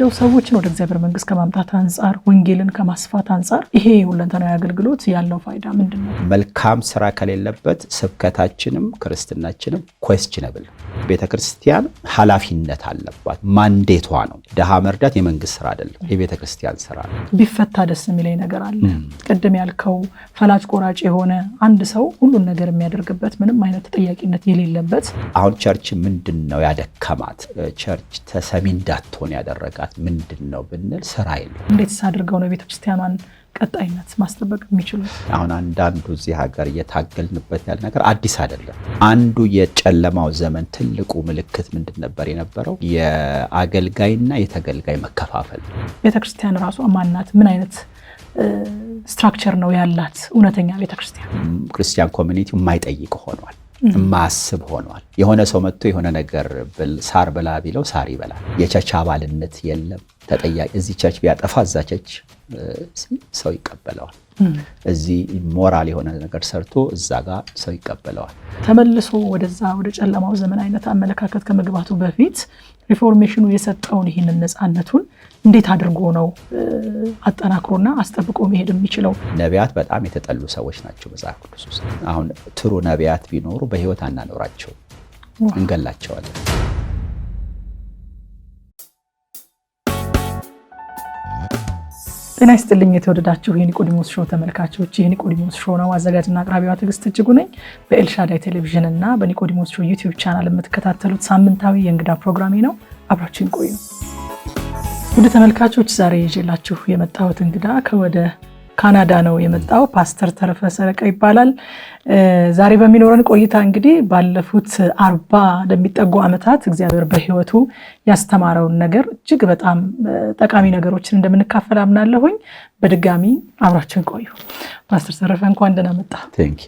እንደው ሰዎችን ወደ እግዚአብሔር መንግስት ከማምጣት አንፃር ወንጌልን ከማስፋት አንፃር ይሄ ሁለንተናዊ አገልግሎት ያለው ፋይዳ ምንድነው? መልካም ስራ ከሌለበት ስብከታችንም ክርስትናችንም ኩዌስችነብል። ቤተክርስቲያን ኃላፊነት አለባት፣ ማንዴቷ ነው። ደሃ መርዳት የመንግስት ስራ አይደለም፣ የቤተክርስቲያን ስራ ነው። ቢፈታ ደስ የሚለኝ ነገር አለ። ቀደም ያልከው ፈላጭ ቆራጭ የሆነ አንድ ሰው ሁሉን ነገር የሚያደርግበት ምንም አይነት ተጠያቂነት የሌለበት። አሁን ቸርች ምንድነው ያደከማት? ቸርች ተሰሚ እንዳትሆን ያደረጋት ምንድነው ብንል ስራ የለም። እንዴትስ አድርገው ነው ቤተክርስቲያኗን ቀጣይነት ማስጠበቅ የሚችሉት? አሁን አንዳንዱ እዚህ ሀገር እየታገልንበት ያለ ነገር አዲስ አይደለም። አንዱ የጨለማው ዘመን ትልቁ ምልክት ምንድን ነበር የነበረው? የአገልጋይና የተገልጋይ መከፋፈል። ቤተክርስቲያን ራሷ ማናት? ምን አይነት ስትራክቸር ነው ያላት? እውነተኛ ቤተክርስቲያን ክርስቲያን ኮሚኒቲ የማይጠይቅ ሆኗል፣ ማስብ ሆኗል። የሆነ ሰው መጥቶ የሆነ ነገር ሳር ብላ ቢለው ሳር ይበላል። የቸርች አባልነት የለም። ተጠያቂ እዚህ ቸርች ቢያጠፋ እዛ ቸርች ሰው ይቀበለዋል። እዚህ ሞራል የሆነ ነገር ሰርቶ እዛ ጋር ሰው ይቀበለዋል። ተመልሶ ወደዛ ወደ ጨለማው ዘመን አይነት አመለካከት ከመግባቱ በፊት ሪፎርሜሽኑ የሰጠውን ይህንን ነፃነቱን እንዴት አድርጎ ነው አጠናክሮና አስጠብቆ መሄድ የሚችለው? ነቢያት በጣም የተጠሉ ሰዎች ናቸው መጽሐፍ ቅዱስ ውስጥ። አሁን ትሩ ነቢያት ቢኖሩ በህይወት አናኖራቸው፣ እንገላቸዋለን። ጤና ይስጥልኝ የተወደዳችሁ የኒቆዲሞስ ሾው ተመልካቾች፣ የኒቆዲሞስ ሾው ነው። አዘጋጅና አቅራቢዋ ትዕግስት እጅጉ ነኝ። በኤልሻዳይ ቴሌቪዥን እና በኒቆዲሞስ ሾው ዩቲዩብ ቻናል የምትከታተሉት ሳምንታዊ የእንግዳ ፕሮግራሜ ነው። አብራችሁን ቆዩ። ውድ ተመልካቾች፣ ዛሬ ይዤላችሁ የመጣሁት እንግዳ ከወደ ካናዳ ነው የመጣው። ፓስተር ተረፈ ሰረቀ ይባላል። ዛሬ በሚኖረን ቆይታ እንግዲህ ባለፉት 40 ለሚጠጉ ዓመታት እግዚአብሔር በህይወቱ ያስተማረውን ነገር እጅግ በጣም ጠቃሚ ነገሮችን እንደምንካፈል አምናለሁኝ። በድጋሚ አብራችን ቆዩ። ፓስተር ተረፈ እንኳን ደህና መጣ። ቴንክ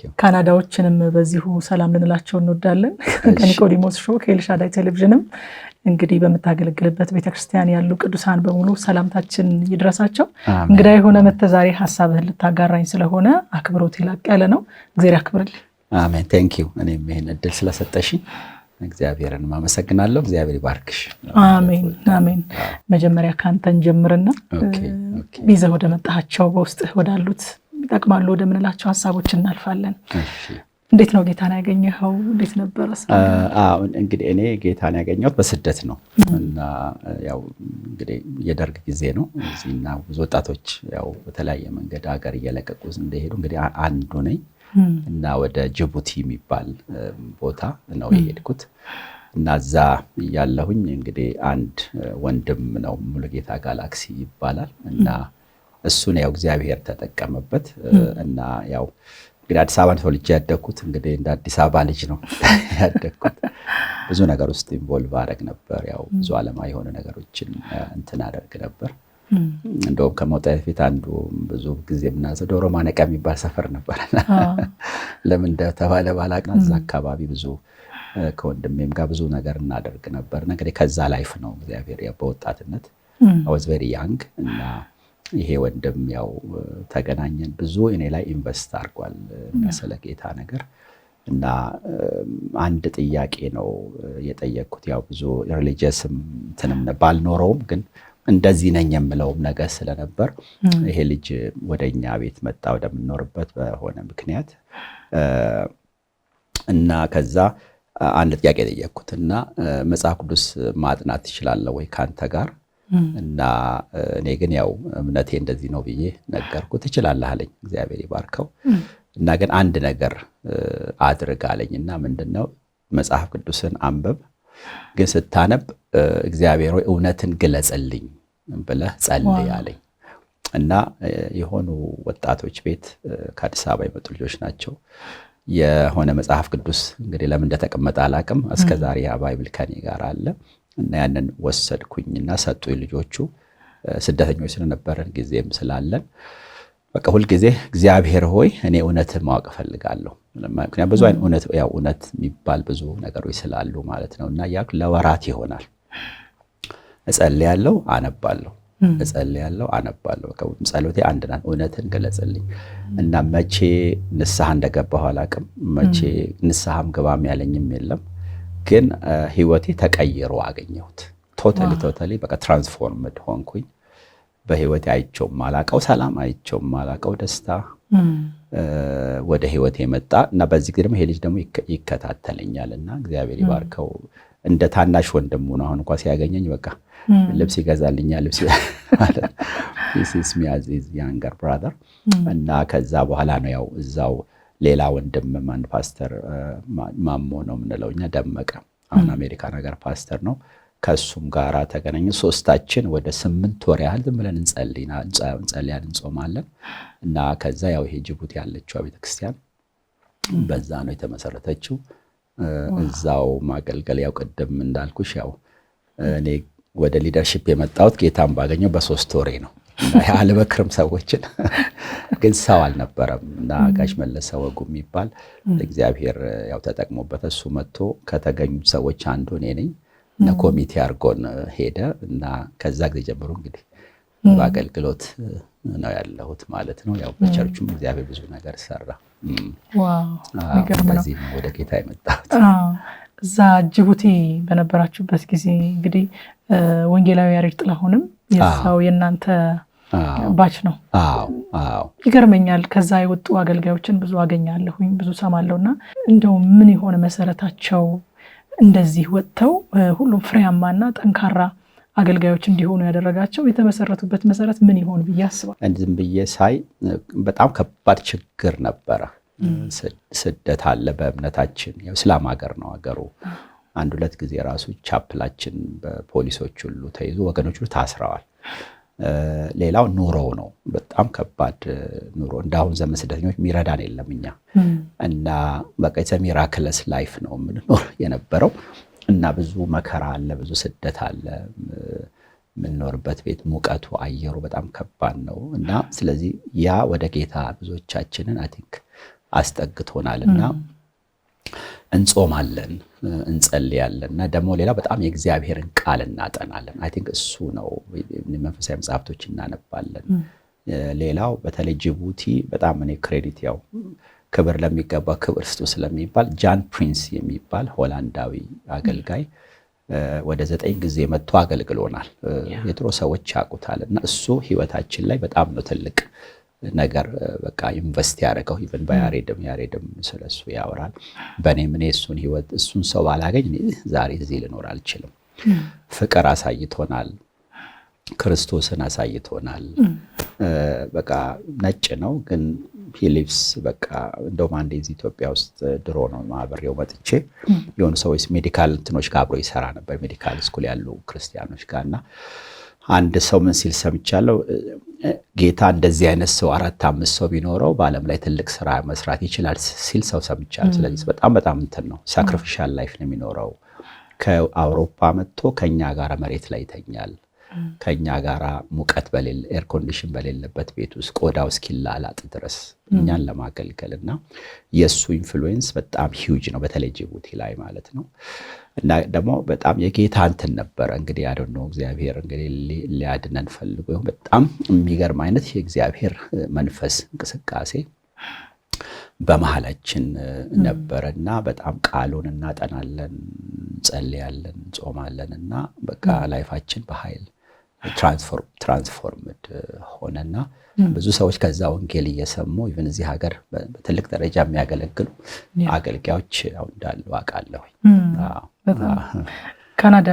ዩ። ካናዳዎችንም በዚሁ ሰላም ልንላቸው እንወዳለን። ከኒቆዲሞስ ሾው ከኤልሻዳይ ቴሌቪዥንም እንግዲህ በመታገለግልበት ቤተክርስቲያን ያሉ ቅዱሳን በሙሉ ሰላምታችን ይድረሳቸው። እንግዳ የሆነ መተዛሪ ሐሳብህን ልታጋራኝ ስለሆነ አክብሮት ይላቅ ያለ ነው። እግዚአብሔር ያክብርልኝ። አሜን። ቴንክ ዩ። እኔም ይሄን እድል ስለሰጠሽኝ እግዚአብሔርን ማመሰግናለሁ። እግዚአብሔር ይባርክሽ። አሜን አሜን። መጀመሪያ ካንተን ጀምርና ይዘህ ወደ መጣቸው በውስጥህ ወዳሉት ይጠቅማሉ ወደ ምንላቸው ሐሳቦች እናልፋለን። እንዴት ነው ጌታን ያገኘኸው? እንዴት ነበር? እንግዲህ እኔ ጌታን ያገኘሁት በስደት ነው እና ያው እንግዲህ የደርግ ጊዜ ነው እዚህና ብዙ ወጣቶች ያው በተለያየ መንገድ ሀገር እየለቀቁ እንደሄዱ እንግዲህ አንዱ ነኝ እና ወደ ጅቡቲ የሚባል ቦታ ነው የሄድኩት እና እዛ ያለሁኝ እንግዲህ አንድ ወንድም ነው ሙሉጌታ ጋላክሲ ይባላል እና እሱን ያው እግዚአብሔር ተጠቀመበት እና ያው እንግዲህ አዲስ አበባ ተወልጄ ያደግኩት እንግዲህ እንደ አዲስ አበባ ልጅ ነው ያደግኩት። ብዙ ነገር ውስጥ ኢንቮልቭ አደረግ ነበር። ያው ብዙ ዓለማዊ የሆነ ነገሮችን እንትን አደርግ ነበር። እንደውም ከመውጣት በፊት አንዱ ብዙ ጊዜ ምናዘው ዶሮ ማነቂያ የሚባል ሰፈር ነበር። ለምን እንደተባለ ባላቅም እዛ አካባቢ ብዙ ከወንድሜም ጋር ብዙ ነገር እናደርግ ነበር። እንግዲህ ከዛ ላይፍ ነው እግዚአብሔር በወጣትነት I was very young እና ይሄ ወንድም ያው ተገናኘን። ብዙ እኔ ላይ ኢንቨስት አድርጓል ስለ ጌታ ነገር እና አንድ ጥያቄ ነው የጠየቅኩት። ያው ብዙ ሪሊጂየስም እንትንም ባልኖረውም ግን እንደዚህ ነኝ የምለውም ነገር ስለነበር ይሄ ልጅ ወደኛ ቤት መጣ ወደምንኖርበት በሆነ ምክንያት እና ከዛ አንድ ጥያቄ ጠየቅኩትና መጽሐፍ ቅዱስ ማጥናት ትችላለህ ወይ ካንተ ጋር? እና እኔ ግን ያው እምነቴ እንደዚህ ነው ብዬ ነገርኩት። ትችላለህ አለኝ። እግዚአብሔር ይባርከው። እና ግን አንድ ነገር አድርግ አለኝና ምንድነው? መጽሐፍ ቅዱስን አንብብ፣ ግን ስታነብ እግዚአብሔር ሆይ እውነትን ግለጽልኝ ብለህ ጸልይ አለኝ። እና የሆኑ ወጣቶች ቤት ከአዲስ አበባ የመጡ ልጆች ናቸው። የሆነ መጽሐፍ ቅዱስ እንግዲህ ለምን እንደተቀመጠ አላቅም፣ እስከዛሬ ያ ባይብል ከኔ ጋር አለ እና ያንን ወሰድኩኝና ሰጡኝ ልጆቹ። ስደተኞች ስለነበረን ጊዜም ስላለን በቃ ሁሉ ጊዜ እግዚአብሔር ሆይ እኔ እውነትን ማወቅ ፈልጋለሁ። ምክንያቱም ብዙ አይነት እውነት የሚባል ብዙ ነገሮች ስላሉ ማለት ነውና ያ ለወራት ይሆናል። እጸልያለሁ፣ አነባለሁ፣ እጸልያለሁ፣ አነባለሁ። በቃ ጸሎቴ አንድ ናት፣ እውነትን ገለጽልኝ። እና መቼ ንስሐ እንደገባሁ አላቅም፣ መቼ ንስሐም ግባም ያለኝም የለም። ግን ህይወቴ ተቀይሮ አገኘሁት። ቶታሊ በቃ ትራንስፎርምድ ሆንኩኝ። በህይወቴ አይቼው ማላቀው ሰላም፣ አይቼው ማላቀው ደስታ ወደ ህይወቴ መጣ እና በዚህ ጊዜ ደግሞ ይሄ ልጅ ደግሞ ይከታተለኛል እና እግዚአብሔር ይባርከው። እንደ ታናሽ ወንድሙ ነው። አሁን እንኳን ሲያገኘኝ በቃ ልብስ ይገዛልኛል። ልብስ ማለት this is me as his younger brother እና ከዛ በኋላ ነው ያው እዛው ሌላ ወንድም አንድ ፓስተር ማሞ ነው የምንለው እኛ ደመቀ፣ አሁን አሜሪካ ነገር ፓስተር ነው። ከሱም ጋራ ተገናኘ። ሶስታችን ወደ 8 ወር ያህል ዝም ብለን እንጸልያለን እንጾማለን እና ከዛ ያው ይሄ ጅቡቲ ያለችው ቤተክርስቲያን በዛ ነው የተመሰረተችው። እዛው ማገልገል ያው ቅድም እንዳልኩሽ ያው እኔ ወደ ሊደርሺፕ የመጣሁት ጌታን ባገኘው በ3 ወሬ ነው እና ያልበክርም ሰዎችን ግን ሰው አልነበረም እና ጋሽ መለሰ ወጉ የሚባል እግዚአብሔር ያው ተጠቅሞበት እሱ መጥቶ ከተገኙት ሰዎች አንዱ እኔ ነኝ እና ኮሚቴ አርጎን ሄደ እና ከዛ ጊዜ ጀምሮ እንግዲህ በአገልግሎት ነው ያለሁት ማለት ነው። ያው በቸርቹም እግዚአብሔር ብዙ ነገር ሰራ። ዋው የሚገርም ነው። በዚህ ነው ወደ ጌታ የመጣሁት። እዛ ጅቡቲ በነበራችሁበት ጊዜ እንግዲህ ወንጌላዊ ያሬድ ጥላሁንም የዛው የእናንተ ባች ነው። ይገርመኛል። ከዛ የወጡ አገልጋዮችን ብዙ አገኛለሁኝ፣ ብዙ ሰማለሁና እንደው ምን ይሆን መሰረታቸው እንደዚህ ወጥተው ሁሉም ፍሬያማና ጠንካራ አገልጋዮች እንዲሆኑ ያደረጋቸው? የተመሰረቱበት መሰረት ምን ይሆን ብዬ አስባለሁ። ዝም ብዬ ሳይ በጣም ከባድ ችግር ነበረ። ስደት አለ በእምነታችን። ያው እስላም ሀገር ነው ሀገሩ። 1-2 ጊዜ ራሱ ቻፕላችን በፖሊሶች ሁሉ ተይዞ ወገኖች ሁሉ ታስረዋል። ሌላው ኑሮው ነው በጣም ከባድ ኑሮ። እንዳሁን ዘመን ስደተኞች የሚረዳን የለም እኛ እና በቃ ሚራክለስ ላይፍ ነው የምንኖር የነበረው እና ብዙ መከራ አለ፣ ብዙ ስደት አለ። የምንኖርበት ቤት ሙቀቱ፣ አየሩ በጣም ከባድ ነው እና ስለዚህ ያ ወደ ጌታ ብዙዎቻችንን አይ ቲንክ አስጠግቶናልና እንጾማለን፣ እንጸልያለን እና ደግሞ ሌላ በጣም የእግዚአብሔርን ቃል እናጠናለን። አይ ቲንክ እሱ ነው። መንፈሳዊ መጽሐፍቶች እናነባለን። ሌላው በተለይ ጅቡቲ በጣም እኔ ክሬዲት ያው ክብር ለሚገባ ክብር ስጡ ስለሚባል ጃን ፕሪንስ የሚባል ሆላንዳዊ አገልጋይ ወደ 9 ጊዜ መጥቶ አገልግሎናል። የድሮ ሰዎች ያውቁታል እና እሱ ህይወታችን ላይ በጣም ነው ትልቅ ነገር በቃ ኢንቨስት ያደረገው። ኢቭን ያሬድም ስለሱ ያወራል። በእኔም እኔ እሱን ህይወት እሱን ሰው ባላገኝ ዛሬ እዚህ ልኖር አልችልም። ፍቅር አሳይቶናል፣ ክርስቶስን አሳይቶናል። በቃ ነጭ ነው ግን ሂሊፕስ በቃ እንደውም አንዴ እዚህ ኢትዮጵያ ውስጥ ድሮ ነው ማህበሬው መጥቼ የሆኑ ሰዎች ሜዲካል እንትኖች ጋር አብሮ ይሰራ ነበር፣ ሜዲካል ስኩል ያሉ ክርስቲያኖች ጋርና አንድ ሰው ምን ሲል ሰምቻለሁ፣ ጌታ እንደዚህ አይነት ሰው 4-5 ሰው ቢኖረው በዓለም ላይ ትልቅ ስራ መስራት ይችላል ሲል ሰው ሰምቻለሁ። ስለዚህ በጣም እንትን ነው፣ ሳክሪፊሻል ላይፍ ነው የሚኖረው። ከአውሮፓ መጥቶ ከኛ ጋር መሬት ላይ ይተኛል። ከኛ ጋራ ሙቀት በሌለ ኤር ኮንዲሽን በሌለበት ቤት ውስጥ ቆዳው እስኪላላጥ ድረስ እኛን ለማገልገልና የሱ ኢንፍሉዌንስ በጣም ሂውጅ ነው፣ በተለይ ጅቡቲ ላይ ማለት ነው። እና ደግሞ በጣም የጌታ እንትን ነበረ እንግዲህ አይ ዶንት ኖ እግዚአብሔር እንግዲህ ሊያድነን ፈልጎ ይሁን በጣም የሚገርም አይነት የእግዚአብሔር መንፈስ እንቅስቃሴ በመሃላችን ነበረና በጣም ቃሉን እናጠናለን፣ እንጸልያለን፣ እንጾማለንና በቃ ላይፋችን በኃይል ትራንስፎርምድ ሆነና ብዙ ሰዎች ከዛ ወንጌል እየሰሙ ኢቭን እዚህ ሀገር በትልቅ ደረጃ የሚያገለግሉ አገልጋዮች ያው እንዳሉ አውቃለሁ። ካናዳ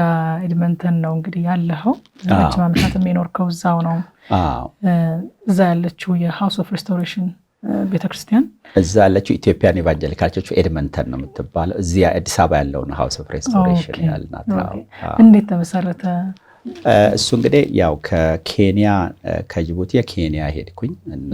ኤድመንተን ነው እንግዲህ ያለኸው። ረጅም ዓመታትም የኖርከው እዛው ነው። እዛ ያለችው የሃውስ ኦፍ ሪስቶሬሽን ቤተክርስቲያን እዛ ያለችው ኢትዮጵያን ኢቫንጀሊካል ቸርች ኤድመንተን ነው የምትባለው። እዚህ አዲስ አበባ ያለው ነው ሃውስ ኦፍ ሪስቶሬሽን ያልናት። እንዴት ተመሰረተ? እሱ እንግዲህ ያው ከኬንያ ከጅቡቲ የኬንያ ሄድኩኝ እና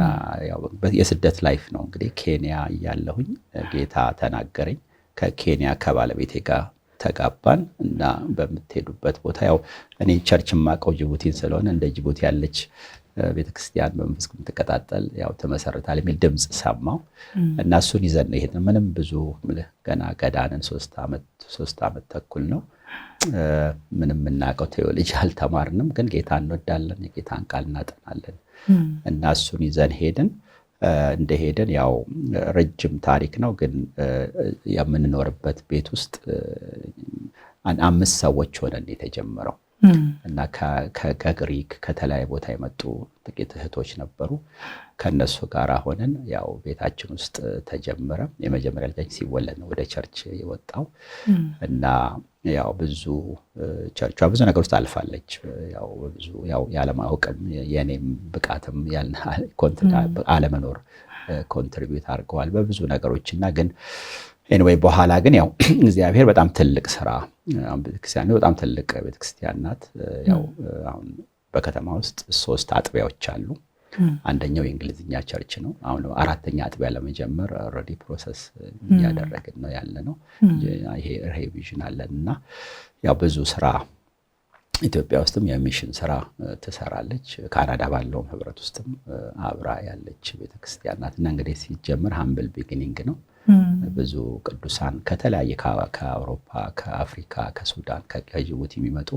ያው የስደት ላይፍ ነው እንግዲህ ኬንያ እያለሁኝ ጌታ ተናገረኝ። ከኬንያ ከባለቤቴ ጋር ተጋባን እና በምትሄዱበት ቦታ ያው እኔ ቸርች ማቀው ጅቡቲን ስለሆነ እንደ ጅቡቲ ያለች ቤተክርስቲያን በመንፈስ የምትቀጣጠል ያው ተመሰረታል የሚል ድምጽ ሰማው እና እሱን ይዘን ነው ይሄን ምንም ብዙ ገና ገዳንን 3 ዓመት ተኩል ነው ምንም እናቀው ቴዎሎጂ አልተማርንም፣ ግን ጌታ እንወዳለን፣ የጌታን ቃል እናጠናለን እና እሱን ይዘን ሄድን። እንደሄድን ያው ረጅም ታሪክ ነው፣ ግን የምንኖርበት ቤት ውስጥ 5 ሰዎች ሆነን የተጀመረው እና ከግሪክ ከተለያየ ቦታ የመጡ ጥቂት እህቶች ነበሩ። ከነሱ ጋር ሆነን ያው ቤታችን ውስጥ ተጀመረ። የመጀመሪያ ልጃችን ሲወለድ ነው ወደ ቸርች የወጣው እና ያው ብዙ ቸርቿ ብዙ ነገር ውስጥ አልፋለች። ያው ብዙ ያው ያለማወቅም የኔም ብቃትም አለመኖር ኮንትሪቢዩት አድርገዋል በብዙ ነገሮችና ግን ኤኒዌይ በኋላ ግን ያው እግዚአብሔር በጣም ትልቅ ስራ ቤተክርስቲያን በጣም ትልቅ ቤተክርስቲያን ናት። ያው አሁን በከተማ ውስጥ 3 አጥቢያዎች አሉ። አንደኛው የእንግሊዝኛ ቸርች ነው። አሁን 4ኛ አጥቢያ ለመጀመር ኦልሬዲ ፕሮሰስ እያደረግን ነው ያለነው። ይሄ ሪቪዥን አለንና ያው ብዙ ስራ ኢትዮጵያ ውስጥም የሚሽን ስራ ትሰራለች። ካናዳ ባለው ህብረት ውስጥም አብራ ያለች ቤተክርስቲያን ናትና እንግዲህ ሲጀምር ሃምብል ቢጊኒንግ ነው። ብዙ ቅዱሳን ከተለያየ ከአውሮፓ፣ ከአፍሪካ፣ ከሱዳን፣ ከጅቡቲ የሚመጡ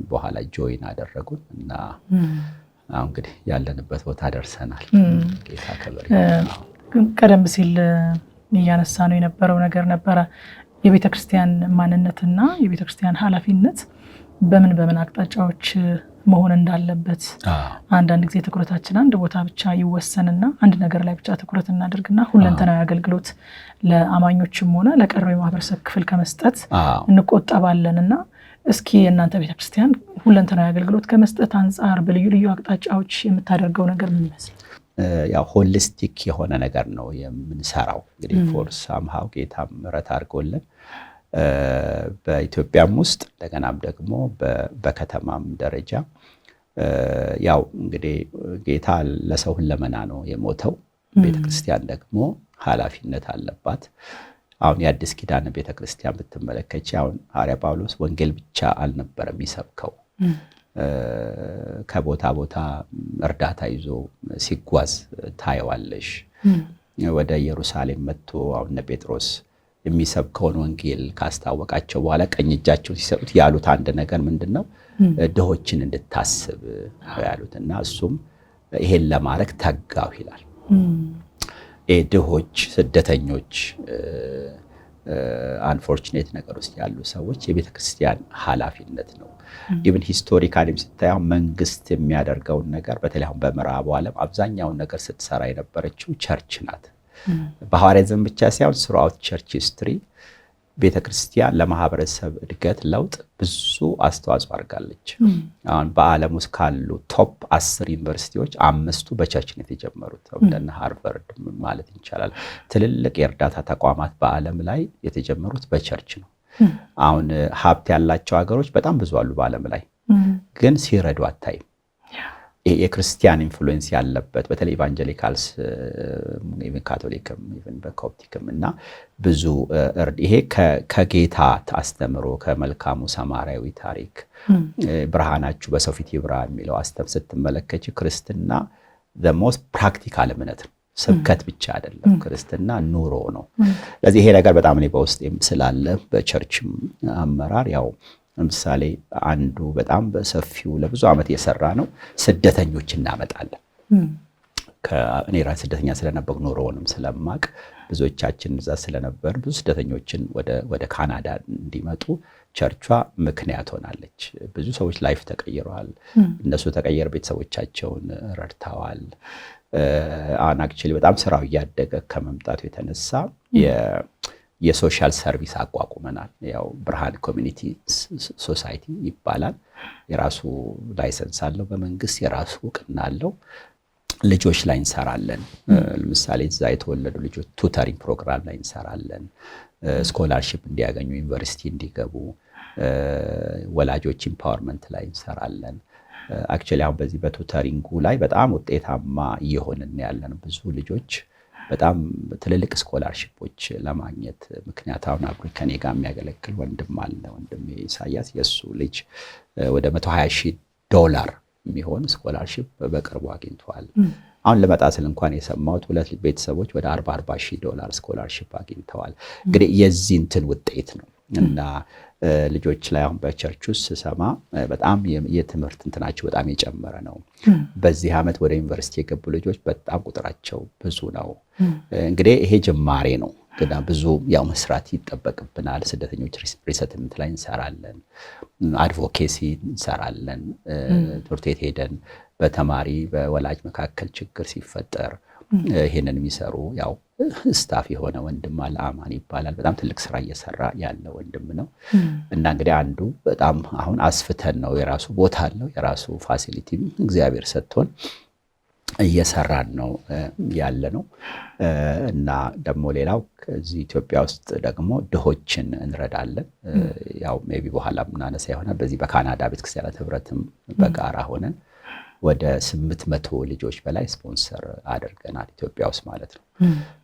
በኋላ ጆይን አደረጉን እና አሁን እንግዲህ ያለንበት ቦታ ደርሰናል። ጌታ ከበረ ቀደም ሲል እያነሳ ነው የነበረው ነገር ነበረ የቤተክርስቲያን ማንነትና የቤተክርስቲያን ኃላፊነት በምን አቅጣጫዎች መሆን እንዳለበት አንዳንድ ጊዜ ትኩረታችን አንድ ቦታ ብቻ ይወሰንና አንድ ነገር ላይ ብቻ ትኩረት እናደርግና ሁለንተናዊ አገልግሎት ለአማኞችም ሆነ ለቀረው የማህበረሰብ ክፍል ከመስጠት እንቆጠባለንና እስኪ እናንተ ቤተክርስቲያን ሁለንተናዊ አገልግሎት ከመስጠት አንፃር በልዩ ልዩ አቅጣጫዎች የምታደርገው ነገር ምን ይመስላል? ያው ሆሊስቲክ የሆነ ነገር ነው የምንሰራው። እንግዲህ ፎር ሳምሃው ጌታ ምሕረት አድርጎልን በኢትዮጵያም ውስጥ እንደገናም ደግሞ በከተማም ደረጃ ያው እንግዲህ ጌታ ለሰው ሁለመና ነው የሞተው። ቤተክርስቲያን ደግሞ ኃላፊነት አለባት። አሁን የአዲስ ኪዳን ቤተክርስቲያን ብትመለከች አሁን ሐዋርያ ጳውሎስ ወንጌል ብቻ አልነበረም የሚሰብከው። ከቦታ ቦታ እርዳታ ይዞ ሲጓዝ ታየዋለሽ። ወደ ኢየሩሳሌም መጥቶ አሁን ጴጥሮስ የሚሰብከውን ወንጌል ካስታወቃቸው በኋላ ቀኝ እጃቸውን ሲሰጡት ያሉት አንድ ነገር ምንድነው? ድሆችን እንድታስብ ያሉትና እሱም ይሄን ለማድረግ ተጋው ይላል። ድሆች፣ ስደተኞች፣ አንፎርቹኔት ነገር ውስጥ ያሉ ሰዎች የቤተክርስቲያን ኃላፊነት ነው። ኢቭን ሂስቶሪካሊም ስታየው መንግስት የሚያደርገውን ነገር በተለይ አሁን በምዕራቡ ዓለም አብዛኛውን ነገር ስትሰራ የነበረችው ቸርች ናት። በሐዋርያት ዘመን ብቻ ሳይሆን ስሩአውት ቸርች ሂስትሪ ቤተክርስቲያን ለማህበረሰብ እድገት ለውጥ ብዙ አስተዋጽኦ አድርጋለች። አሁን በዓለም ውስጥ ካሉ ቶፕ 10 ዩኒቨርሲቲዎች 5ቱ በቸርች ነው የተጀመሩት። እንደነ ሃርቫርድ ማለት ይቻላል። ትልልቅ የእርዳታ ተቋማት በዓለም ላይ የተጀመሩት በቸርች ነው። አሁን ሀብት ያላቸው ሀገሮች በጣም ብዙ አሉ በዓለም ላይ ግን ሲረዱ አታይም። የክርስቲያን ኢንፍሉዌንስ ያለበት በተለይ ኢቫንጀሊካልስ ኢቭን ካቶሊክም ኢቭን በኮፕቲክም እና ብዙ ይሄ ከጌታ አስተምሮ ከመልካሙ ሰማርያዊ ታሪክ ብርሃናችሁ በሰው ፊት ይብራ የሚለው አስተም ስትመለከች ክርስትና the most practical እምነት ነው። ስብከት ብቻ አይደለም፣ ክርስትና ኑሮ ነው። ስለዚህ ይሄ ነገር በጣም እኔ በውስጤም ስላለ በቸርችም አመራር ያው ለምሳሌ አንዱ በጣም በሰፊው ለብዙ ዓመት የሰራ ነው ስደተኞች እናመጣለን። እኔ ራሴ ስደተኛ ስለነበርኩ ኑሮውንም ስለማቅ ብዙዎቻችን እዛ ስለነበር ብዙ ስደተኞችን ወደ ካናዳ እንዲመጡ ቸርቿ ምክንያት ሆናለች። ብዙ ሰዎች ላይፍ ተቀይረዋል። እነሱ ተቀየር ቤተሰቦቻቸውን ረድተዋል። አሁን አክቹዋሊ በጣም ስራው እያደገ ከመምጣቱ የተነሳ የሶሻል ሰርቪስ አቋቁመናል። ያው ብርሃን ኮሚኒቲ ሶሳይቲ ይባላል። የራሱ ላይሰንስ አለው በመንግስት የራሱ እውቅና አለው። ልጆች ላይ እንሰራለን። ለምሳሌ እዛ የተወለዱ ልጆች ቱተሪንግ ፕሮግራም ላይ እንሰራለን። ስኮላርሺፕ እንዲያገኙ ዩኒቨርሲቲ እንዲገቡ ወላጆች ኢምፓወርመንት ላይ እንሰራለን። አክቹዋሊ አሁን በዚህ በቱተሪንጉ ላይ በጣም ውጤታማ እየሆንን ያለን ብዙ ልጆች በጣም ትልልቅ ስኮላርሺፖች ለማግኘት ምክንያት አሁን አብሮ ከኔ ጋር የሚያገለግል ወንድም አለ። ወንድም ኢሳያስ የሱ ልጅ ወደ $120,000 የሚሆን ስኮላርሺፕ በቅርቡ አግኝቷል። አሁን ልመጣ ስል እንኳን የሰማሁት 2 ቤተሰቦች ወደ $40,000 ስኮላርሺፕ አግኝተዋል። እንግዲህ የዚህ እንትን ውጤት ነው እና ልጆች ላይ አሁን በቸርች ውስጥ ስሰማ በጣም የትምህርት እንትናቸው በጣም የጨመረ ነው። በዚህ ዓመት ወደ ዩኒቨርሲቲ የገቡ ልጆች በጣም ቁጥራቸው ብዙ ነው። እንግዲህ ይሄ ጅማሬ ነው። ግና ብዙ ያው መስራት ይጠበቅብናል። ስደተኞች ሪሰትልመንት ላይ እንሰራለን፣ አድቮኬሲ እንሰራለን። ትምህርት ቤት ሄደን በተማሪ በወላጅ መካከል ችግር ሲፈጠር ይሄንን የሚሰሩ ያው ስታፍ የሆነ ወንድም አለ፣ አማን ይባላል። በጣም ትልቅ ስራ እየሰራ ያለ ወንድም ነው። እና እንግዲህ አንዱ በጣም አሁን አስፍተን ነው የራሱ ቦታ አለው የራሱ ፋሲሊቲ እግዚአብሔር ሰጥቶን እየሰራን ነው ያለ ነው። እና ደግሞ ሌላው እዚህ ኢትዮጵያ ውስጥ ደግሞ ድሆችን እንረዳለን። ያው ሜቢ በኋላ ምናነሳ ይሆናል። በዚህ በካናዳ ቤተክርስቲያናት ህብረትም በጋራ ሆነን ወደ 800 ልጆች በላይ ስፖንሰር አድርገናል ኢትዮጵያ ውስጥ ማለት ነው።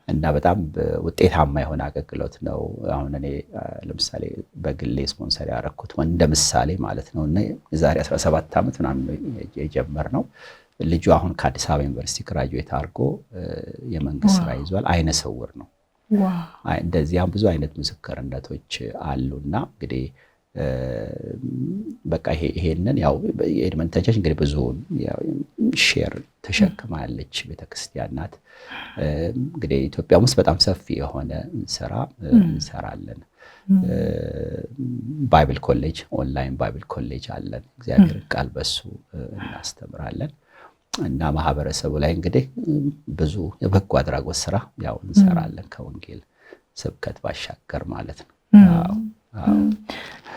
እና በጣም ውጤታማ የሆነ አገልግሎት ነው። አሁን እኔ ለምሳሌ በግሌ ስፖንሰር ያደረኩት እንደ ምሳሌ ማለት ነው እና የዛሬ 17 ዓመት ምናምን የጀመርነው ልጁ አሁን ከአዲስ አበባ ዩኒቨርሲቲ ግራጁዌት አድርጎ የመንግስት ስራ ይዟል። አይነ ስውር ነው። እንደዚያም ብዙ አይነት ምስክርነቶች አሉና እንግዲህ በቃ ይሄንን ያው ኤድመንተን ቸርች እንግዲህ ብዙ ሼር ተሸክማለች ቤተክርስቲያን ናት። እንግዲህ ኢትዮጵያ ውስጥ በጣም ሰፊ የሆነ ስራ እንሰራለን። ባይብል ኮሌጅ ኦንላይን ባይብል ኮሌጅ አለን። እግዚአብሔር ቃል በሱ እናስተምራለን። እና ማህበረሰቡ ላይ እንግዲህ ብዙ የበጎ አድራጎት ስራ ያው እንሰራለን ከወንጌል ስብከት ባሻገር ማለት ነው።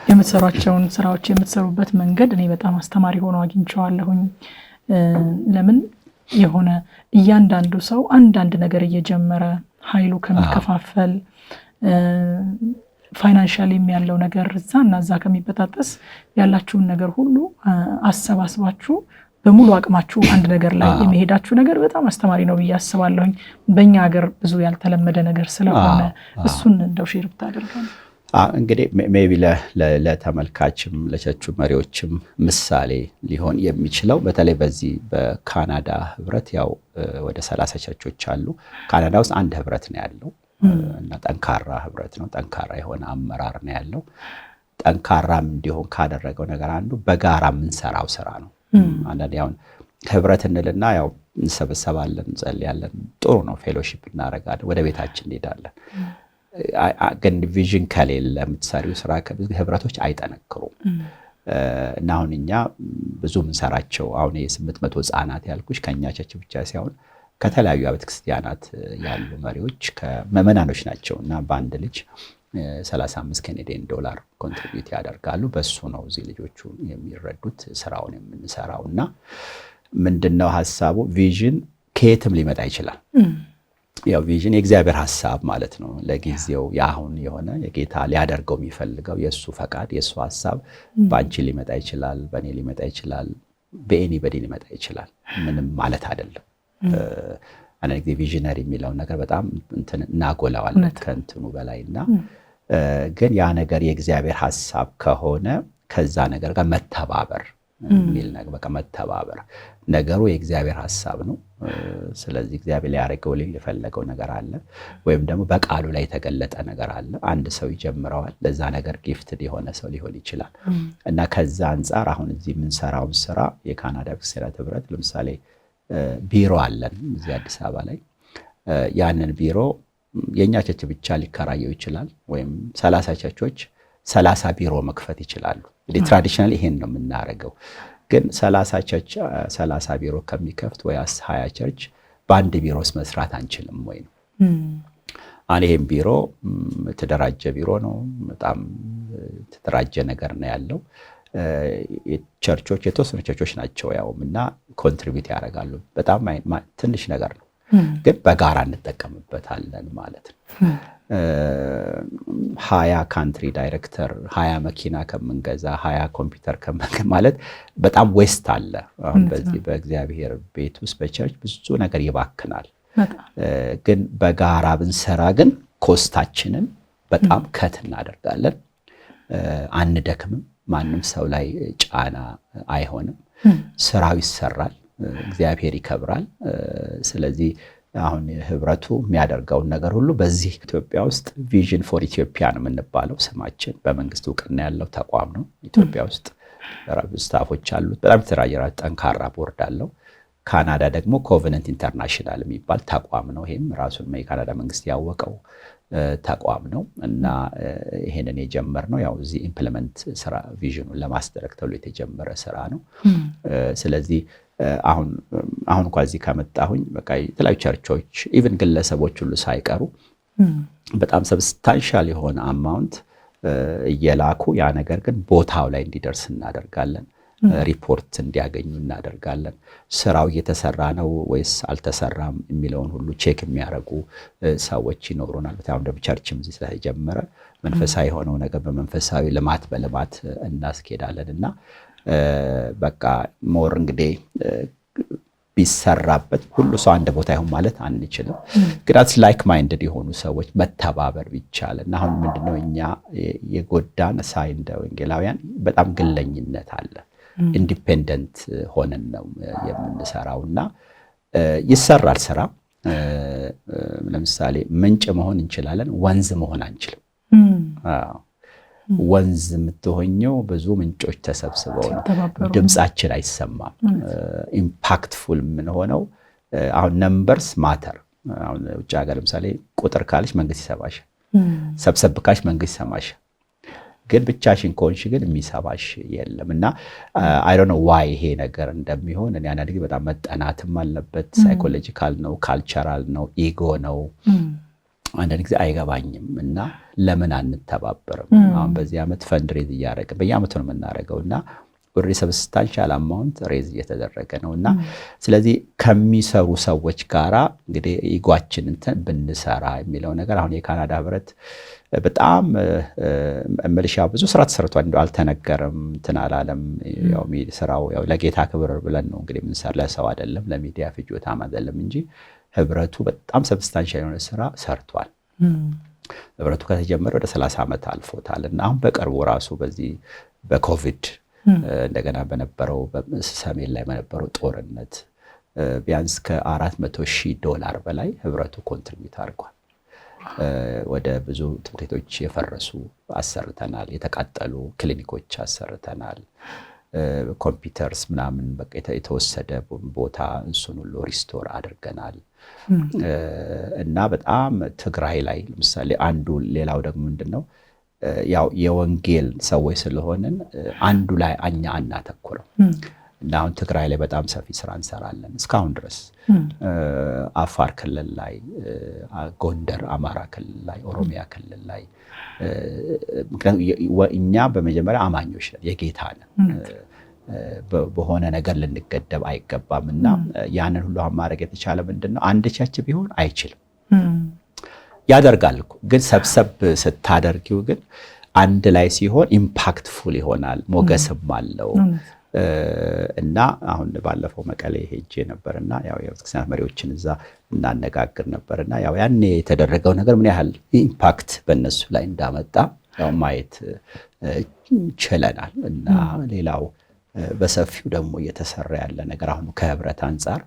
የምትሰሯቸውን ስራዎች የምትሰሩበት መንገድ እኔ በጣም አስተማሪ ሆኖ አግኝቼዋለሁኝ። ለምን የሆነ እያንዳንዱ ሰው አንዳንድ ነገር እየጀመረ ኃይሉ ከሚከፋፈል ፋይናንሻሊ ያለው ነገር እዛና እዛ ከሚበጣጠስ ያላችሁን ነገር ሁሉ አሰባስባችሁ በሙሉ አቅማችሁ አንድ ነገር ላይ የሚሄዳችሁ ነገር በጣም አስተማሪ ነው ብዬ አስባለሁኝ። በእኛ ሀገር ብዙ ያልተለመደ ነገር ስለሆነ እሱን እንደው ሼር ብታደርገን። እንግዲህ ሜቢ ለተመልካችም ለቸርቹ መሪዎችም ምሳሌ ሊሆን የሚችለው በተለይ በዚህ በካናዳ ህብረት ያው ወደ 30 ቸርቾች አሉ። ካናዳ ውስጥ አንድ ህብረት ነው ያለው እና ጠንካራ ህብረት ነው። ጠንካራ የሆነ አመራር ነው ያለው። ጠንካራም እንዲሆን ካደረገው ነገር አንዱ በጋራ የምንሰራው ስራ ነው። አንዳንዴ አሁን ህብረት እንልና ያው እንሰበሰባለን፣ እንጸልያለን፣ ጥሩ ነው፣ ፌሎሺፕ እናደርጋለን፣ ወደ ቤታችን እንሄዳለን። ግን ቪዥን ከሌለ የምትሰሪው ስራ ህብረቶች አይጠነክሩም። እና አሁን እኛ ብዙ ምንሰራቸው አሁን የ800 ህፃናት ያልኩሽ ከኛ ቸርች ብቻ ሳይሆን ከተለያዩ ቤተክርስቲያናት ያሉ መሪዎች ከመመናኖች ናቸው እና በአንድ ልጅ $35 ካናዲያን ዶላር ኮንትሪቢዩት ያደርጋሉ። በሱ ነው እዚህ ልጆቹ የሚረዱት ስራውን የምንሰራውና ምንድነው ሐሳቡ? ቪዥን ከየትም ሊመጣ ይችላል። ያው ቪዥን የእግዚአብሔር ሐሳብ ማለት ነው። ለጊዜው ያሁን የሆነ የጌታ ሊያደርገው የሚፈልገው የሱ ፈቃድ የሱ ሐሳብ ባንቺ ሊመጣ ይችላል፣ በእኔ ሊመጣ ይችላል፣ በኤኒባዲ ሊመጣ ይችላል። ምንም ማለት አይደለም። አንድ ጊዜ ቪዥነሪ የሚለው ነገር በጣም እናጎላዋለን ከእንትኑ በላይና ግን ያ ነገር የእግዚአብሔር ሐሳብ ከሆነ ከዛ ነገር ጋር መተባበር የሚል ነገር በቃ መተባበር ነገሩ የእግዚአብሔር ሐሳብ ነው። ስለዚህ እግዚአብሔር ሊያደርገው የፈለገው ነገር አለ ወይም ደግሞ በቃሉ ላይ የተገለጠ ነገር አለ። አንድ ሰው ይጀምረዋል፣ ለዛ ነገር ጊፍትድ የሆነ ሰው ሊሆን ይችላል። እና ከዛ አንፃር አሁን እዚህ የምንሰራው ስራ የካናዳ ቤተክርስቲያናት ህብረት ለምሳሌ ቢሮ አለን እዚህ አዲስ አበባ ላይ። ያንን ቢሮ የኛ ቸርች ብቻ ሊከራየው ይችላል ወይም 30 ቸርቾች 30 ቢሮ መክፈት ይችላሉ። ትራዲሽናሊ ይሄን ነው የምናደርገው። ግን 30 ቸርች 30 ቢሮ ከሚከፍት ወይ 20 ቸርች በአንድ ቢሮስ መስራት አንችልም ወይ ነው። ይሄን ቢሮ ተደራጀ ቢሮ ነው፣ በጣም ተደራጀ ነገር ነው ያለው። ቸርቾች የተወሰኑ ቸርቾች ናቸው ያውምና ኮንትሪቢዩት ያደርጋሉ። በጣም ትንሽ ነገር ነው ግን በጋራ እንጠቀምበታለን ማለት ነው። 20 ካንትሪ ዳይሬክተር 20 መኪና ከምንገዛ 20 ኮምፒውተር ማለት በጣም ዌስት አለ። አሁን በዚህ በእግዚአብሔር ቤት ውስጥ በቸርች ብዙ ነገር ይባክናል። ግን በጋራ ብንሰራ ግን ኮስታችንን በጣም ከት እናደርጋለን፣ አንደክምም፣ ማንም ሰው ላይ ጫና አይሆንም፣ ስራው ይሰራል፣ እግዚአብሔር ይከብራል። ስለዚህ አሁን ህብረቱ የሚያደርገውን ነገር ሁሉ በዚህ ኢትዮጵያ ውስጥ ቪዥን ፎር ኢትዮጵያ ነው የምንባለው ስማችን። በመንግስት እውቅና ያለው ተቋም ነው። ኢትዮጵያ ውስጥ ስታፎች አሉት። በጣም የተደራጀ ጠንካራ ቦርድ አለው። ካናዳ ደግሞ ኮቨነንት ኢንተርናሽናል የሚባል ተቋም ነው። ይሄም ራሱን የካናዳ መንግስት ያወቀው ተቋም ነው እና ይሄንን የጀመርነው ያው እዚህ ኢምፕሊመንት ስራ ቪዥኑን ለማስደረግ ተብሎ የተጀመረ ስራ ነው። ስለዚህ አሁን እንኳን እዚህ ከመጣሁኝ በቃ የተለያዩ ቸርቾች ኢቭን ግለሰቦች ሁሉ ሳይቀሩ በጣም ሰብስታንሻል የሆነ አማውንት እየላኩ ያ ነገር ግን ቦታው ላይ እንዲደርስ እናደርጋለን። ሪፖርት እንዲያገኙ እናደርጋለን። ስራው እየተሰራ ነው ወይስ አልተሰራም የሚለውን ሁሉ ቼክ የሚያደርጉ ሰዎች ይኖሩናል። በጣም እንደ ቸርችም እዚህ ስለተጀመረ መንፈሳዊ የሆነው ነገር በመንፈሳዊ ልማት በልማት እናስኬዳለን እና በቃ ሞር እንግዲህ ቢሰራበት ሁሉ ሰው አንድ ቦታ ይሁን ማለት አንችልም። ግን አትስ ላይክ ማይንድድ የሆኑ ሰዎች መተባበር ቢቻል እና አሁን ምንድነው እኛ የጎዳን እንደ ወንጌላውያን በጣም ግለኝነት አለ። ኢንዲፔንደንት ሆነን ነው የምንሰራው እና ይሰራል ስራ። ለምሳሌ ምንጭ መሆን እንችላለን፣ ወንዝ መሆን አንችልም። ወንዝ የምትሆኘው ብዙ ምንጮች ተሰብስበው ነው። ድምጻችን አይሰማም። ኢምፓክትፉል የምንሆነው አሁን ነምበርስ ማተር። አሁን ውጭ ሀገር ለምሳሌ ቁጥር ካልሽ መንግስት ይሰማሻል፣ ሰብሰብ ካልሽ መንግስት ይሰማሻል። ግን ብቻሽን ከሆንሽ ግን የሚሰማሽ የለም እና አይ ዶንት ኖ ዋይ ይሄ ነገር እንደሚሆን እኔ አንዳንድ ጊዜ በጣም መጠናትም አለበት። ሳይኮሎጂካል ነው፣ ካልቸራል ነው፣ ኢጎ ነው። አንዳንድ ጊዜ አይገባኝም እና ለምን አንተባበርም? አሁን በዚህ ዓመት ፈንድሬዝ እያደረግን በየዓመቱ ነው የምናደርገው እና ወደ ሰብስታንሻል አማውንት ሬዝ እየተደረገ ነው እና ስለዚህ ከሚሰሩ ሰዎች ጋራ እንግዲህ ኢጓችን እንትን ብንሰራ የሚለው ነገር አሁን የካናዳ ህብረት በጣም መልሻ ብዙ ስራ ተሰርቷል። እንደው አልተነገረም እንትን አላለም። ያው ስራው ያው ለጌታ ክብር ብለን ነው እንግዲህ የምንሰራ፣ ለሰው አይደለም፣ ለሚዲያ ፍጆታም አይደለም እንጂ ህብረቱ በጣም ሰብስታንሻል የሆነ ስራ ሰርቷል። ህብረቱ ከተጀመረ ወደ 30 ዓመት አልፎታል እና አሁን በቅርቡ ራሱ በዚህ በኮቪድ እንደገና በነበረው ሰሜን ላይ በነበረው ጦርነት ቢያንስ $400,000 በላይ ህብረቱ ኮንትሪቢዩት አድርጓል። ወደ ብዙ ትምህርት ቤቶች የፈረሱ አሰርተናል፣ የተቃጠሉ ክሊኒኮች አሰርተናል፣ ኮምፒውተርስ ምናምን በቃ የተወሰደ ቦታ እሱን ሁሉ ሪስቶር አድርገናል እና በጣም ትግራይ ላይ ለምሳሌ አንዱ ሌላው ደግሞ ምንድነው ያው የወንጌል ሰዎች ስለሆንን አንዱ ላይ እኛ አናተኩረው እና አሁን ትግራይ ላይ በጣም ሰፊ ስራ እንሰራለን እስካሁን ድረስ። አፋር ክልል ላይ፣ ጎንደር፣ አማራ ክልል ላይ፣ ኦሮሚያ ክልል ላይ እኛ በመጀመሪያ አማኞች ነን፣ የጌታ ነን። በሆነ ነገር ልንገደብ አይገባም እና ያንን ሁሉ ማድረግ የተቻለ ምንድነው አንድ ቸርች ቢሆን አይችልም። ያደርጋል እኮ ግን ሰብሰብ ስታደርጊው ግን አንድ ላይ ሲሆን ኢምፓክትፉል ይሆናል፣ ሞገስም አለው እና አሁን ባለፈው መቀሌ ሄጄ ነበርና ያው የቤተክርስቲያን መሪዎችን እዛ እናነጋግር ነበርና ያው ያኔ የተደረገው ነገር ምን ያህል ኢምፓክት በእነሱ ላይ እንዳመጣ ያው ማየት ችለናል። እና ሌላው በሰፊው ደግሞ እየተሰራ ያለ ነገር አሁን ከህብረት አንጻር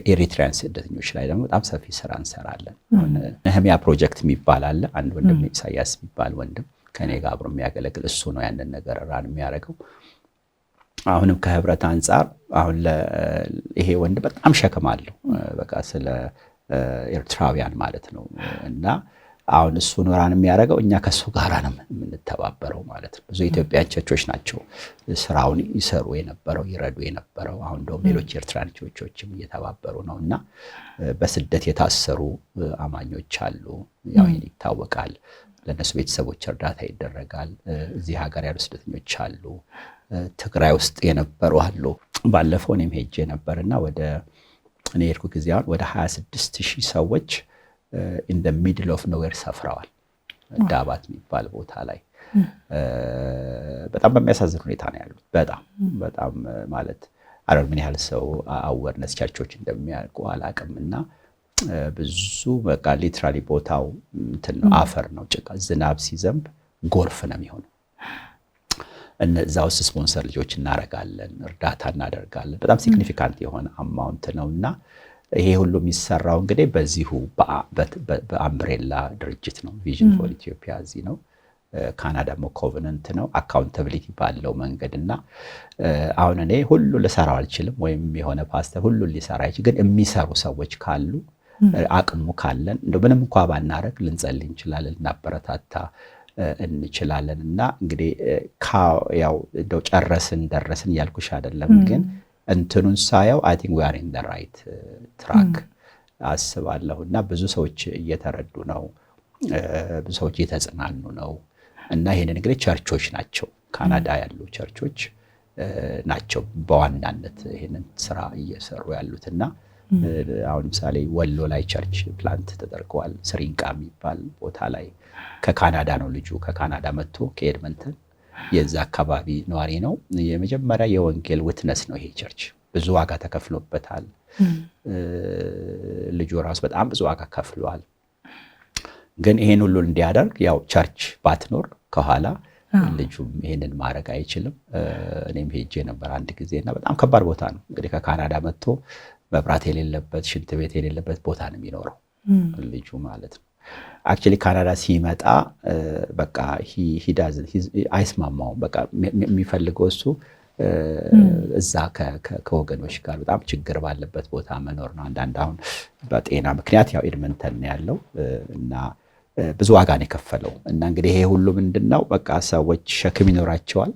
ኤሪትሪያን ስደተኞች ላይ ደግሞ በጣም ሰፊ ስራ እንሰራለን። ነህሚያ ፕሮጀክት የሚባል አለ። አንድ ወንድም ኢሳያስ የሚባል ወንድም ከኔ ጋር አብሮ የሚያገለግል እሱ ነው ያንን ነገር ራን የሚያደርገው። አሁንም ከህብረት አንጻር አሁን ይሄ ወንድ በጣም ሸክም አለው በቃ ስለ ኤርትራውያን ማለት ነው እና አሁን እሱ ኖራን የሚያደርገው እኛ ከሱ ጋር ነው የምንተባበረው ማለት ነው። ብዙ ኢትዮጵያን ቸርቾች ናቸው ስራውን ይሰሩ የነበረው ይረዱ የነበረው። አሁን ደግሞ ሌሎች ኤርትራን ቸርቾችም እየተባበሩ ነውና በስደት የታሰሩ አማኞች አሉ። ያው ይሄን ይታወቃል። ለነሱ ቤተሰቦች እርዳታ ይደረጋል። እዚህ ሀገር ያሉ ስደተኞች አሉ። ትግራይ ውስጥ የነበሩ አሉ። ባለፈው እኔም ሄጄ ነበርና እኔ የሄድኩ ጊዜ አሁን ወደ 26,000 ሰዎች in the middle of nowhere ሰፍረዋል። ዳባት የሚባል ቦታ ላይ በጣም በሚያሳዝን ሁኔታ ነው ያሉት። በጣም ማለት አረብ ምን ያህል ሰው አወርነስ ቸርቾች እንደሚያውቁ አላውቅምና ብዙ በቃ ሊትራሊ ቦታው እንትን ነው፣ አፈር ነው፣ ጭቃ። ዝናብ ሲዘንብ ጎርፍ ነው የሚሆነው። እነዛ ውስጥ ስፖንሰር ልጆች እናረጋለን፣ እርዳታ እናደርጋለን። በጣም ሲግኒፊካንት የሆነ አማውንት ነውና ይሄ ሁሉ የሚሰራው እንግዲህ በዚሁ በአምብሬላ ድርጅት ነው። ቪዥን ፎር ኢትዮጵያ እዚህ ነው። ካናዳ ኮቨነንት ነው። አካውንታቢሊቲ ባለው መንገድና አሁን እኔ ሁሉ ልሰራው አልችልም፣ ወይም የሆነ ፓስተር ሁሉ ሊሰራ ይችላል። ግን የሚሰሩ ሰዎች ካሉ አቅሙ ካለን እንደው ምንም እንኳን ባናረግ ልንጸልይ እንችላለን፣ ልናበረታታ እንችላለን። እና እንግዲህ ያው እንደው ጨረስን ደረስን ያልኩሽ አይደለም፣ ግን እንትኑን ሳየው አይ ቲንክ ዊ አር ኢን ዘ ራይት ትራክ አስባለሁ። እና ብዙ ሰዎች እየተረዱ ነው፣ ብዙ ሰዎች እየተጽናኑ ነው። እና ይሄንን እንግዲህ ቸርቾች ናቸው፣ ካናዳ ያሉ ቸርቾች ናቸው በዋናነት ይሄንን ስራ እየሰሩ ያሉትና አሁን ምሳሌ ወሎ ላይ ቸርች ፕላንት ተደርገዋል። ስሪንቃ የሚባል ቦታ ላይ ከካናዳ ነው ልጁ፣ ከካናዳ መጥቶ ከኤድመንተን የዛ አካባቢ ነዋሪ ነው። የመጀመሪያ የወንጌል ዊትነስ ነው ይሄ ቸርች። ብዙ ዋጋ ተከፍሎበታል። ልጁ ራሱ በጣም ብዙ ዋጋ ከፍሏል። ግን ይሄን ሁሉ እንዲያደርግ ያው ቸርች ባትኖር ከኋላ ልጁም ይሄንን ማድረግ አይችልም። እኔም ሄጄ ነበር አንድ ጊዜና በጣም ከባድ ቦታ ነው። እንግዲህ ከካናዳ መጥቶ መብራት የሌለበት ሽንት ቤት የሌለበት ቦታ ነው የሚኖረው ልጁ ማለት ነው። አክቹሊ ካናዳ ሲመጣ በቃ አይስማማውም። በቃ የሚፈልገው እሱ እዛ ከወገኖች ጋር በጣም ችግር ባለበት ቦታ መኖር ነው። አንዳንድ አሁን በጤና ምክንያት ያው ኤድመንተን ያለው እና ብዙ ዋጋ ነው የከፈለው። እና እንግዲህ ይሄ ሁሉ ምንድነው በቃ ሰዎች ሸክም ይኖራቸዋል።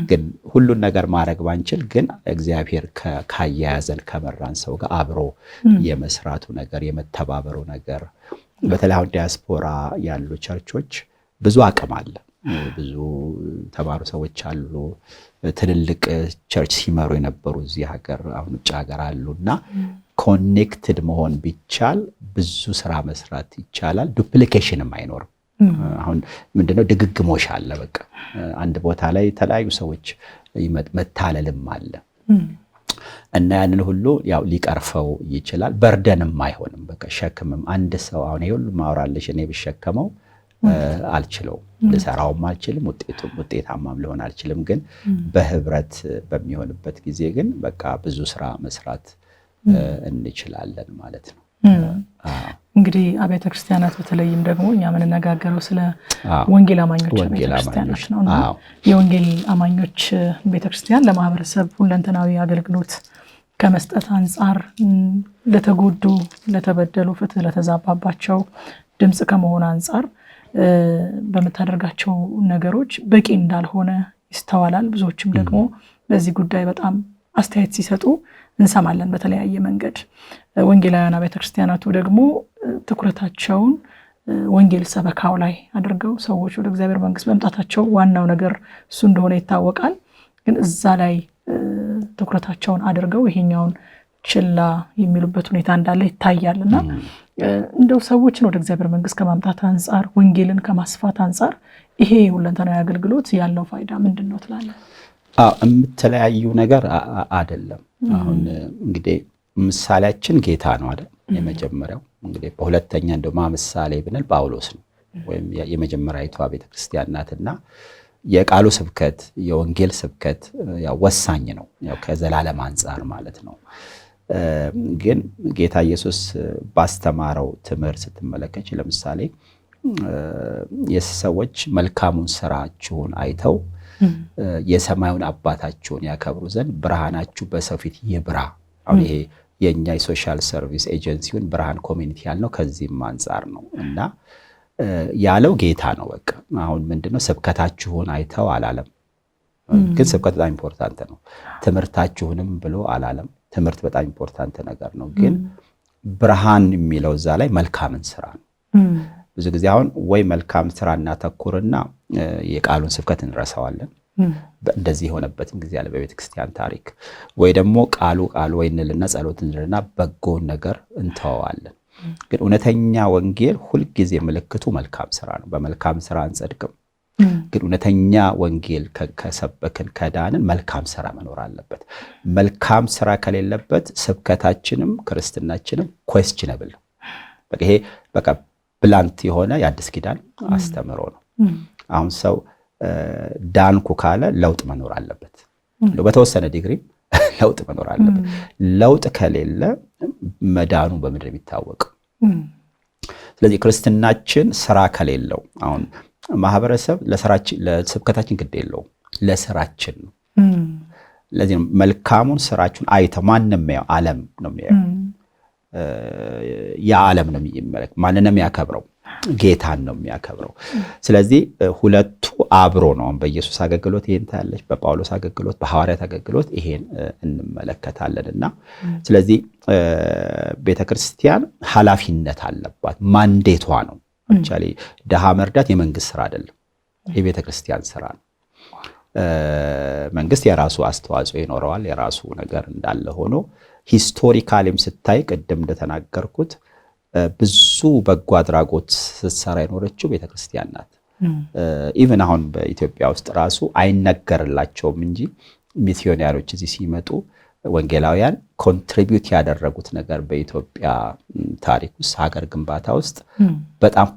ግን ሁሉን ነገር ማድረግ ባንችል ግን እግዚአብሔር ካያያዘን ከመራን ሰው ጋር አብሮ የመስራቱ ነገር የመተባበሩ ነገር በተለይ አሁን ዲያስፖራ ያሉ ቸርቾች ብዙ አቅም አለ። ብዙ ተማሩ ሰዎች አሉ። ትልልቅ ቸርች ሲመሩ የነበሩ እዚህ ሀገር አሁን ውጭ ሀገር አሉና ኮኔክትድ መሆን ቢቻል ብዙ ስራ መስራት ይቻላል። ዱፕሊኬሽንም አይኖርም። አሁን ምንድነው ድግግሞሽ አለ። በቃ አንድ ቦታ ላይ የተለያዩ ሰዎች መታለልም አለ እና ያንን ሁሉ ያው ሊቀርፈው ይችላል። በርደንም አይሆንም። በቃ ሸክምም አንድ ሰው አሁን ይሄ ሁሉ ማውራለሽ እኔ ብሸከመው አልችለውም፣ ልሰራውም አልችልም፣ ውጤታማም ሊሆን አልችልም። ግን በህብረት በሚሆንበት ጊዜ ግን በቃ ብዙ ስራ መስራት እንችላለን ማለት ነው። እንግዲህ አብያተ ክርስቲያናት በተለይም ደግሞ እኛ የምንነጋገረው ስለ ወንጌል አማኞች ቤተክርስቲያኖች ነውና የወንጌል አማኞች ቤተክርስቲያን ለማህበረሰብ ሁለንተናዊ አገልግሎት ከመስጠት አንጻር ለተጎዱ፣ ለተበደሉ፣ ፍትህ ለተዛባባቸው ድምጽ ከመሆን አንጻር በመታደርጋቸው ነገሮች በቂ እንዳልሆነ ይስተዋላል። ብዙዎችም ደግሞ በዚህ ጉዳይ በጣም አስተያየት ሲሰጡ እንሰማለን በተለያየ መንገድ። ወንጌላውያን አብያተ ክርስቲያናቱ ደግሞ ትኩረታቸውን ወንጌል ሰበካው ላይ አድርገው ሰዎች ወደ እግዚአብሔር መንግስት መምጣታቸው ዋናው ነገር እሱ እንደሆነ ይታወቃል። ግን እዛ ላይ ትኩረታቸውን አድርገው ይሄኛውን ችላ የሚሉበት ሁኔታ እንዳለ ይታያልና እንደው ሰዎችን ወደ እግዚአብሔር መንግስት ከማምጣት አንጻር ወንጌልን ከማስፋት አንጻር ይሄ ሁለንተናዊ አገልግሎት ያለው ፋይዳ ምንድነው ትላለህ? የምትለያዩ ነገር አይደለም። አሁን እንግዲህ ምሳሌያችን ጌታ ነው አይደል? የመጀመሪያው እንግዲህ በሁለተኛ እንደው ምሳሌ ብንል ጳውሎስ ነው ወይም የመጀመሪያዊቷ ቤተክርስቲያን ናትና የቃሉ ስብከት የወንጌል ስብከት ያው ወሳኝ ነው፣ ያው ከዘላለም አንጻር ማለት ነው። ግን ጌታ ኢየሱስ ባስተማረው ትምህርት ስትመለከች ለምሳሌ የሰዎች መልካሙን ስራችሁን አይተው የሰማዩን አባታችሁን ያከብሩ ዘንድ ብርሃናችሁ በሰው ፊት ይብራ። አሁን ይሄ የኛ የሶሻል ሰርቪስ ኤጀንሲውን ብርሃን ኮሚኒቲ ያልነው ከዚህም አንጻር ነው እና ያለው ጌታ ነው። በቃ አሁን ምንድነው ስብከታችሁን አይተው አላለም። ግን ስብከት በጣም ኢምፖርታንት ነው። ትምህርታችሁንም ብሎ አላለም። ትምህርት በጣም ኢምፖርታንት ነገር ነው። ግን ብርሃን የሚለው እዛ ላይ መልካምን ስራ ነው። ብዙ ጊዜ አሁን ወይ መልካም ስራ እናተኩርና የቃሉን ስብከት እንረሳዋለን። እንደዚህ የሆነበትን ጊዜ አለ በቤተ ክርስቲያን ታሪክ። ወይ ደግሞ ቃሉ ወይ እንልና ጸሎት እንልና በጎን ነገር እንተዋዋለን። ግን እውነተኛ ወንጌል ሁልጊዜ ምልክቱ መልካም ስራ ነው። በመልካም ስራ አንጸድቅም። ግን እውነተኛ ወንጌል ከሰበክን ከዳንን መልካም ስራ መኖር አለበት። መልካም ስራ ከሌለበት ስብከታችንም ክርስትናችንም ኩዌስችነብል ነው። በቃ ይሄ በቃ ብላንት የሆነ የአዲስ ኪዳን አስተምሮ ነው። አሁን ሰው ዳንኩ ካለ ለውጥ መኖር አለበት። በተወሰነ ዲግሪ ለውጥ መኖር አለበት። ለውጥ ከሌለ መዳኑ በምድር የሚታወቅ። ስለዚህ ክርስትናችን ስራ ከሌለው አሁን ማህበረሰብ ለስብከታችን ግድ የለውም፣ ለስራችን ነው። ለዚህ መልካሙን ስራችሁን አይተው ማንም ያው ዓለም ነው የሚያየው። የዓለም ነው የሚመለክ ማንንም ያከብረው ጌታን ነው የሚያከብረው። ስለዚህ ሁለቱ አብሮ ነው። በኢየሱስ አገልግሎት ይሄን ታያለች፣ በጳውሎስ አገልግሎት፣ በሐዋርያት አገልግሎት ይሄን እንመለከታለንና ስለዚህ ቤተክርስቲያን ኃላፊነት አለባት። ማንዴቷ ነው። አክቹአሊ ደሃ መርዳት የመንግስት ስራ አይደለም፣ የቤተክርስቲያን ስራ ነው። መንግስት የራሱ አስተዋጽኦ ይኖረዋል፣ የራሱ ነገር እንዳለ ሆኖ ሂስቶሪካሊም ስታይ ቅድም እንደተናገርኩት ብዙ በጎ አድራጎት ስትሰራ የኖረችው ቤተክርስቲያን ናት። ኢቭን አሁን በኢትዮጵያ ውስጥ ራሱ አይነገርላቸውም እንጂ ሚስዮናሪዎች እዚህ ሲመጡ ወንጌላውያን ኮንትሪቢዩት ያደረጉት ነገር በኢትዮጵያ ታሪክ ውስጥ ሀገር ግንባታ ውስጥ በጣም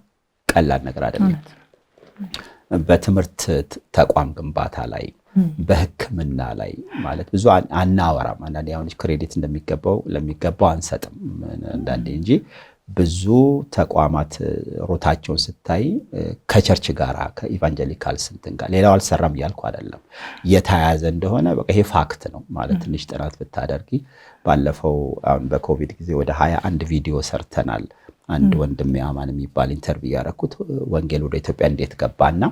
ቀላል ነገር አይደለም። በትምህርት ተቋም ግንባታ ላይ፣ በሕክምና ላይ ማለት ብዙ አናወራም። አንዳንዴ አሁን ክሬዲት ለሚገባው አንሰጥም አንዳንዴ እንጂ ብዙ ተቋማት ሮታቸውን ስታይ ከቸርች ጋር ከኢቫንጀሊካል ስንትን ጋር ሌላው አልሰራም እያልኩ አይደለም፣ የተያያዘ እንደሆነ በቃ ይሄ ፋክት ነው ማለት ትንሽ ጥናት ብታደርጊ ባለፈው አሁን በኮቪድ ጊዜ ወደ 21 ቪዲዮ ሰርተናል። አንድ ወንድም ያማን የሚባል ኢንተርቪው ያደረኩት ወንጌል ወደ ኢትዮጵያ እንዴት ገባና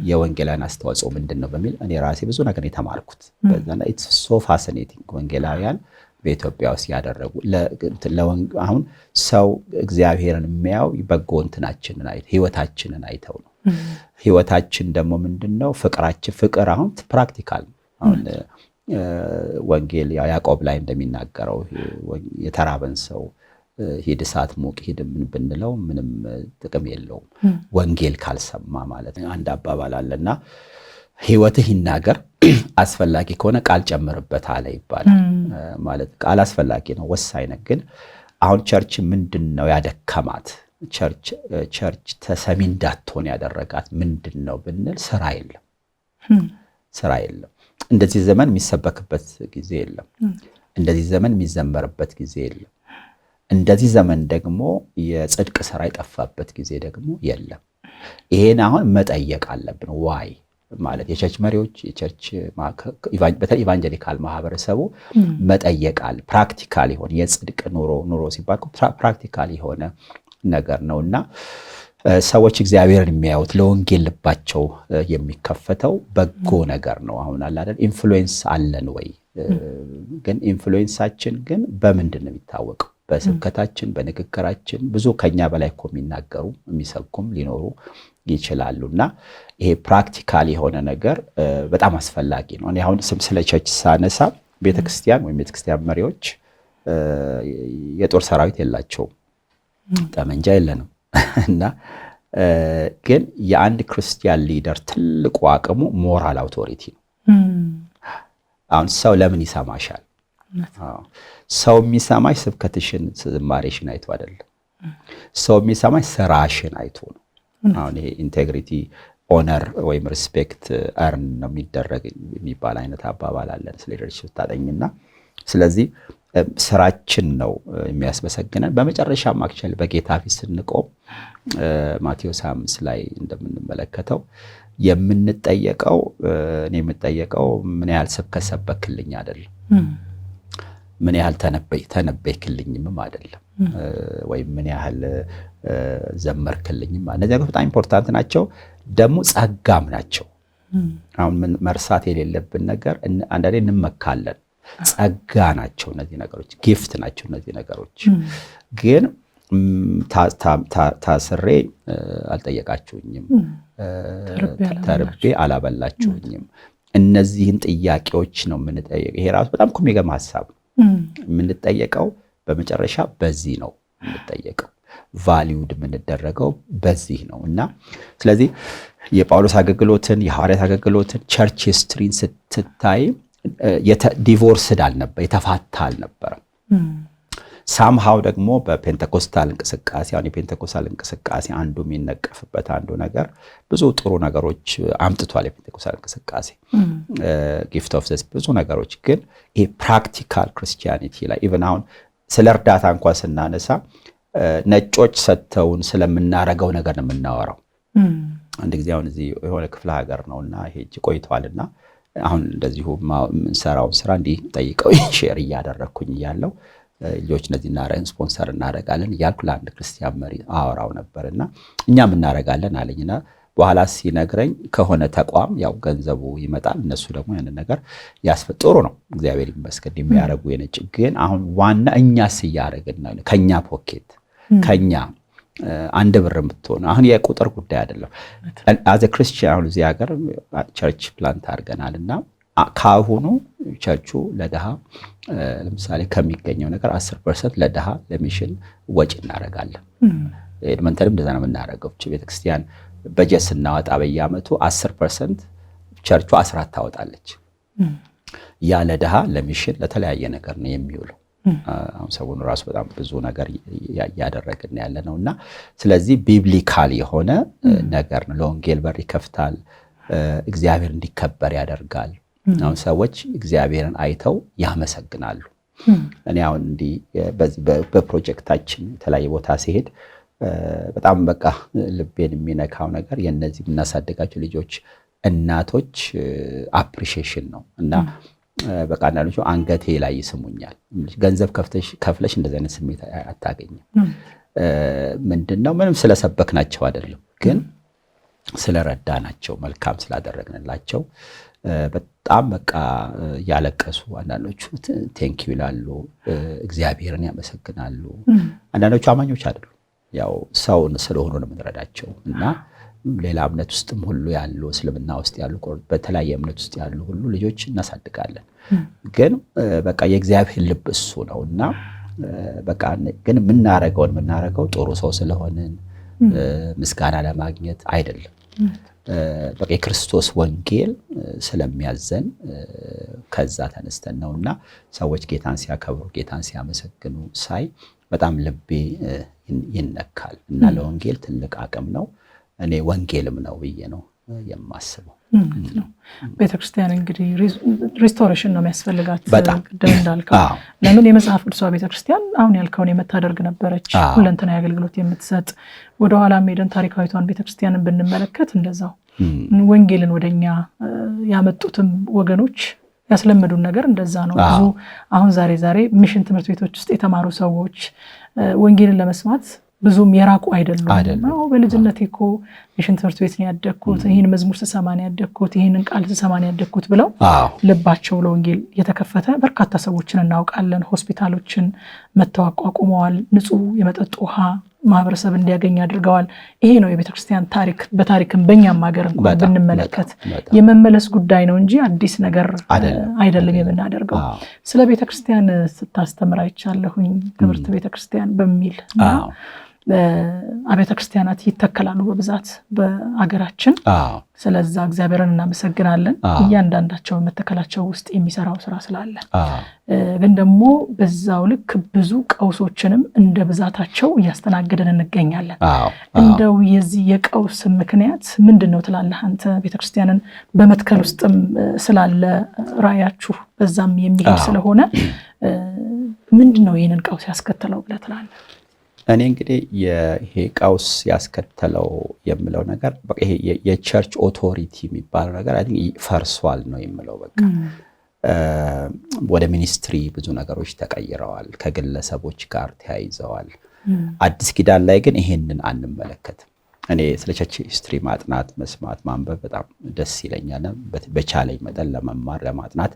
የወንጌላውያን አስተዋጽኦ ምንድነው በሚል እኔ ራሴ ብዙ ነገር የተማርኩት በዛና ኢትስ ሶ ፋሲኔቲንግ ወንጌላውያን በኢትዮጵያ ውስጥ ያደረጉ አሁን ሰው እግዚአብሔርን የሚያው በጎ እንትናችንን አይተው ህይወታችንን አይተው ነው። ህይወታችን ደግሞ ምንድነው ፍቅር አሁን ፕራክቲካል አሁን ወንጌል ያዕቆብ ላይ እንደሚናገረው የተራበን ሰው ሂድ እሳት ሙቅ ሂድ ምን ብንለው ምንም ጥቅም የለውም ወንጌል ካልሰማ ማለት ነው። አንድ አባባል አለና ህይወትህ ይናገር አስፈላጊ ከሆነ ቃል ጨምርበት አለ ይባላል። ማለት ቃል አስፈላጊ ነው፣ ወሳኝ ነው። ግን አሁን ቸርች ምንድነው ያደከማት? ቸርች ተሰሚ እንዳትሆን ያደረጋት ምንድነው ብንል ስራ የለም። እንደዚህ ዘመን የሚሰበክበት ጊዜ የለም። እንደዚህ ዘመን የሚዘመርበት ጊዜ የለም። እንደዚህ ዘመን ደግሞ የጽድቅ ስራ የጠፋበት ጊዜ ደግሞ የለም። ይሄን አሁን መጠየቅ አለብን። ዋይ ማለት የቸርች መሪዎች በተለይ ኢቫንጀሊካል ማህበረሰቡ መጠየቃል። ፕራክቲካል የሆነ የጽድቅ ኑሮ ሲባል ፕራክቲካል የሆነ ነገር ነውና ሰዎች እግዚአብሔርን የሚያዩት ለወንጌል ልባቸው የሚከፈተው በጎ ነገር ነው። አሁን አለ አይደል ኢንፍሉዌንስ አለን ወይ? ግን ኢንፍሉዌንሳችን ግን በምንድን ነው የሚታወቀው? በስብከታችን፣ በንግግራችን ብዙ ከኛ በላይ እኮ የሚናገሩ የሚሰብኩም ሊኖሩ ይችላሉና ይሄ ፕራክቲካል የሆነ ነገር በጣም አስፈላጊ ነው። እኔ አሁን ስለ ቸርች ሳነሳ ቤተክርስቲያን ወይም ቤተክርስቲያን መሪዎች የጦር ሰራዊት የላቸውም፣ ጠመንጃ የለንም እና ግን የአንድ ክርስቲያን ሊደር ትልቁ አቅሙ ሞራል አውቶሪቲ ነው። አሁን ሰው ለምን ይሰማሻል? ሰው የሚሰማሽ ስብከትሽን ዝማሬሽን አይቶ አይደለም። ሰው የሚሰማሽ ስራሽን አይቶ ነው። አሁን ይሄ ኢንቴግሪቲ ኦነር ወይም ሪስፔክት አርን ነው የሚደረግ የሚባል አይነት አባባል አለን ስለ ሊደርሺፕ ታጠኝና ስለዚህ ስራችን ነው የሚያስመሰግነን። በመጨረሻም አክቹአሊ በጌታ ፊት ስንቆም ማቴዎስ 5 ላይ እንደምንመለከተው የምንጠየቀው እኔ የምጠየቀው ምን ያህል ስብከት ሰበክልኝ አይደለም፣ ምን ያህል ተነበይክልኝም አይደለም፣ ወይም ምን ያህል ዘመርክልኝም። እነዚህ በጣም ኢምፖርታንት ናቸው፣ ደግሞ ጸጋም ናቸው። አሁን መርሳት የሌለብን ነገር አንዳንዴ እንመካለን፣ ጸጋ ናቸው እነዚህ ነገሮች፣ ጊፍት ናቸው እነዚህ ነገሮች። ግን ታስሬ አልጠየቃችሁኝም፣ ተርቤ አላበላችሁኝም። እነዚህን ጥያቄዎች ነው የምንጠየቀው። ይሄ ራሱ በጣም የሚገርም ሐሳብ ነው። የምንጠየቀው በመጨረሻ በዚህ ነው የምንጠየቀው፣ ቫሊዩድ የምንደረገው በዚህ ነው። እና ስለዚህ የጳውሎስ አገልግሎትን የሐዋርያት አገልግሎትን ቸርች ሂስትሪን ስትታይ ዲቮርስድ አልነበር፣ የተፋታ አልነበረም። ሳምሃው ደግሞ በፔንቴኮስታል እንቅስቃሴ አሁን የፔንቴኮስታል እንቅስቃሴ አንዱ የሚነቀፍበት አንዱ ነገር ብዙ ጥሩ ነገሮች አምጥቷል። የፔንቴኮስታል እንቅስቃሴ ጊፍት ኦፍ ዘስ ብዙ ነገሮች፣ ግን ይሄ ፕራክቲካል ክርስቲያኒቲ ላይ ኢቭን አሁን ስለ እርዳታ እንኳን ስናነሳ ነጮች ሰጥተውን ስለምናረገው ነገር ነው የምናወራው። አንድ ጊዜ አሁን እዚህ የሆነ ክፍለ ሀገር ነውና ሄጅ ቆይቷልና አሁን እንደዚሁ የምንሰራውን ስራ እንዲህ ጠይቀው ሼር እያደረኩኝ እያለው ልጆች እነዚህ ስፖንሰር እናደርጋለን እያልኩ ለአንድ ክርስቲያን መሪ አወራው ነበርና እኛም እናደርጋለን አለኝና በኋላ ሲነግረኝ ከሆነ ተቋም ያው ገንዘቡ ይመጣል እነሱ ደግሞ ያንን ነገር ጥሩ ነው እግዚአብሔር ይመስገን የሚያደርጉ የነጭ ግን አሁን ዋና እኛስ እያደረግን ነው ከኛ ፖኬት ከኛ አንድ ብር የምትሆነ አሁን የቁጥር ጉዳይ አይደለም አዘ ክርስቲያን አሁን እዚህ ሀገር ቸርች ፕላንት አድርገናልና ካሁኑ ቸርቹ ለድሃ ለምሳሌ ከሚገኘው ነገር 10% ለድሃ ለሚሽን ወጪ እናደርጋለን ኤድመንተንም እንደዛ ነው የምናደርገው ቤተክርስቲያን በጀት ስናወጣ በየዓመቱ 10% ቸርቹ 10 ታወጣለች ያ ለድሃ ለሚሽን ለተለያየ ነገር ነው የሚውለው አሁን ሰውን ራሱ በጣም ብዙ ነገር ያደረግን ያለ ነውና ስለዚህ ቢብሊካል የሆነ ነገር ነው ለወንጌል በር ይከፍታል እግዚአብሔር እንዲከበር ያደርጋል አሁን ሰዎች እግዚአብሔርን አይተው ያመሰግናሉ እኔ አሁን እንዲ በዚህ በፕሮጀክታችን የተለያየ ቦታ ሲሄድ በጣም በቃ ልቤን የሚነካው ነገር የነዚህ የምናሳድጋቸው ልጆች እናቶች አፕሪሺዬሽን ነው እና በቃ አንዳንዶቹ አንገቴ ላይ ይስሙኛል ገንዘብ ከፍለሽ እንደዚህ አይነት ስሜት አታገኝም ምንድነው ምንም ስለሰበክናቸው አይደለም ግን ስለረዳናቸው መልካም ስላደረግንላቸው በጣም በቃ ያለቀሱ አንዳንዶቹ ቴንኪው ይላሉ እግዚአብሔርን ያመሰግናሉ አንዳንዶቹ አማኞች አይደሉም ያው ሰውን ስለሆኑ ነው የምንረዳቸው እና ሌላ እምነት ውስጥም ሁሉ ያሉ እስልምና ውስጥ ያሉ በተለያየ እምነት ውስጥ ያሉ ሁሉ ልጆች እናሳድጋለን ግን በቃ የእግዚአብሔር ልብ እሱ ነውና በቃ ግን የምናረገው ጥሩ ሰው ስለሆነን ምስጋና ለማግኘት አይደለም በቃ የክርስቶስ ወንጌል ስለሚያዘን ከዛ ተነስተን ነውና ሰዎች ጌታን ሲያከብሩ ጌታን ሲያመሰግኑ ሳይ በጣም ልቤ ይነካል እና ለወንጌል ትልቅ አቅም ነው እኔ ወንጌልም ነው ብዬ ነው የማስበው ቤተክርስቲያን እንግዲህ ሪስቶሬሽን ነው የሚያስፈልጋት ቅድም እንዳልከው ለምን የመጽሐፍ ቅዱስ ቤተክርስቲያን አሁን ያልከውን የምታደርግ ነበረች ሁለንተናዊ አገልግሎት የምትሰጥ ወደኋላ ሄደን ታሪካዊቷን ቤተክርስቲያንን ብንመለከት እንደዛው ወንጌልን ወደኛ ያመጡትም ወገኖች ያስለመዱን ነገር እንደዛ ነው ብዙ አሁን ዛሬ ሚሽን ትምህርት ቤቶች ውስጥ የተማሩ ሰዎች ወንጌልን ለመስማት ብዙም የራቁ አይደሉም ነው በልጅነቴ እኮ ሚሽን ትምህርት ቤት ነው ያደግኩት ይሄን መዝሙር ተሰማ ነው ያደግኩት ይሄንን ቃል ተሰማ ነው ያደግኩት ብለው ልባቸው ለወንጌል የተከፈተ በርካታ ሰዎችን እናውቃለን ሆስፒታሎችን መተዋቋቁመዋል ንጹህ የመጠጥ ውሃ ማህበረሰብ እንዲያገኝ አድርገዋል ይሄ ነው የቤተክርስቲያን ታሪክ በታሪክም በእኛም ሀገር እንኳን ብንመለከት የመመለስ ጉዳይ ነው እንጂ አዲስ ነገር አይደለም የምናደርገው ስለ ቤተክርስቲያን ስታስተምር አይቻለሁኝ ትምህርት ቤተክርስቲያን በሚል አብያተ ክርስቲያናት ይተከላሉ በብዛት በአገራችን ስለዛ እግዚአብሔርን እናመሰግናለን እያንዳንዳቸው መተከላቸው ውስጥ የሚሰራው ስራ ስላለ ግን ደግሞ በዛው ልክ ብዙ ቀውሶችንም እንደ ብዛታቸው እያስተናገደን እንገኛለን እንደው የዚህ የቀውስ ምክንያት ምንድነው ትላለህ አንተ ቤተክርስቲያንን በመትከል ውስጥም ስላለ ራያችሁ በዛም የሚሄድ ስለሆነ ምንድነው ይሄንን ቀውስ ያስከተለው ብለህ ትላለህ እኔ እንግዲህ ይሄ ቀውስ ያስከተለው የምለው ነገር በቃ ይሄ የቸርች ኦቶሪቲ የሚባለው ነገር አይደል ፈርሷል ነው የምለው በቃ ወደ ሚኒስትሪ ብዙ ነገሮች ተቀይረዋል ከግለሰቦች ጋር ተያይዘዋል አዲስ ኪዳን ላይ ግን ይሄንን አንመለከትም እኔ ስለ ቸርች ሂስትሪ ማጥናት መስማት ማንበብ በጣም ደስ ይለኛል በቻለኝ መጠን ለመማር ለማጥናት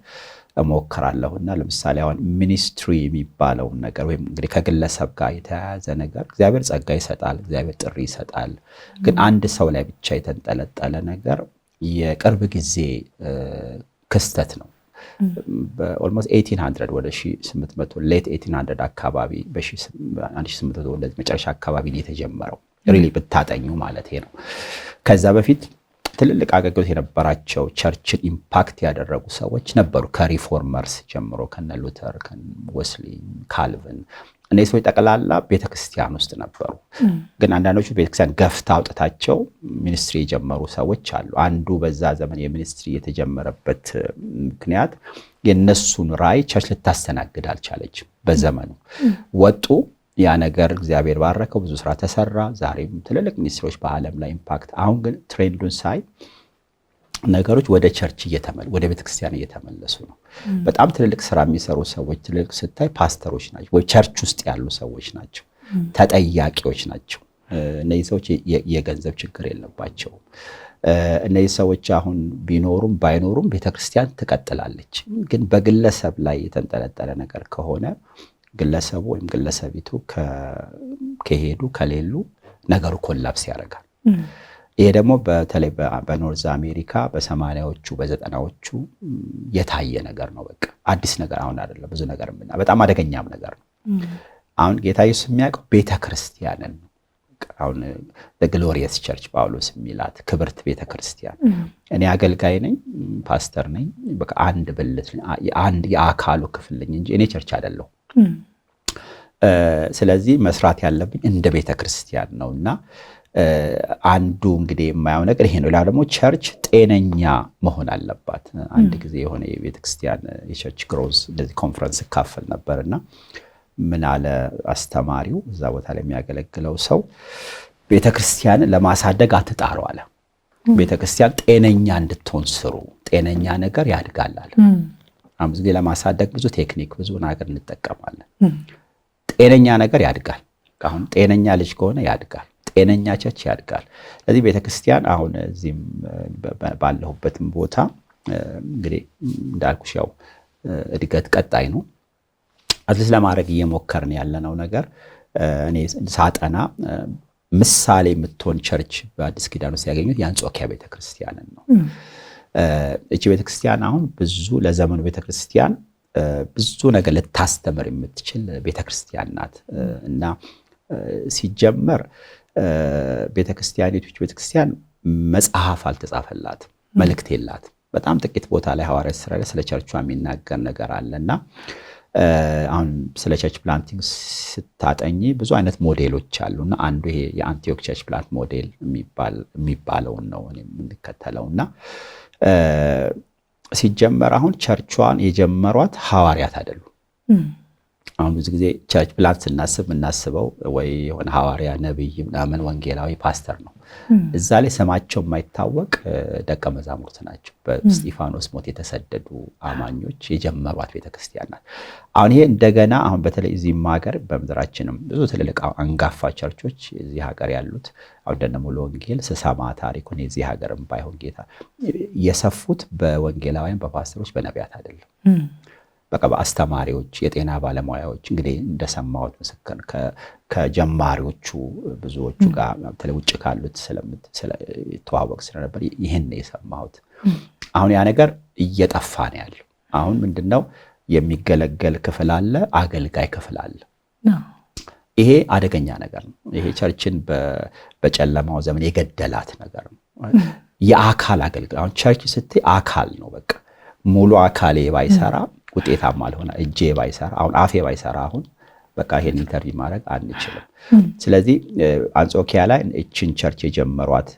እሞክራለሁና ለምሳሌ አሁን ሚኒስትሪ የሚባለው ነገር ወይም እንግዲህ ከግለሰብ ጋር የተያያዘ ነገር እግዚአብሔር ጸጋ ይሰጣል እግዚአብሔር ጥሪ ይሰጣል ግን አንድ ሰው ላይ ብቻ የተንጠለጠለ ነገር የቅርብ ጊዜ ክስተት ነው በኦልሞስት 1800 ወደ 1800 ሌት 1800 አካባቢ በ1800 ወደ መጨረሻ አካባቢ ነው የተጀመረው ሪሊ ብታጠኙ ማለት ነው ከዛ በፊት ትልልቅ አገልግሎት የነበራቸው ቸርችን ኢምፓክት ያደረጉ ሰዎች ነበሩ ከሪፎርመርስ ጀምሮ ከነ ሉተር ከዌስሊ ካልቪን እነዚህ ሰዎች ጠቅላላ ቤተክርስቲያን ውስጥ ነበሩ ግን አንዳንዶቹ ቤተክርስቲያን ገፍታ አውጥታቸው ሚኒስትሪ የጀመሩ ሰዎች አሉ አንዱ በዛ ዘመን የሚኒስትሪ የተጀመረበት ምክንያት የነሱን ራይ ቸርች ልታስተናግድ አልቻለች በዘመኑ ወጡ ያ ነገር እግዚአብሔር ባረከው ብዙ ስራ ተሰራ ዛሬም ትልልቅ ሚኒስትሮች በአለም ላይ ኢምፓክት አሁን ግን ትሬንዱን ሳይ ነገሮች ወደ ቸርች ወደ ቤተክርስቲያን እየተመለሱ ነው። በጣም ትልልቅ ስራ የሚሰሩ ሰዎች ትልልቅ ስታይ ፓስተሮች ናቸው ወይ ቸርች ውስጥ ያሉ ሰዎች ናቸው፣ ተጠያቂዎች ናቸው። እነዚህ ሰዎች የገንዘብ ችግር የለባቸውም። እነዚህ ሰዎች አሁን ቢኖሩም ባይኖሩም ቤተክርስቲያን ትቀጥላለች። ግን በግለሰብ ላይ የተንጠለጠለ ነገር ከሆነ ግለሰቡ ወይም ግለሰቢቱ ከሄዱ ከሌሉ ነገሩ ኮላፕስ ያደርጋል። ይሄ ደግሞ በተለይ በኖርዝ አሜሪካ በ80ዎቹ በ90ዎቹ የታየ ነገር ነው። በቃ አዲስ ነገር አሁን አይደለም። ብዙ ነገር በጣም አደገኛም ነገር ነው። አሁን ጌታ ኢየሱስ የሚያውቀው ቤተክርስቲያንን ነው። አሁን ግሎሪየስ ቸርች ጳውሎስ የሚላት ክብርት ቤተክርስቲያን፣ እኔ አገልጋይ ነኝ፣ ፓስተር ነኝ፣ በቃ አንድ ብልት አንድ የአካሉ ክፍል ነኝ እንጂ እኔ ቸርች አይደለሁም። ስለዚህ መስራት ያለብኝ እንደ ቤተክርስቲያን ነውና አንዱ እንግዲህ የማየው ነገር ይሄ ነው። ሌላ ደግሞ ቸርች ጤነኛ መሆን አለባት። አንድ ጊዜ የሆነ የቤተክርስቲያን የቸርች ግሮዝ እንደዚህ ኮንፈረንስ ካፈል ነበርና ምን አለ አስተማሪው፣ እዛ ቦታ ላይ የሚያገለግለው ሰው ቤተክርስቲያንን ለማሳደግ አትጣሩ አለ። ቤተክርስቲያን ጤነኛ እንድትሆን ስሩ፣ ጤነኛ ነገር ያድጋል አለ። አሁን ጊዜ ለማሳደግ ብዙ ቴክኒክ ብዙ ነገር እንጠቀማለን። ጤነኛ ነገር ያድጋል። አሁን ጤነኛ ልጅ ከሆነ ያድጋል፣ ጤነኛ ቸርች ያድጋል። ስለዚህ ቤተክርስቲያን አሁን እዚህም ባለሁበትም ቦታ እንግዲህ እንዳልኩሽ ያው እድገት ቀጣይ ነው። አትሊስት ለማድረግ እየሞከርን ያለነው ነገር እኔ ሳጠና ምሳሌ የምትሆን ቸርች በአዲስ ኪዳን ውስጥ ያገኙት የአንጾኪያ ቤተክርስቲያንን ነው። እቺ ቤተክርስቲያን አሁን ብዙ ለዘመኑ ቤተክርስቲያን ብዙ ነገር ልታስተምር የምትችል ቤተክርስቲያን ናት እና ሲጀመር ቤተክርስቲያን መጽሐፍ አልተጻፈላትም፣ መልእክት የላትም። በጣም ጥቂት ቦታ ላይ ሐዋርያት ሥራ ላይ ስለ ቸርቿ የሚናገር ነገር አለና አሁን ስለ ቸርች ፕላንቲንግ ስታጠኚ ብዙ አይነት ሞዴሎች አሉና አንዱ ይሄ የአንቲዮክ ቸርች ፕላንት ሞዴል የሚባለውን ነው የምንከተለውና ሲጀመር አሁን ቸርቿን የጀመሯት ሐዋርያት አይደሉም። አሁን ብዙ ጊዜ ቸርች ፕላንት ስናስብ የምናስበው ወይ የሆነ ሐዋርያ ነብይ ምናምን ወንጌላዊ ፓስተር ነው። እዛ ላይ ስማቸው የማይታወቅ ደቀ መዛሙርት ናቸው። በስጢፋኖስ ሞት የተሰደዱ አማኞች የጀመሯት ቤተክርስቲያን ናት። አሁን ይሄ እንደገና አሁን በተለይ እዚህም ሀገር በምድራችንም ብዙ ትልልቅ አንጋፋ ቸርቾች እዚህ ሀገር ያሉት አሁን እንደነ ሙሉ ወንጌል ስሰማ ታሪኩን የዚህ ሀገርም ባይሆን ጌታ የሰፉት በወንጌላውያን በፓስተሮች በነቢያት አይደለም። በቃ በአስተማሪዎች የጤና ባለሙያዎች እንግዲህ እንደሰማሁት ምስክር ከጀማሪዎቹ ብዙዎቹ ጋር በተለይ ውጭ ካሉት ስለተዋወቅ ስለነበር ይሄን የሰማሁት። አሁን ያ ነገር እየጠፋ ነው ያለው። አሁን ምንድነው የሚገለገል ክፍል አለ፣ አገልጋይ ክፍል አለ። ይሄ አደገኛ ነገር ነው። ይሄ ቸርችን በጨለማው ዘመን የገደላት ነገር ነው። የአካል አገልግሎት አሁን ቸርች ስትይ አካል ነው። በቃ ሙሉ አካሌ ባይሰራ ውጤታማ አልሆነ፣ እጄ ባይሰራ አሁን አፌ ባይሰራ አሁን በቃ ይሄን ኢንተርቪው ማድረግ አንችልም። ስለዚህ አንጾኪያ ላይ እቺን ቸርች የጀመሯት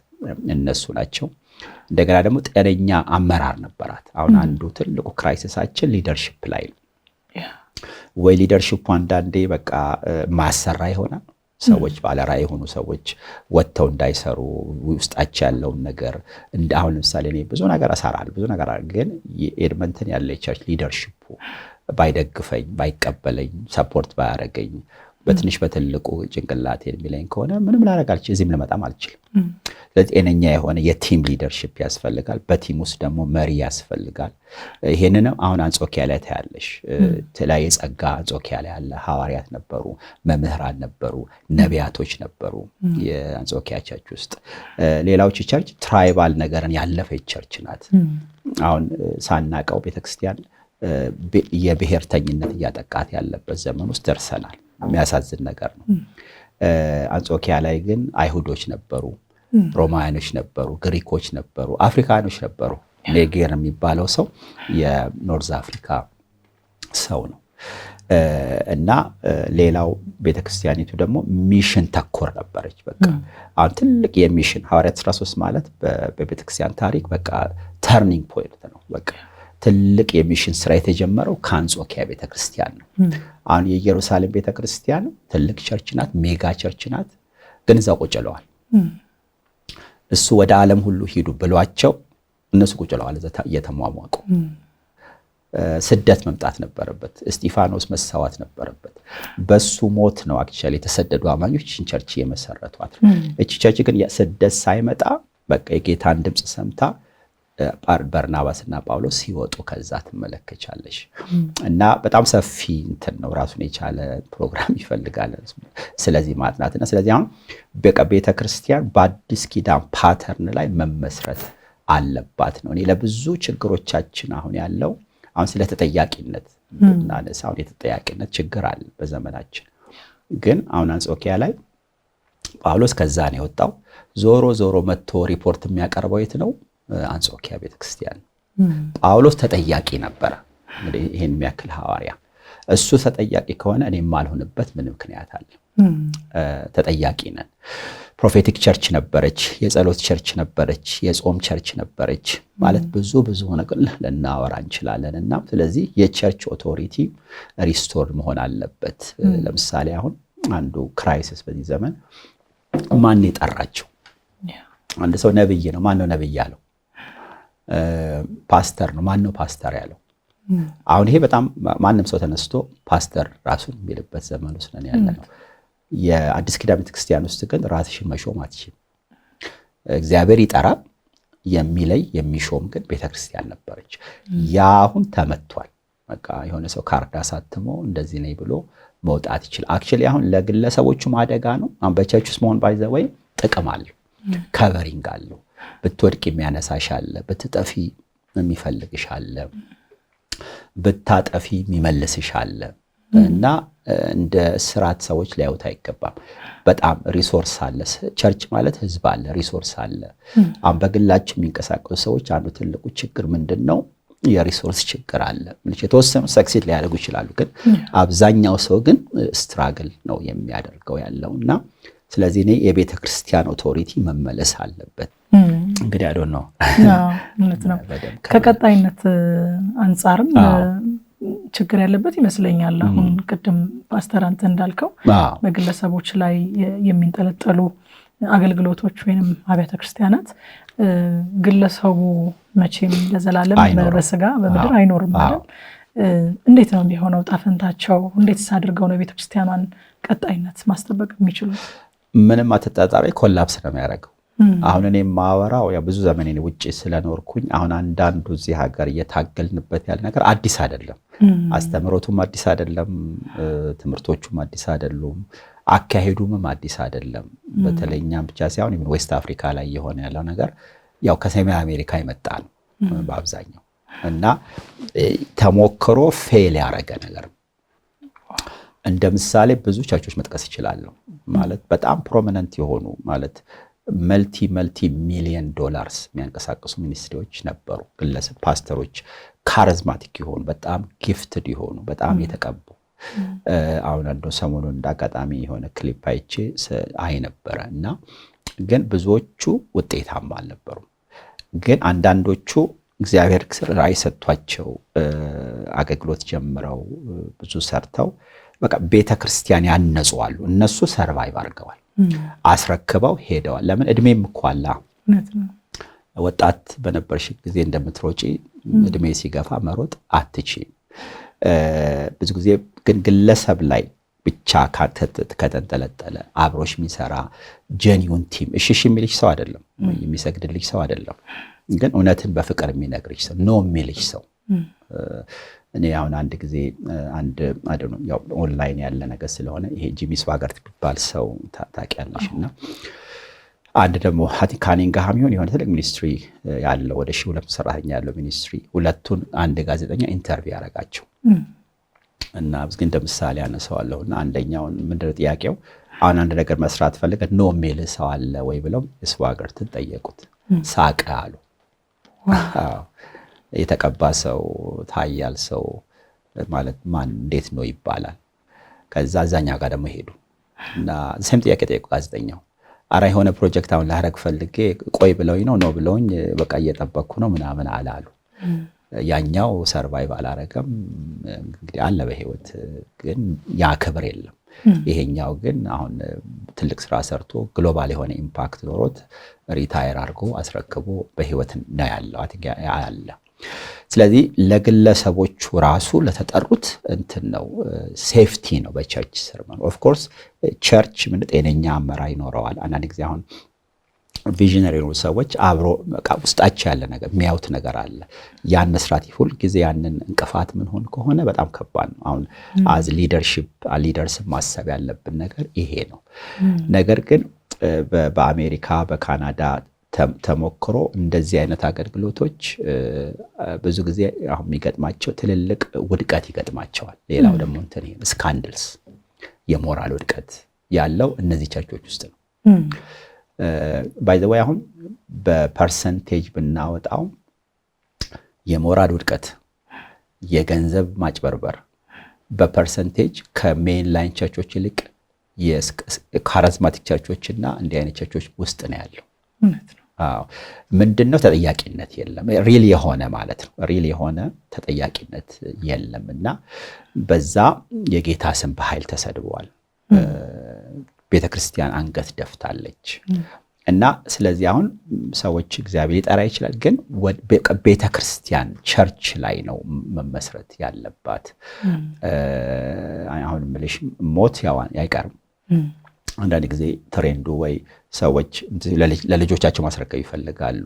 እነሱ ናቸው። እንደገና ደግሞ ጤነኛ አመራር ነበራት። አሁን አንዱ ትልቁ ክራይሲሳችን ሊደርሺፕ ላይ ነው። ወይ ሊደርሺፑ አንዳንዴ በቃ ማሰራ ይሆናል። ሰዎች ባለራዕይ የሆኑ ሰዎች ወጥተው እንዳይሰሩ ውስጣቸው ያለውን ነገር አሁን ለምሳሌ እኔ ብዙ ነገር እሰራለሁ ብዙ ነገር ግን የኤድመንተን ያለ ቸርች ሊደርሺፑ ባይደግፈኝ ባይቀበለኝ ሰፖርት ባያረገኝ በትንሽ በትልቁ ጭንቅላቴ የሚለኝ ከሆነ ምንም ላደርግ አልችልም፣ እዚህም ልመጣም አልችልም። ስለዚህ ጤነኛ የሆነ የቲም ሊደርሺፕ ያስፈልጋል። በቲም ውስጥ ደግሞ መሪ ያስፈልጋል። ይሄንንም አሁን አንጾኪያ ላይ ታያለሽ። የተለያየ ጸጋ አንጾኪያ ላይ አለ። ሐዋርያት ነበሩ፣ መምህራን ነበሩ፣ ነቢያቶች ነበሩ የአንጾኪያ ቸርች ውስጥ። ሌላዎች ቸርች ትራይባል ነገርን ያለፈች ቸርች ናት። አሁን ሳናቀው ቤተክርስቲያን የብሔርተኝነት እያጠቃት ያለበት ዘመን ውስጥ ደርሰናል። የሚያሳዝን ነገር ነው። አንጾኪያ ላይ ግን አይሁዶች ነበሩ፣ ሮማውያኖች ነበሩ፣ ግሪኮች ነበሩ፣ አፍሪካኖች ነበሩ። ኔጌር የሚባለው ሰው የኖርዝ አፍሪካ ሰው ነው። እና ሌላው ቤተክርስቲያኒቱ ደግሞ ሚሽን ተኮር ነበረች። በቃ አሁን ትልቅ የሚሽን ሐዋርያት 13 ማለት በቤተክርስቲያን ታሪክ በቃ ተርኒንግ ፖይንት ነው። በቃ ትልቅ የሚሽን ስራ የተጀመረው ከአንጾኪያ ቤተክርስቲያን ነው። አሁን የኢየሩሳሌም ቤተክርስቲያን ትልቅ ቸርች ናት፣ ሜጋ ቸርች ናት። ግን እዛው ቁጭ ብለዋል። እሱ ወደ ዓለም ሁሉ ሂዱ ብሏቸው እነሱ ቁጭ ብለዋል እየተሟሟቁ። ስደት መምጣት ነበረበት። እስጢፋኖስ መሰዋት ነበረበት። በሱ ሞት ነው አክቹዋሊ የተሰደዱ አማኞች ቸርች የመሰረቷት። እቺ ቸርች ግን ስደት ሳይመጣ በቃ የጌታን ድምፅ ሰምታ በርናባስና ጳውሎስ ሲወጡ ከዛ ትመለከቻለሽ። እና በጣም ሰፊ እንትን ነው፣ ራሱን የቻለ ፕሮግራም ይፈልጋል ስለዚህ ማጥናትና ስለዚህ አሁን በቃ ቤተክርስቲያን በአዲስ ኪዳን ፓተርን ላይ መመስረት አለባት ነው። እኔ ለብዙ ችግሮቻችን አሁን ያለው አሁን ስለ ተጠያቂነት እናነሳ። አሁን የተጠያቂነት ችግር አለ በዘመናችን። ግን አሁን አንጾኪያ ላይ ጳውሎስ ከዛ ነው የወጣው። ዞሮ ዞሮ መጥቶ ሪፖርት የሚያቀርበው የት ነው? አንጾኪያ ቤተክርስቲያን። ጳውሎስ ተጠያቂ ነበረ። እንግዲህ ይሄን የሚያክል ሐዋርያ እሱ ተጠያቂ ከሆነ እኔ የማልሆንበት ምን ምክንያት አለ? ተጠያቂ ነን። ፕሮፌቲክ ቸርች ነበረች፣ የጸሎት ቸርች ነበረች፣ የጾም ቸርች ነበረች። ማለት ብዙ ነገር ልናወራ እንችላለን። እና ስለዚህ የቸርች ኦቶሪቲ ሪስቶር መሆን አለበት። ለምሳሌ አሁን አንዱ ክራይሲስ በዚህ ዘመን ማን የጠራቸው? አንድ ሰው ነብይ ነው። ማን ነው ነብይ ያለው? ፓስተር ነው። ማን ነው ፓስተር ያለው? አሁን ይሄ በጣም ማንም ሰው ተነስቶ ፓስተር ራሱን የሚልበት ዘመን ውስጥ ነን ያለ ነው። የአዲስ ኪዳን ቤተክርስቲያን ውስጥ ግን ራስሽን መሾም አትችይም። እግዚአብሔር ይጠራል፣ የሚለይ የሚሾም ግን ቤተክርስቲያን ነበረች። ያ አሁን ተመቷል። በቃ የሆነ ሰው ካርድ አሳትሞ እንደዚህ ነኝ ብሎ መውጣት ይችላል። አክቹዋሊ አሁን ለግለሰቦቹም አደጋ ነው። አሁን በቸርች ውስጥ መሆን ባይዘ ወይ ጥቅም አለው፣ ከቨሪንግ አለው። ብትወድቅ የሚያነሳሽ አለ፣ ብትጠፊ የሚፈልግሽ አለ፣ ብታጠፊ የሚመልስሽ አለ። እና እንደ ስራት ሰዎች ሊያዩት አይገባም። በጣም ሪሶርስ አለ። ቸርች ማለት ህዝብ አለ፣ ሪሶርስ አለ። አሁን በግላቸው የሚንቀሳቀሱ ሰዎች አንዱ ትልቁ ችግር ምንድን ነው? የሪሶርስ ችግር አለ። የተወሰኑ ሰክሲድ ሊያደርጉ ይችላሉ፣ ግን አብዛኛው ሰው ግን ስትራግል ነው የሚያደርገው ያለው። እና ስለዚህ እኔ የቤተ ክርስቲያን ኦቶሪቲ መመለስ አለበት። እንግዲህ አዶ ነው እውነት ነው። ከቀጣይነት አንጻርም ችግር ያለበት ይመስለኛል። አሁን ቅድም ፓስተር አንተ እንዳልከው በግለሰቦች ላይ የሚንጠለጠሉ አገልግሎቶች ወይንም አብያተ ክርስቲያናት ግለሰቡ መቼም ለዘላለም በስጋ በምድር አይኖርም አይደል? እንዴት ነው የሚሆነው ጣፈንታቸው? እንዴትስ አድርገው ነው ቤተክርስቲያኗን ቀጣይነት ማስጠበቅ የሚችሉት? ምንም አትጣጣሪ ኮላፕስ ነው የሚያደርገው። አሁን እኔ ማወራው ያው ብዙ ዘመኔን ውጪ ስለኖርኩኝ አሁን አንዳንዱ እዚህ ሀገር እየታገልንበት ያለ ነገር አዲስ አይደለም። አስተምሮቱም አዲስ አይደለም፣ ትምህርቶቹም አዲስ አይደሉም፣ አካሄዱም አዲስ አይደለም። በተለይኛም ብቻ ሳይሆን ዌስት አፍሪካ ላይ የሆነ ያለው ነገር ያው ከሰሜን አሜሪካ የመጣ ነው በአብዛኛው እና ተሞክሮ ፌል ያደረገ ነገር። እንደ ምሳሌ ብዙ ቸርቾች መጥቀስ ይችላለሁ። ማለት በጣም ፕሮሚነንት የሆኑ ማለት መልቲ ሚሊየን ዶላርስ የሚያንቀሳቀሱ ሚኒስትሪዎች ነበሩ። ግለሰብ ፓስተሮች ካሪዝማቲክ የሆኑ በጣም ጊፍትድ የሆኑ በጣም የተቀቡ። አሁን አንዱ ሰሞኑን እንዳጋጣሚ የሆነ ክሊፕ አይቼ አይ ነበረ እና ግን ብዙዎቹ ውጤታማ አልነበሩም። ግን አንዳንዶቹ እግዚአብሔር ራዕይ ሰጥቷቸው አገልግሎት ጀምረው ብዙ ሰርተው በቃ ቤተክርስቲያን ያነጹዋሉ። እነሱ ሰርቫይቭ አድርገዋል፣ አስረክበው ሄደዋል። ለምን? እድሜም እኮ አለ። ወጣት በነበርሽ ጊዜ እንደምትሮጪ እድሜ ሲገፋ መሮጥ አትችይም። ብዙ ጊዜ ግን ግለሰብ ላይ ብቻ ከተንጠለጠለ አብሮሽ የሚሰራ ጀኒውን ቲም እሺ የሚልሽ ሰው አይደለም፣ የሚሰግድልሽ ሰው አይደለም፣ ግን እውነትን በፍቅር የሚነግርሽ ሰው ነው የሚልሽ ሰው። እኔ አሁን አንድ ጊዜ አንድ አይደለም ያው ኦንላይን ያለ ነገር ስለሆነ ይሄ ጂሚ ስዋገርት ቢባል ሰው ታውቂያለሽ። እና አንድ ደግሞ ካኒንግሃም የሆነ ትልቅ ሚኒስትሪ ያለው ወደ 1200 ሰራተኛ ያለው ሚኒስትሪ ሁለቱን አንድ ጋዜጠኛ ኢንተርቪው ያደረጋቸው እና ግን እንደ ምሳሌ አነሳዋለሁና አንደኛውን ምንድነው ጥያቄው አሁን አንድ ነገር መስራት ፈልገ ኖ ሜል ሰው አለ ወይ ብለው ስዋገርትን ጠየቁት። ሳቀ አሉ። የተቀባ ሰው ታያል ሰው ማለት ማን እንዴት ነው ይባላል። ከዛ አዛኛው ጋር ደግሞ ሄዱ እና ሰም ጥያቄ ጠየቁ ጋዜጠኛው። አራ የሆነ ፕሮጀክት አሁን ላደርግ ፈልጌ ቆይ ብለውኝ ነው ብለውኝ በቃ እየጠበቅኩ ነው ምናምን አላሉ። ያኛው ሰርቫይቭ አላረገም እንግዲህ አለ በህይወት ግን ያ ክብር የለም። ይሄኛው ግን አሁን ትልቅ ስራ ሰርቶ ግሎባል የሆነ ኢምፓክት ኖሮት ሪታየር አድርጎ አስረክቦ በህይወት ነው ያለው አለ። ስለዚህ ለግለሰቦቹ ራሱ ለተጠሩት እንትን ነው ሴፍቲ ነው በቸርች ስር ነው። ኦፍ ኮርስ ቸርች ምን ጤነኛ አመራር ይኖረዋል። አንዳንድ ጊዜ አሁን ቪዥነሪ የሆኑ ሰዎች አብሮ ውስጣቸው ያለ ነገር የሚያዩት ነገር አለ። ያን መስራት ሁል ጊዜ ያንን እንቅፋት ምን ሆን ከሆነ በጣም ከባድ ነው። አሁን አዝ ሊደርስ ማሰብ ያለብን ነገር ይሄ ነው። ነገር ግን በአሜሪካ በካናዳ ተሞክሮ እንደዚህ አይነት አገልግሎቶች ብዙ ጊዜ አሁን የሚገጥማቸው ትልልቅ ውድቀት ይገጥማቸዋል። ሌላው ደግሞ እንትን ይሄ ስካንድልስ የሞራል ውድቀት ያለው እነዚህ ቸርቾች ውስጥ ነው። ባይ ዘ ወይ አሁን በፐርሰንቴጅ ብናወጣው የሞራል ውድቀት፣ የገንዘብ ማጭበርበር በፐርሰንቴጅ ከሜን ላይን ቸርቾች ይልቅ የካሪዝማቲክ ቸርቾችና እንዲህ አይነት ቸርቾች ውስጥ ነው ያለው። አዎ ምንድነው? ተጠያቂነት የለም። ሪል የሆነ ማለት ነው። ሪል የሆነ ተጠያቂነት የለም እና በዛ የጌታ ስም በኃይል ተሰድቧል። ቤተክርስቲያን አንገት ደፍታለች እና ስለዚህ አሁን ሰዎች እግዚአብሔር ሊጠራ ይችላል፣ ግን ቤተክርስቲያን ቸርች ላይ ነው መመስረት ያለባት። አሁን ምልሽ ሞት አይቀርም። አንዳንድ ጊዜ ትሬንዱ ወይ ሰዎች ለልጆቻቸው ማስረከብ ይፈልጋሉ።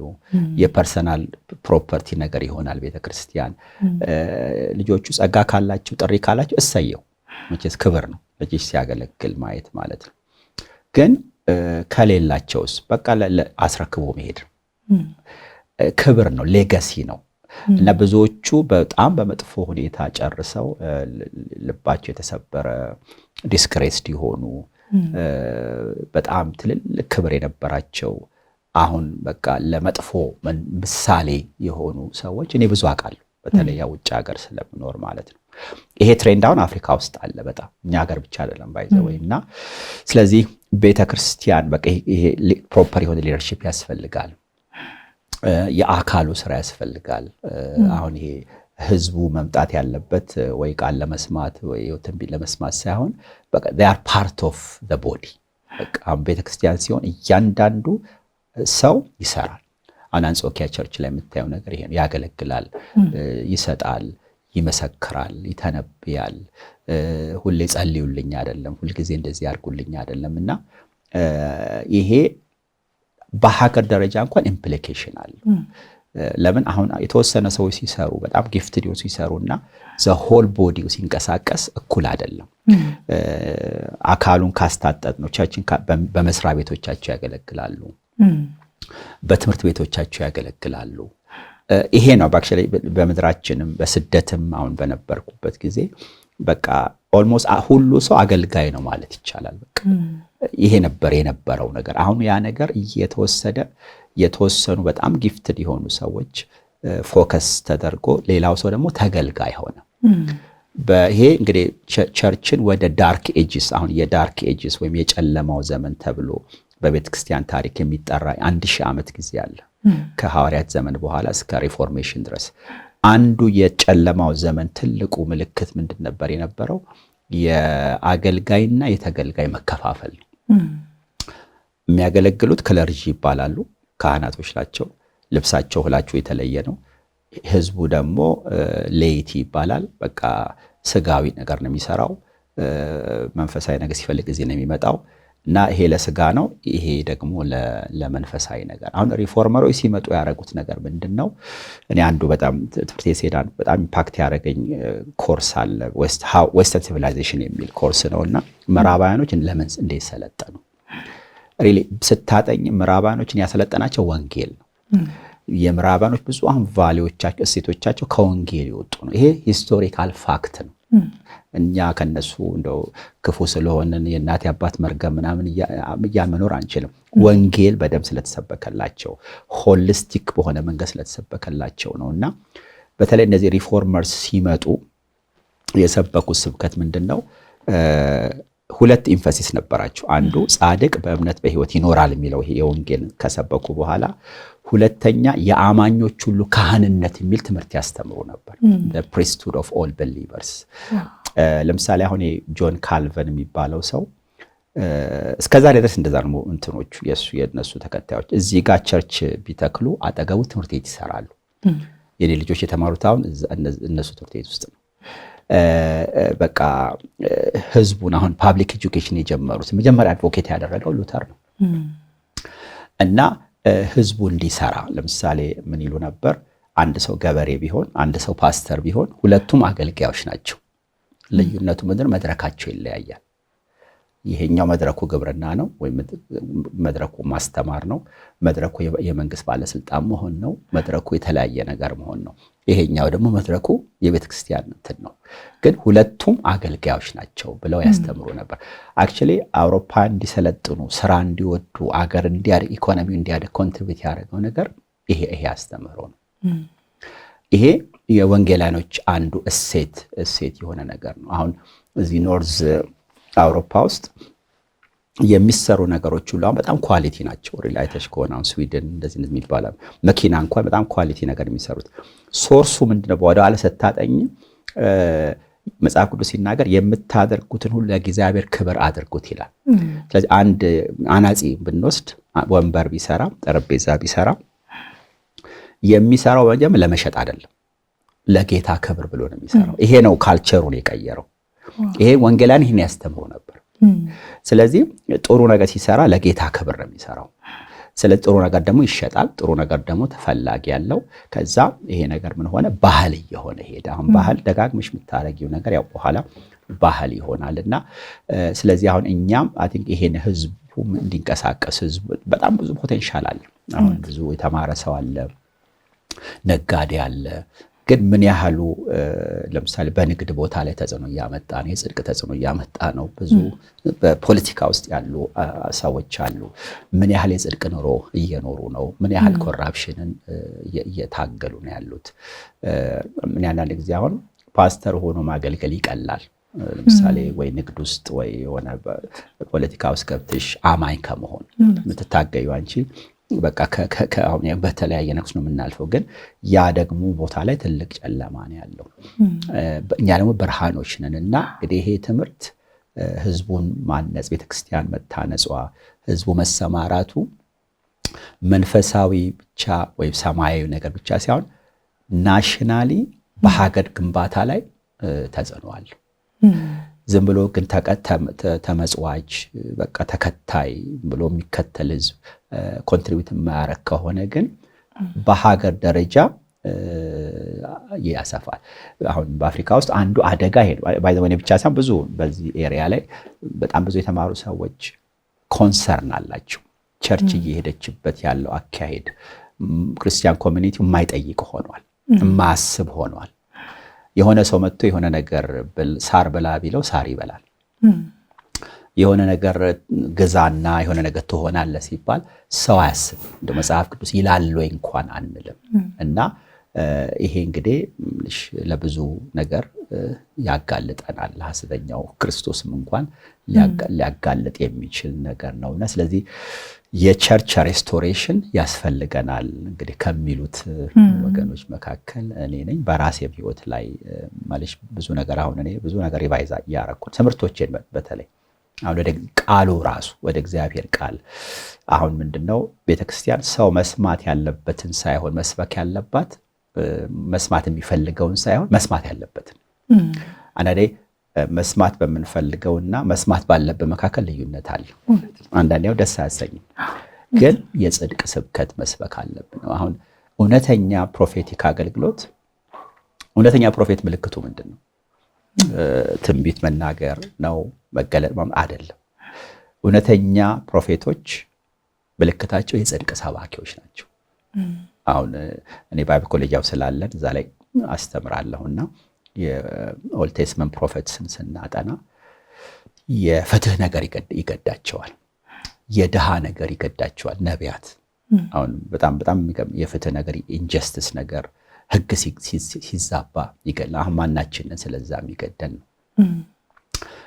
የፐርሰናል ፕሮፐርቲ ነገር ይሆናል ቤተክርስቲያን። ልጆቹ ጸጋ ካላቸው ጥሪ ካላቸው እሰየው፣ መቼስ ክብር ነው ልጅ ሲያገለግል ማየት ማለት ነው። ግን ከሌላቸውስ በቃ አስረክቦ መሄድ ክብር ነው፣ ሌጋሲ ነው እና ብዙዎቹ በጣም በመጥፎ ሁኔታ ጨርሰው ልባቸው የተሰበረ ዲስክሬስድ የሆኑ በጣም ትልልቅ ክብር የነበራቸው አሁን በቃ ለመጥፎ ምሳሌ የሆኑ ሰዎች እኔ ብዙ አውቃለሁ። በተለይ ውጭ ሀገር ስለምኖር ማለት ነው። ይሄ ትሬንድ አሁን አፍሪካ ውስጥ አለ በጣም እኛ ሀገር ብቻ አይደለም ባይዘው እና ስለዚህ ቤተክርስቲያን በቃ ይሄ ፕሮፐር የሆነ ሊደርሺፕ ያስፈልጋል። የአካሉ ስራ ያስፈልጋል። አሁን ይሄ ህዝቡ መምጣት ያለበት ወይ ቃል ለመስማት ወይ ትንቢት ለመስማት ሳይሆን በቃ they are part of the body። በቃ ቤተክርስቲያን ሲሆን እያንዳንዱ ሰው ይሰራል። አንጾኪያ ቸርች ላይ የምታየው ነገር ይሄ ነው። ያገለግላል፣ ይሰጣል፣ ይመሰክራል፣ ይተነብያል። ሁሌ ጸልዩልኝ አይደለም፣ ሁል ጊዜ እንደዚህ ያርጉልኝ አይደለም እና ይሄ በሀገር ደረጃ እንኳን ኢምፕሊኬሽን አለ። ለምን አሁን የተወሰነ ሰዎች ሲሰሩ በጣም ጊፍትድ ሲሰሩና ዘ ሆል ቦዲው ሲንቀሳቀስ እኩል አይደለም። አካሉን ካስታጠጥ ነው ቸርችን በመስሪያ ቤቶቻቸው ያገለግላሉ፣ በትምህርት ቤቶቻቸው ያገለግላሉ። ይሄ ነው ባክሽሊ በመድራችንም በስደትም አሁን በነበርኩበት ጊዜ በቃ ኦልሞስት ሁሉ ሰው አገልጋይ ነው ማለት ይቻላል። በቃ ይሄ ነበር የነበረው ነገር። አሁን ያ ነገር እየተወሰደ የተወሰኑ በጣም ጊፍትድ የሆኑ ሰዎች ፎከስ ተደርጎ ሌላው ሰው ደግሞ ተገልጋይ ሆነ። በይሄ እንግዲህ ቸርችን ወደ ዳርክ ኤጅስ አሁን የዳርክ ኤጅስ ወይም የጨለማው ዘመን ተብሎ በቤተክርስቲያን ታሪክ የሚጠራ 1000 ዓመት ጊዜ አለ። ከሐዋርያት ዘመን በኋላ እስከ ሪፎርሜሽን ድረስ አንዱ የጨለማው ዘመን ትልቁ ምልክት ምንድን ነበር የነበረው? የአገልጋይና የተገልጋይ መከፋፈል ነው። የሚያገለግሉት ክለርጂ ይባላሉ፣ ካህናቶች ናቸው። ልብሳቸው ሁላቸው የተለየ ነው። ህዝቡ ደግሞ ሌይቲ ይባላል። በቃ ስጋዊ ነገር ነው የሚሰራው። መንፈሳዊ ነገር ሲፈልግ እዚህ ነው የሚመጣው እና ይሄ ለስጋ ነው፣ ይሄ ደግሞ ለመንፈሳዊ ነገር። አሁን ሪፎርመሮች ሲመጡ ያደረጉት ነገር ምንድነው? እኔ አንዱ በጣም ትምህርት የሴዳን በጣም ኢምፓክት ያደረገኝ ኮርስ አለ፣ ዌስተርን ሲቪላይዜሽን የሚል ኮርስ ነውና ምዕራባውያኖች ለምን እንዴት ሰለጠኑ? ሪሊ ስታጠኝ ምዕራባውያኖችን ያሰለጠናቸው ወንጌል ነው። የምዕራባውያኖች ብዙ አሁን ቫልዩዎቻቸው እሴቶቻቸው ከወንጌል የወጡ ነው። ይሄ ሂስቶሪካል ፋክት ነው። እኛ ከነሱ እንደው ክፉ ስለሆነን የእናት አባት መርገም ምናምን መኖር አንችልም። ወንጌል በደም ስለተሰበከላቸው ሆሊስቲክ በሆነ መንገድ ስለተሰበከላቸው ነውና በተለይ እነዚህ ሪፎርመርስ ሲመጡ የሰበኩት ስብከት ምንድነው? ሁለት ኢንፈሲስ ነበራቸው። አንዱ ጻድቅ በእምነት በህይወት ይኖራል የሚለው ይሄ የወንጌል ከሰበኩ በኋላ፣ ሁለተኛ የአማኞች ሁሉ ካህንነት የሚል ትምህርት ያስተምሩ ነበር። the priesthood of all believers ለምሳሌ አሁን ጆን ካልቨን የሚባለው ሰው እስከዛሬ ድረስ እንደዛ ነው እንትኖቹ የነሱ ተከታዮች እዚህ ጋር ቸርች ቢተክሉ አጠገቡ ትምህርት ቤት ይሰራሉ። የኔ ልጆች የተማሩት አሁን እነሱ ትምህርት ቤት ውስጥ ነው። በቃ ህዝቡን አሁን ፓብሊክ ኤጁኬሽን የጀመሩት መጀመሪያ አድቮኬት ያደረገው ሉተር ነው። እና ህዝቡ እንዲሰራ ለምሳሌ ምን ይሉ ነበር? አንድ ሰው ገበሬ ቢሆን አንድ ሰው ፓስተር ቢሆን ሁለቱም አገልጋዮች ናቸው። ልዩነቱ ምንድነው? መድረካቸው ይለያያል። ይሄኛው መድረኩ ግብርና ነው ወይም መድረኩ ማስተማር ነው። መድረኩ የመንግስት ባለስልጣን መሆን ነው። መድረኩ የተለያየ ነገር መሆን ነው። ይሄኛው ደግሞ መድረኩ የቤተክርስቲያን እንትን ነው። ግን ሁለቱም አገልጋዮች ናቸው ብለው ያስተምሩ ነበር። አክቹሊ አውሮፓ እንዲሰለጥኑ፣ ስራ እንዲወዱ፣ አገር እንዲያድግ፣ ኢኮኖሚው እንዲያድግ ኮንትሪቢዩት ያደረገው ነገር ይሄ አስተምሮ ነው። ይሄ የወንጌላኖች አንዱ እሴት የሆነ ነገር ነው። አሁን እዚህ ኖርዝ አውሮፓ ውስጥ የሚሰሩ ነገሮች ሁሉ በጣም ኳሊቲ ናቸው። ሪላይተሽ ከሆነ አሁን ስዊድን እንደዚህ የሚባለው መኪና እንኳን በጣም ኳሊቲ ነገር የሚሰሩት ሶርሱ ምንድነው? ወደ ኋላ ስታጠኝ መጽሐፍ ቅዱስ ሲናገር የምታደርጉትን ሁሉ ለእግዚአብሔር ክብር አድርጉት ይላል። ስለዚህ አንድ አናጺ ብንወስድ ወንበር ቢሰራ ጠረጴዛ ቢሰራ የሚሰራው ወንጀም ለመሸጥ አይደለም፣ ለጌታ ክብር ብሎ ነው የሚሰራው። ይሄ ነው ካልቸሩን የቀየረው። ይሄ ወንጌላን ይሄን ያስተምሩ ነበር። ስለዚህ ጥሩ ነገር ሲሰራ ለጌታ ክብር ነው የሚሰራው። ስለዚህ ጥሩ ነገር ደግሞ ይሸጣል፣ ጥሩ ነገር ደግሞ ተፈላጊ ያለው። ከዛ ይሄ ነገር ምን ሆነ? ባህል እየሆነ ሄደ። አሁን ባህል ደጋግመሽ የምታረጊው ነገር ያው በኋላ ባህል ይሆናልና ስለዚህ አሁን እኛም አይ ቲንክ ይሄን ህዝቡ እንዲንቀሳቀስ ህዝቡ በጣም ብዙ ፖቴንሻል አለ። አሁን ብዙ የተማረ ሰው አለ፣ ነጋዴ አለ። ግን ምን ያህሉ ለምሳሌ በንግድ ቦታ ላይ ተጽዕኖ እያመጣ ነው፣ የጽድቅ ተጽዕኖ እያመጣ ነው። ብዙ በፖለቲካ ውስጥ ያሉ ሰዎች አሉ። ምን ያህል የጽድቅ ኑሮ እየኖሩ ነው? ምን ያህል ኮራፕሽንን እየታገሉ ነው ያሉት? ምን ያህል ጊዜ አሁን ፓስተር ሆኖ ማገልገል ይቀላል። ለምሳሌ ወይ ንግድ ውስጥ ወይ የሆነ ፖለቲካ ውስጥ ገብተሽ አማኝ ከመሆን የምትታገዩ አንቺ በቃ በተለያየ ነክስ ነው የምናልፈው። ግን ያ ደግሞ ቦታ ላይ ትልቅ ጨለማ ነው ያለው። እኛ ደግሞ ብርሃኖች ነንና እንግዲህ ይሄ ትምህርት ህዝቡን ማነጽ፣ ቤተክርስቲያን መታነጿ፣ ህዝቡ መሰማራቱ መንፈሳዊ ብቻ ወይም ሰማያዊ ነገር ብቻ ሳይሆን ናሽናሊ በሀገር ግንባታ ላይ ተጽዕኖዋል። ዝም ብሎ ግን ተመጽዋች በቃ ተከታይ ብሎ የሚከተል ህዝብ ኮንትሪቢዩት የማያረግ ከሆነ ግን በሀገር ደረጃ ያሰፋል። አሁን በአፍሪካ ውስጥ አንዱ አደጋ ይሄ ባይዘወኔ ብቻ ሳይሆን ብዙ በዚህ ኤሪያ ላይ በጣም ብዙ የተማሩ ሰዎች ኮንሰርን አላቸው። ቸርች እየሄደችበት ያለው አካሄድ ክርስቲያን ኮሚኒቲ የማይጠይቅ ሆኗል፣ የማያስብ ሆኗል። የሆነ ሰው መጥቶ የሆነ ነገር ሳር ብላ ቢለው ሳር ይበላል። የሆነ ነገር ግዛና የሆነ ነገር ትሆናለህ ሲባል ሰው አያስብ። እንደ መጽሐፍ ቅዱስ ይላል ወይ እንኳን አንልም። እና ይሄ እንግዲህ ለብዙ ነገር ያጋልጠናል። ሐሰተኛው ክርስቶስም እንኳን ሊያጋልጥ የሚችል ነገር ነውና ስለዚህ የቸርች ሬስቶሬሽን ያስፈልገናል እንግዲህ ከሚሉት ወገኖች መካከል እኔ ነኝ። በራሴም ህይወት ላይ ማለት ብዙ ነገር አሁን እኔ ብዙ ነገር ሪቫይዝ ያረኩት ትምህርቶቼን በተለይ አሁን ወደ ቃሉ ራሱ ወደ እግዚአብሔር ቃል አሁን ምንድነው ቤተክርስቲያን ሰው መስማት ያለበትን ሳይሆን መስበክ ያለባት፣ መስማት የሚፈልገውን ሳይሆን መስማት ያለበትን። አንዳንዴ መስማት በምንፈልገውና መስማት ባለበት መካከል ልዩነት አለ። አንዳንዴው ደስ አያሰኝም፣ ግን የጽድቅ ስብከት መስበክ አለብን። አሁን እውነተኛ ፕሮፌቲክ አገልግሎት እውነተኛ ፕሮፌት ምልክቱ ምንድነው? ትንቢት መናገር ነው፣ መገለጥ አይደለም። እውነተኛ ፕሮፌቶች ምልክታቸው የጽድቅ ሰባኪዎች ናቸው። አሁን እኔ ባይብል ኮሌጅ ስላለን እዛ ላይ አስተምራለሁና የኦልድ ቴስትመንት ፕሮፌትስን ስናጠና የፍትህ ነገር ይገዳቸዋል፣ የድሃ ነገር ይገዳቸዋል ነቢያት። አሁን በጣም የፍትህ ነገር ኢንጀስቲስ ነገር ህግ ሲዛባ ይገድላል። አሁን ማናችንን ስለዛ የሚገደን ነው።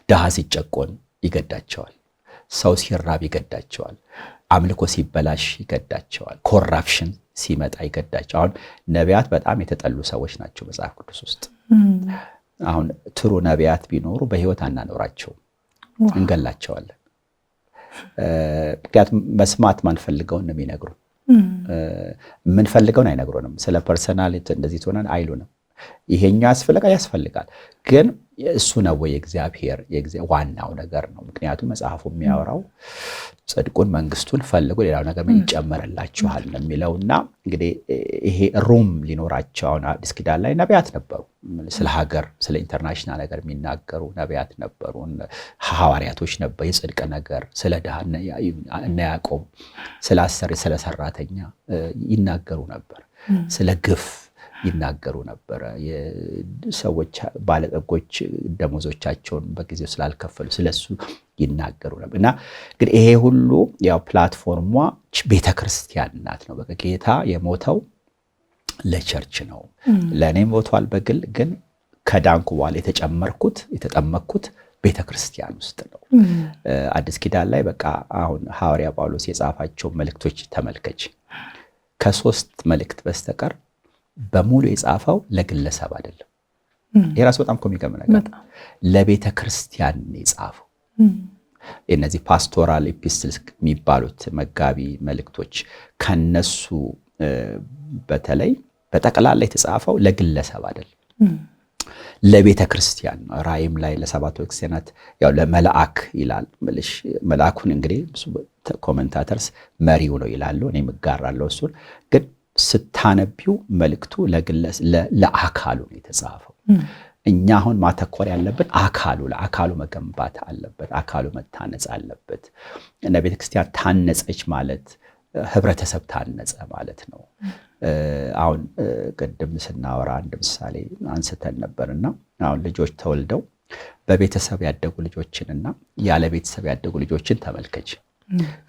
ድሃ ሲጨቆን ይገዳቸዋል፣ ሰው ሲራብ ይገዳቸዋል፣ አምልኮ ሲበላሽ ይገዳቸዋል፣ ኮራፕሽን ሲመጣ ይገዳቸዋል። አሁን ነቢያት በጣም የተጠሉ ሰዎች ናቸው መጽሐፍ ቅዱስ ውስጥ። አሁን ትሩ ነቢያት ቢኖሩ በህይወት አናኖራቸው እንገላቸዋለን። ምክንያቱም መስማት ማንፈልገውን ነው የሚነግሩ። የምንፈልገውን አይነግሩንም። ስለ ፐርሰናሊቲ እንደዚህ ትሆናን አይሉንም። ይሄኛው ያስፈልጋል ግን እሱ ነው ወይ የእግዚአብሔር ዋናው ነገር ነው። ምክንያቱም መጽሐፉ የሚያወራው ጽድቁን መንግስቱን ፈልጉ ሌላው ነገር ምን ይጨመርላችኋል ነው የሚለውና እንግዲህ ይሄ ሩም ሊኖራቸው አሁን አዲስ ኪዳን ላይ ነቢያት ነበሩ። ስለ ሀገር ስለ ኢንተርናሽናል ነገር የሚናገሩ ነቢያት ነበሩ፣ ሐዋርያቶች ነበሩ። የጽድቅ ነገር ስለ ድሃ እነ ያዕቆብ ስለ አሰሪ ስለ ሰራተኛ ይናገሩ ነበር። ስለ ግፍ ይናገሩ ነበር። የሰዎች ባለጠጎች ደሞዞቻቸውን በጊዜው ስላልከፈሉ ስለሱ ይናገሩ ነበር። እና እንግዲህ ይሄ ሁሉ ያው ፕላትፎርሟ ቤተክርስቲያን ናት ነው። በቃ ጌታ የሞተው ለቸርች ነው። ለኔ ሞቷል በግል ግን ከዳንኩ በኋላ የተጠመቅኩት ቤተክርስቲያን ውስጥ ነው። አዲስ ኪዳን ላይ በቃ አሁን ሐዋርያ ጳውሎስ የጻፋቸው መልእክቶች ተመልከች። ከ3 መልእክት በስተቀር በሙሉ የጻፈው ለግለሰብ አይደለም። የራሱ በጣም ኮሚከም ነገር ለቤተ ክርስቲያን የጻፈው። እነዚህ ፓስቶራል ኤፒስትልስ የሚባሉት መጋቢ መልእክቶች ከነሱ በተለይ በጠቅላላ የተጻፈው ለግለሰብ አይደለም፣ ለቤተ ክርስቲያን ነው። ራእይም ላይ ለሰባቱ ክርስቲያናት ያው ለመልአክ ይላል። መልአኩን እንግዲህ ኮሜንታተርስ መሪው ነው ይላሉ። እኔም እጋራለሁ እሱን። ግን ስታነቢው መልእክቱ ለአካሉ ነው የተጻፈው። እኛ አሁን ማተኮር ያለብን ለአካሉ መገንባት አለበት፣ አካሉ መታነጽ አለበት። እና ቤተክርስቲያን ታነጸች ማለት ህብረተሰብ ታነጸ ማለት ነው። አሁን ቅድም ስናወራ አንድ ምሳሌ አንስተን ነበርና አሁን ልጆች ተወልደው በቤተሰብ ያደጉ ልጆችንና ያለ ቤተሰብ ያደጉ ልጆችን ተመልከች።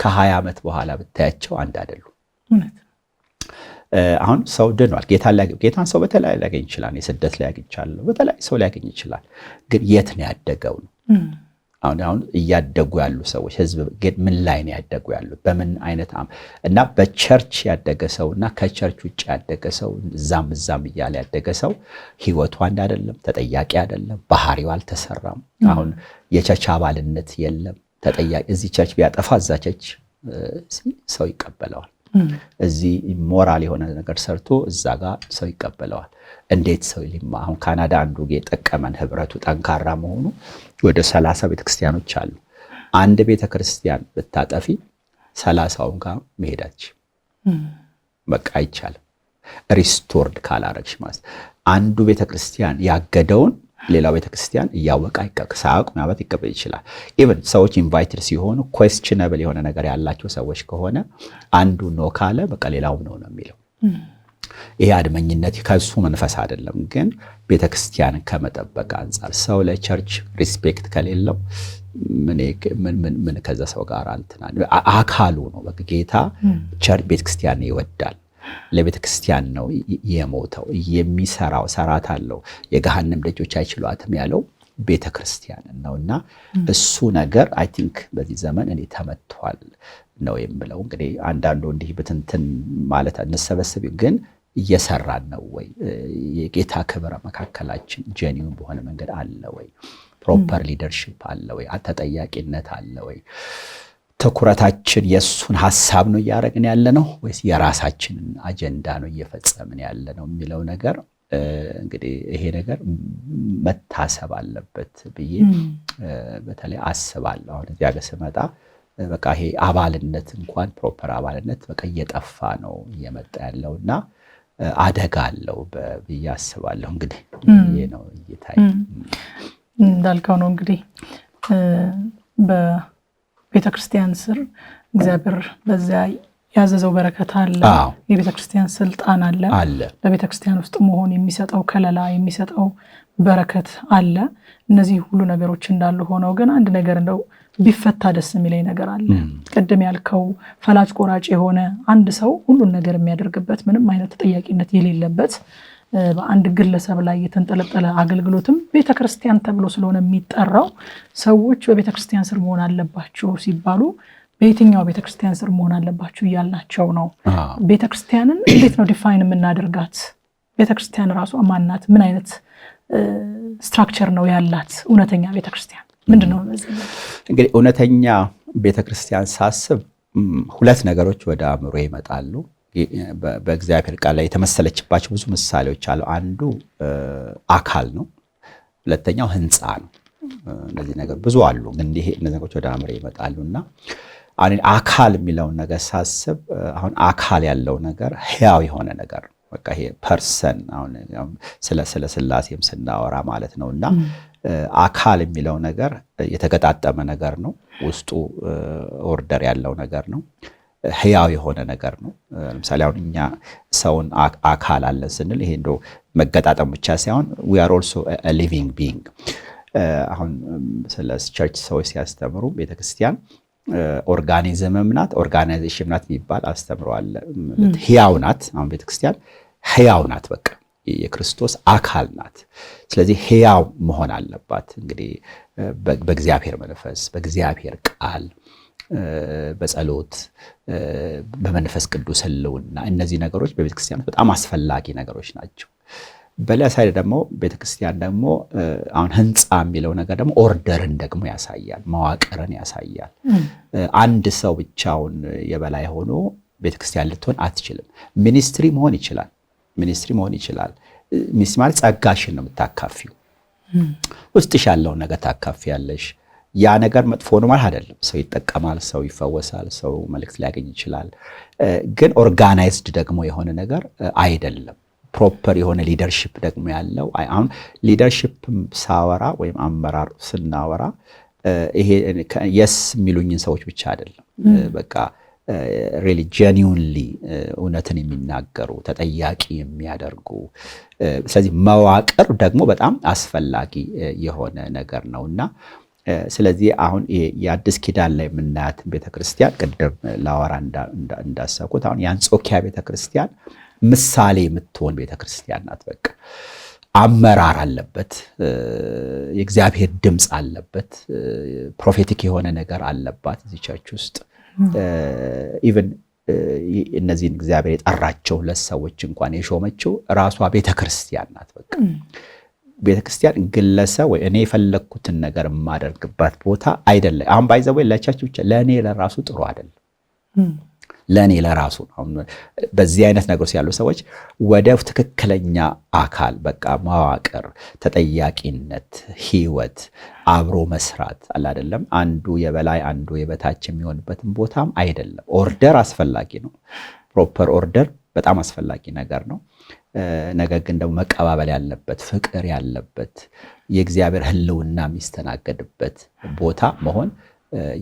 ከ20 ዓመት በኋላ ብታያቸው አንድ አይደሉም። አሁን ሰው ድኗል። ጌታን ሰው በተለያየ ሊያገኝ ይችላል። የስደት ሊያገኝ ይችላል። በተለያየ ሰው ሊያገኝ ይችላል። ግን የት ነው ያደገው ነው። አሁን እያደጉ ያሉ ሰዎች ህዝብ ግን ምን ላይ ነው ያደጉ ያሉት? በምን አይነት እና በቸርች ያደገ ሰውና ከቸርች ውጭ ያደገ ሰው እዛም እያለ ያደገ ሰው ህይወቱ አንድ አይደለም፣ ተጠያቂ አይደለም፣ ባህሪው አልተሰራም። አሁን የቸርች አባልነት የለም፣ ተጠያቂ እዚህ ቸርች ቢያጠፋ እዛ ቸርች ሰው ይቀበለዋል። እዚህ ሞራል የሆነ ነገር ሰርቶ እዛ ጋር ሰው ይቀበለዋል። እንዴት ሰው ሊማ አሁን ካናዳ አንዱ የጠቀመን ህብረቱ ጠንካራ መሆኑ ወደ 30 ቤተክርስቲያኖች አሉ። አንድ ቤተክርስቲያን ብታጠፊ 30ውን ጋር መሄዳች በቃ አይቻልም። ሪስቶርድ ካላረግሽ ማለት አንዱ ቤተክርስቲያን ያገደውን ሌላው ቤተክርስቲያን እያወቀ ሳያውቅ ምናልባት ይቀበል ይችላል። ኢቭን ሰዎች ኢንቫይትድ ሲሆኑ ኩዌስችነብል የሆነ ነገር ያላቸው ሰዎች ከሆነ አንዱ ኖ ካለ በቃ ሌላው ነው የሚለው። ይሄ አድመኝነት ከሱ መንፈስ አይደለም። ግን ቤተክርስቲያንን ከመጠበቅ አንጻር ሰው ለቸርች ሪስፔክት ከሌለው ምን ከዛ ሰው ጋር አካሉ ነው። በቃ ጌታ ቸርች ቤተክርስቲያን ይወዳል። ለቤተክርስቲያን ነው የሞተው። የሚሰራው ሰራት አለው የገሃነም ደጆች አይችሏትም ያለው ቤተክርስቲያን ነውና እሱ ነገር አይ ቲንክ በዚህ ዘመን እኔ ተመቷል ነው የምለው። እንግዲህ አንዳንዱ እንዲህ በትንትን ማለት እንሰበስብ ግን እየሰራን ነው ወይ? የጌታ ክብር መካከላችን ጄኒውን በሆነ መንገድ አለ ወይ? ፕሮፐር ሊደርሺፕ አለ ወይ? ተጠያቂነት አለ ወይ? ትኩረታችን የሱን ሐሳብ ነው እያደረግን ያለ ነው ወይስ የራሳችንን አጀንዳ ነው እየፈጸምን ያለ ነው የሚለው ነገር እንግዲህ ይሄ ነገር መታሰብ አለበት ብዬ በተለይ አስባለሁ። አሁን እዚያ ጋር ስመጣ በቃ ይሄ አባልነት እንኳን ፕሮፐር አባልነት በቃ እየጠፋ ነው እየመጣ ያለውና አደጋ አለው ብዬ አስባለሁ። እንግዲህ ይሄ ነው እይታይ እንዳልከው ነው። እንግዲህ በቤተክርስቲያን ስር እግዚአብሔር በዚያ ያዘዘው በረከት አለ። የቤተክርስቲያን ስልጣን አለ። በቤተክርስቲያን ውስጥ መሆን የሚሰጠው ከለላ የሚሰጠው በረከት አለ። እነዚህ ሁሉ ነገሮች እንዳሉ ሆነው ግን አንድ ነገር እንደው ቢፈታ ደስ የሚለኝ ነገር አለ። ቅድም ያልከው ፈላጭ ቆራጭ የሆነ አንድ ሰው ሁሉን ነገር የሚያደርግበት ምንም አይነት ተጠያቂነት የሌለበት በአንድ ግለሰብ ላይ የተንጠለጠለ አገልግሎትም ቤተክርስቲያን ተብሎ ስለሆነ የሚጠራው ሰዎች በቤተክርስቲያን ስር መሆን አለባቸው ሲባሉ በየትኛው ቤተክርስቲያን ስር መሆን አለባችሁ እያልናቸው ነው። ቤተክርስቲያንን እንዴት ነው ዲፋይን የምናደርጋት? ቤተክርስቲያን ራሷ ማናት? ምን አይነት ስትራክቸር ነው ያላት እውነተኛ ቤተክርስቲያን? ምንድነው? እንግዲህ እውነተኛ ቤተክርስቲያን ሳስብ ሁለት ነገሮች ወደ አእምሮ ይመጣሉ። በእግዚአብሔር ቃል ላይ የተመሰለችባቸው ብዙ ምሳሌዎች አሉ። አንዱ አካል ነው፣ ሁለተኛው ህንፃ ነው። እነዚህ ነገር ብዙ አሉ፣ ግን እነዚህ ነገሮች ወደ አእምሮ ይመጣሉና አካል የሚለውን ነገር ሳስብ አሁን አካል ያለው ነገር ህያው የሆነ ነገር በቃ ይሄ ፐርሰን አሁን ስለ ስላሴም ስናወራ ማለት ነውና አካል የሚለው ነገር የተገጣጠመ ነገር ነው። ውስጡ ኦርደር ያለው ነገር ነው። ህያው የሆነ ነገር ነው። ለምሳሌ አሁን እኛ ሰውን አካል አለን ስንል ይሄ እንደው መገጣጠም ብቻ ሳይሆን we are also a living being። አሁን ስለ ቸርች ሰዎች ሲያስተምሩ ቤተክርስቲያን ኦርጋኒዝምም ናት ኦርጋናይዜሽን ናት የሚባል አስተምረዋል። ህያው ናት። አሁን ቤተክርስቲያን ህያው ናት፣ በቃ የክርስቶስ አካል ናት። ስለዚህ ህያው መሆን አለባት። እንግዲህ በእግዚአብሔር መንፈስ፣ በእግዚአብሔር ቃል፣ በጸሎት፣ በመንፈስ ቅዱስ ህልውና እነዚህ ነገሮች በቤተክርስቲያን በጣም አስፈላጊ ነገሮች ናቸው። በሌላ ሳይድ ደግሞ ቤተክርስቲያን ደግሞ አሁን ህንፃ የሚለው ነገር ደግሞ ኦርደርን ደግሞ ያሳያል፣ መዋቅርን ያሳያል። አንድ ሰው ብቻውን የበላይ ሆኖ ቤተክርስቲያን ልትሆን አትችልም። ሚኒስትሪ መሆን ይችላል። ሚኒስትሪ ማለት ጸጋሽን ነው የምታካፊው። ውስጥሽ ያለውን ነገር ታካፊያለሽ። ያ ነገር መጥፎ ነው ማለት አይደለም። ሰው ይጠቀማል፣ ሰው ይፈወሳል፣ ሰው መልእክት ሊያገኝ ይችላል። ግን ኦርጋናይዝድ ደግሞ የሆነ ነገር አይደለም። ፕሮፐር የሆነ ሊደርሺፕ ደግሞ ያለው አሁን ሊደርሺፕ ሳወራ ወይም አመራር ስናወራ ይሄ የስ የሚሉኝን ሰዎች ብቻ አይደለም። በቃ ሪሊ ጀኒውንሊ እውነትን የሚናገሩ ተጠያቂ የሚያደርጉ። ስለዚህ መዋቅር ደግሞ በጣም አስፈላጊ የሆነ ነገር ነውና ስለዚህ አሁን የአዲስ ኪዳን ላይ የምናያት ቤተክርስቲያን ቅድም ላወራ እንዳሰብኩት አሁን የአንጾኪያ ቤተክርስቲያን ምሳሌ የምትሆን ቤተክርስቲያን ናት። በቃ አመራር አለበት፣ የእግዚአብሔር ድምፅ አለበት፣ ፕሮፌቲክ የሆነ ነገር አለባት እዚህ ቸርች ውስጥ። ኢቭን እነዚህን እግዚአብሔር የጠራቸው ለሰዎች እንኳን የሾመችው ራሷ ቤተክርስቲያን ናት። በቃ ቤተክርስቲያን ግለሰብ ወይ እኔ የፈለኩትን ነገር የማደርግባት ቦታ አይደለም። አሁን ባይዘው ለቸርች ብቻ ለኔ ለራሱ ጥሩ አይደለም። ለኔ ለራሱ አሁን በዚህ አይነት ነገሮች ያሉ ሰዎች ወደ ትክክለኛ አካል በቃ መዋቅር፣ ተጠያቂነት፣ ህይወት፣ አብሮ መስራት አለ አይደለም። አንዱ የበላይ አንዱ የበታች የሚሆንበትን ቦታም አይደለም። ኦርደር አስፈላጊ ነው። ፕሮፐር ኦርደር በጣም አስፈላጊ ነገር ነው። ነገር ግን ደግሞ መቀባበል ያለበት፣ ፍቅር ያለበት፣ የእግዚአብሔር ህልውና የሚስተናገድበት ቦታ መሆን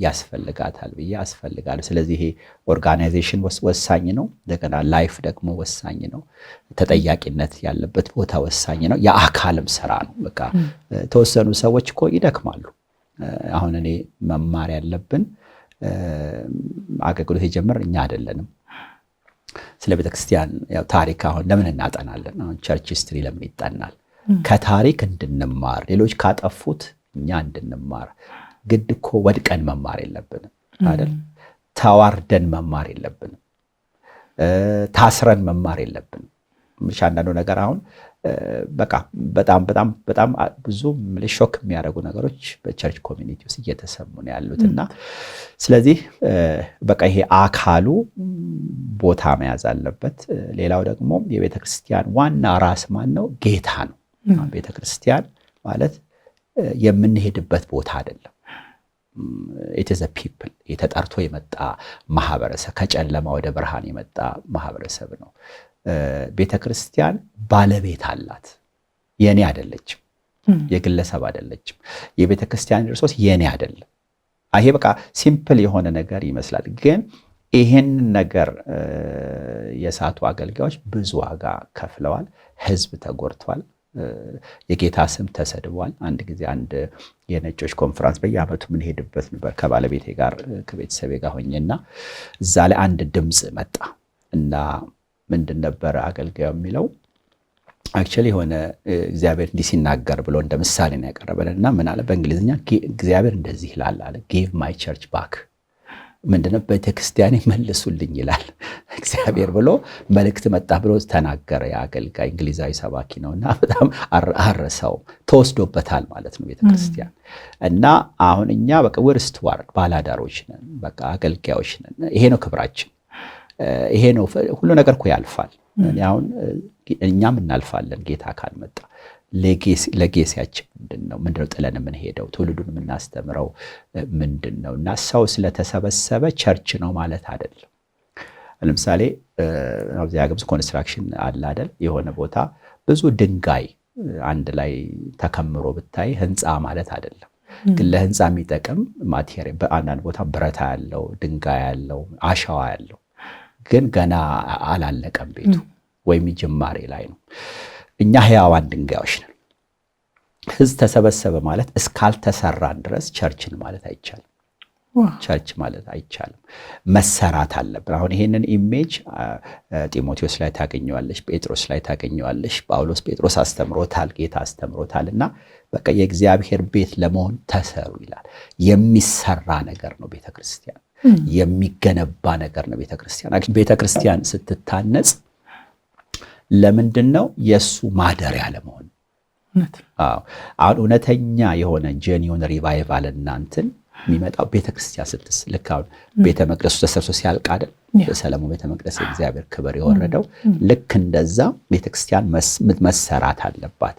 ያስፈልጋታል ብዬ አስፈልጋለሁ። ስለዚህ ይሄ ኦርጋናይዜሽን ወሳኝ ነው። እንደገና ላይፍ ደግሞ ወሳኝ ነው። ተጠያቂነት ያለበት ቦታ ወሳኝ ነው። የአካልም ስራ ነው። በቃ ተወሰኑ ሰዎች እኮ ይደክማሉ። አሁን እኔ መማር ያለብን አገልግሎት የጀመር እኛ አይደለንም። ስለ ቤተክርስቲያን ያው ታሪክ አሁን ለምን እናጠናለን? አሁን ቸርች ሂስትሪ ለምን ይጠናል? ከታሪክ እንድንማር፣ ሌሎች ካጠፉት እኛ እንድንማር። ግድ እኮ ወድቀን መማር የለብንም አይደል? ተዋርደን መማር የለብንም። ታስረን መማር የለብንም። አንዳንዱ ነገር አሁን በቃ በጣም ብዙ ሾክ የሚያደርጉ ነገሮች በቸርች ኮሚኒቲ ውስጥ እየተሰሙ ነው ያሉትና ስለዚህ በቃ ይሄ አካሉ ቦታ መያዝ አለበት። ሌላው ደግሞ የቤተክርስቲያን ዋና ራስ ማን ነው? ጌታ ነው። ቤተክርስቲያን ማለት የምንሄድበት ቦታ አይደለም። it is a people የተጠርቶ የመጣ ማህበረሰብ፣ ከጨለማ ወደ ብርሃን የመጣ ማህበረሰብ ነው። ቤተክርስቲያን ባለቤት አላት። የኔ አይደለችም፣ የግለሰብ አይደለችም። የቤተክርስቲያን ሪሶርስ የኔ አይደለም። ይሄ በቃ ሲምፕል የሆነ ነገር ይመስላል፣ ግን ይሄን ነገር የሳቱ አገልጋዮች ብዙ ዋጋ ከፍለዋል። ህዝብ ተጎድቷል። የጌታ ስም ተሰድቧል። አንድ ጊዜ አንድ የነጮች ኮንፈረንስ በየዓመቱ ምን ሄድበት ነበር ከባለቤቴ ጋር ከቤተሰቤ ጋር ሆኜና እዛ ላይ አንድ ድምጽ መጣ እና ምንድን ነበር አገልጋዩ የሚለው አክቹዋሊ የሆነ እግዚአብሔር እንዲህ ሲናገር ብሎ እንደ ምሳሌ ነው ያቀረበልና ምን አለ በእንግሊዝኛ እግዚአብሔር እንደዚህ ይላል አለ give my church back ምንድነው ቤተክርስቲያን መልሱልኝ ይላል እግዚአብሔር ብሎ መልእክት መጣ ብሎ ተናገረ። የአገልጋይ እንግሊዛዊ ሰባኪ ነውና በጣም አረሳው። ተወስዶበታል ማለት ነው ቤተክርስቲያን። እና አሁን እኛ በቃ ወርስት ዋርድ ባላዳሮች ነን፣ በቃ አገልጋዮች ነን። ይሄ ነው ክብራችን፣ ይሄ ነው ሁሉ ነገር እኮ ያልፋል። አሁን እኛም እናልፋለን ጌታ ካልመጣ። ለጌሲያችን ምንድነው ጥለን የምንሄደው? ትውልዱን የምናስተምረው ምንድነው? እና ሰው ስለተሰበሰበ ቸርች ነው ማለት አይደለም። ለምሳሌ እዚያ ግብጽ ኮንስትራክሽን አለ አይደል? የሆነ ቦታ ብዙ ድንጋይ አንድ ላይ ተከምሮ ብታይ ህንፃ ማለት አይደለም። ግን ለህንፃ የሚጠቅም ማቴሪያል በአንዳንድ ቦታ ብረታ ያለው ድንጋይ ያለው አሸዋ ያለው ግን ገና አላለቀም ቤቱ ወይም ጅማሬ ላይ ነው። እኛ ህያዋን ድንጋዮች ነን። ህዝብ ተሰበሰበ ማለት እስካልተሰራን ድረስ ቸርችን ማለት አይቻልም። ቸርች ማለት አይቻልም። መሰራት አለብን። አሁን ይሄንን ኢሜጅ ጢሞቴዎስ ላይ ታገኘዋለሽ፣ ጴጥሮስ ላይ ታገኘዋለሽ። ጳውሎስ ጴጥሮስ አስተምሮታል፣ ጌታ አስተምሮታል። እና በቃ የእግዚአብሔር ቤት ለመሆን ተሰሩ ይላል። የሚሰራ ነገር ነው ቤተክርስቲያን፣ የሚገነባ ነገር ነው ቤተክርስቲያን። ቤተክርስቲያን ስትታነጽ ለምንድን ነው? የሱ ማደሪያ ለመሆን። አሁን እውነተኛ የሆነ ጄኒውን ሪቫይቫል እናንትን የሚመጣው ቤተክርስቲያን ስትስ ልክ አሁን ቤተ መቅደሱ ተሰርቶ ሲያልቅ አይደል በሰለሞን ቤተ መቅደስ የእግዚአብሔር ክብር የወረደው፣ ልክ እንደዛ ቤተክርስቲያን መሰራት አለባት።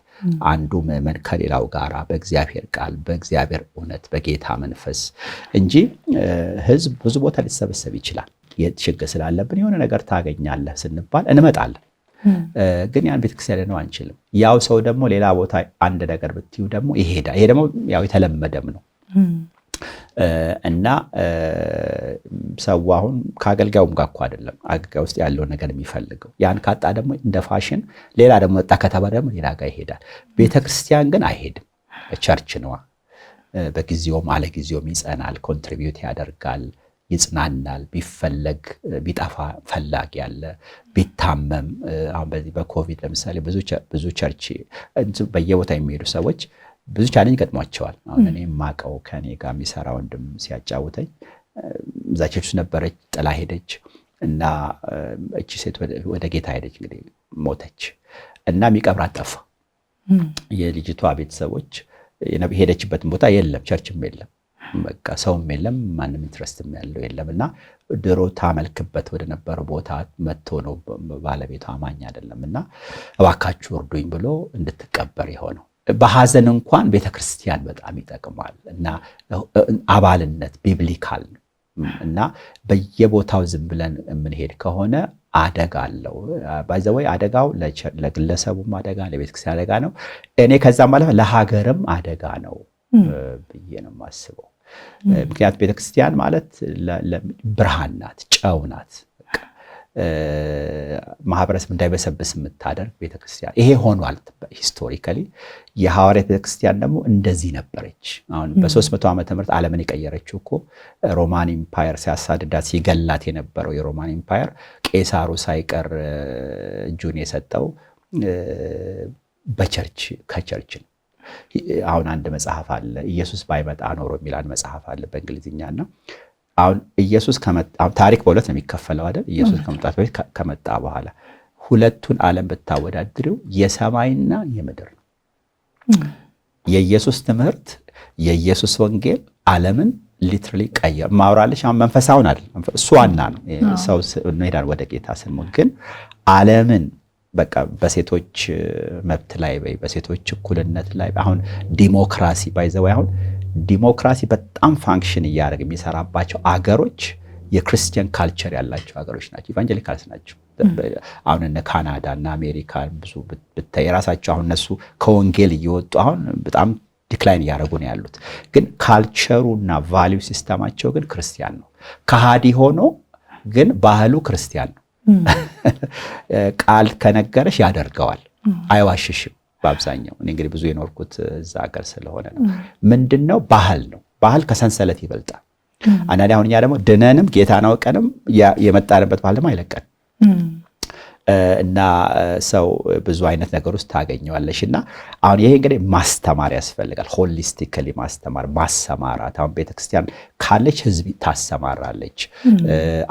አንዱ ምዕመን ከሌላው ጋራ በእግዚአብሔር ቃል፣ በእግዚአብሔር እውነት፣ በጌታ መንፈስ እንጂ ህዝብ ብዙ ቦታ ሊሰበሰብ ይችላል። ችግር ስላለብን የሆነ ነገር ታገኛለህ ስንባል እንመጣለን። ግን ያን ቤተክርስቲያን ነው አንችልም። ያው ሰው ደግሞ ሌላ ቦታ አንድ ነገር ብትዩ ደግሞ ይሄዳል። ይሄ ደግሞ ያው የተለመደም ነው። እና ሰው አሁን ከአገልጋዩም ጋር እኮ አይደለም አገልጋይ ውስጥ ያለውን ነገር የሚፈልገው። ያን ካጣ ደግሞ እንደ ፋሽን ሌላ ደግሞ መጣ ከተባለ ደግሞ ሌላ ጋር ይሄዳል። ቤተክርስቲያን ግን አይሄድም። ቸርች ነዋ። በጊዜውም አለጊዜውም ይጸናል፣ ኮንትሪቢዩት ያደርጋል፣ ይጽናናል። ቢፈለግ ቢጠፋ ፈላጊ ያለ፣ ቢታመም አሁን በዚህ በኮቪድ ለምሳሌ ብዙ ቸርች በየቦታ የሚሄዱ ሰዎች ብዙ ቻሌንጅ ገጥሟቸዋል። አሁን እኔ የማውቀው ከኔ ጋር የሚሰራ ወንድም ሲያጫውተኝ እዛ ቸርች ውስጥ ነበረች፣ ጥላ ሄደች እና እቺ ሴት ወደ ጌታ ሄደች፣ እንግዲህ ሞተች እና የሚቀብራት ጠፋ። የልጅቷ ቤተሰቦች ሄደችበትን ቦታ የለም፣ ቸርችም የለም፣ በቃ ሰውም የለም፣ ማንም ኢንትረስትም ያለው የለም። እና ድሮ ታመልክበት ወደ ነበረው ቦታ መጥቶ ነው ባለቤቷ አማኝ አይደለም እና እባካችሁ እርዱኝ ብሎ እንድትቀበር የሆነው። በሐዘን እንኳን ቤተክርስቲያን በጣም ይጠቅማል እና አባልነት ቢብሊካል ነው። እና በየቦታው ዝም ብለን የምንሄድ ከሆነ አደጋ አለው። ባይዘወይ አደጋው ለግለሰቡም አደጋ፣ ለቤተክርስቲያን አደጋ ነው። እኔ ከዛም ማለት ለሀገርም አደጋ ነው ብዬ ነው የማስበው። ምክንያቱም ቤተክርስቲያን ማለት ብርሃን ናት፣ ጨው ናት፣ ማህበረሰብ እንዳይበሰብስ የምታደርግ ቤተክርስቲያን። ይሄ ሆኗል ሂስቶሪካሊ። የሐዋርያት ቤተክርስቲያን ደግሞ እንደዚህ ነበረች። አሁን በ300 ዓመተ ምህረት ዓለምን የቀየረችው እኮ ሮማን ኢምፓየር ሲያሳድዳት ሲገላት የነበረው የሮማን ኢምፓየር ቄሳሩ ሳይቀር እጁን የሰጠው በቸርች ከቸርች ነው። አሁን አንድ መጽሐፍ አለ ኢየሱስ ባይመጣ ኖሮ የሚል አንድ መጽሐፍ አለ በእንግሊዝኛና አሁን ኢየሱስ ከመጣ ታሪክ በሁለት ነው የሚከፈለው አይደል? ኢየሱስ ከመጣ በፊት ከመጣ በኋላ ሁለቱን ዓለም ብታወዳድሪው የሰማይና የምድር ነው። የኢየሱስ ትምህርት የኢየሱስ ወንጌል ዓለምን ሊትራሊ ቀየር። ማውራለሽ አሁን መንፈሳውን አይደል? እሱ ዋና ነው። ሰው እንሄዳለን ወደ ጌታ ስንሞት፣ ግን ዓለምን በቃ በሴቶች መብት ላይ በሴቶች እኩልነት ላይ አሁን ዲሞክራሲ ባይዘው አሁን ዲሞክራሲ በጣም ፋንክሽን እያደረገ የሚሰራባቸው አገሮች የክርስቲያን ካልቸር ያላቸው አገሮች ናቸው፣ ኢቫንጀሊካልስ ናቸው። አሁን እነ ካናዳ እና አሜሪካ ብዙ ብታይ የራሳቸው አሁን እነሱ ከወንጌል እየወጡ አሁን በጣም ዲክላይን እያደረጉ ነው ያሉት። ግን ካልቸሩና ቫሊዩ ሲስተማቸው ግን ክርስቲያን ነው። ከሃዲ ሆኖ ግን ባህሉ ክርስቲያን ነው። ቃል ከነገረሽ ያደርገዋል፣ አይዋሽሽም። በአብዛኛው እኔ እንግዲህ ብዙ የኖርኩት እዛ ሀገር ስለሆነ ነው። ምንድነው ባህል ነው። ባህል ከሰንሰለት ይበልጣል። አንዳንዴ አሁን እኛ ደግሞ ድነንም ጌታን አውቀንም የመጣንበት ባህል ደግሞ አይለቀንም። እና ሰው ብዙ አይነት ነገር ውስጥ ታገኘዋለሽ። እና አሁን ይሄ እንግዲህ ማስተማር ያስፈልጋል። ሆሊስቲካሊ ማስተማር፣ ማሰማራት። አሁን ቤተክርስቲያን ካለች ህዝብ ታሰማራለች።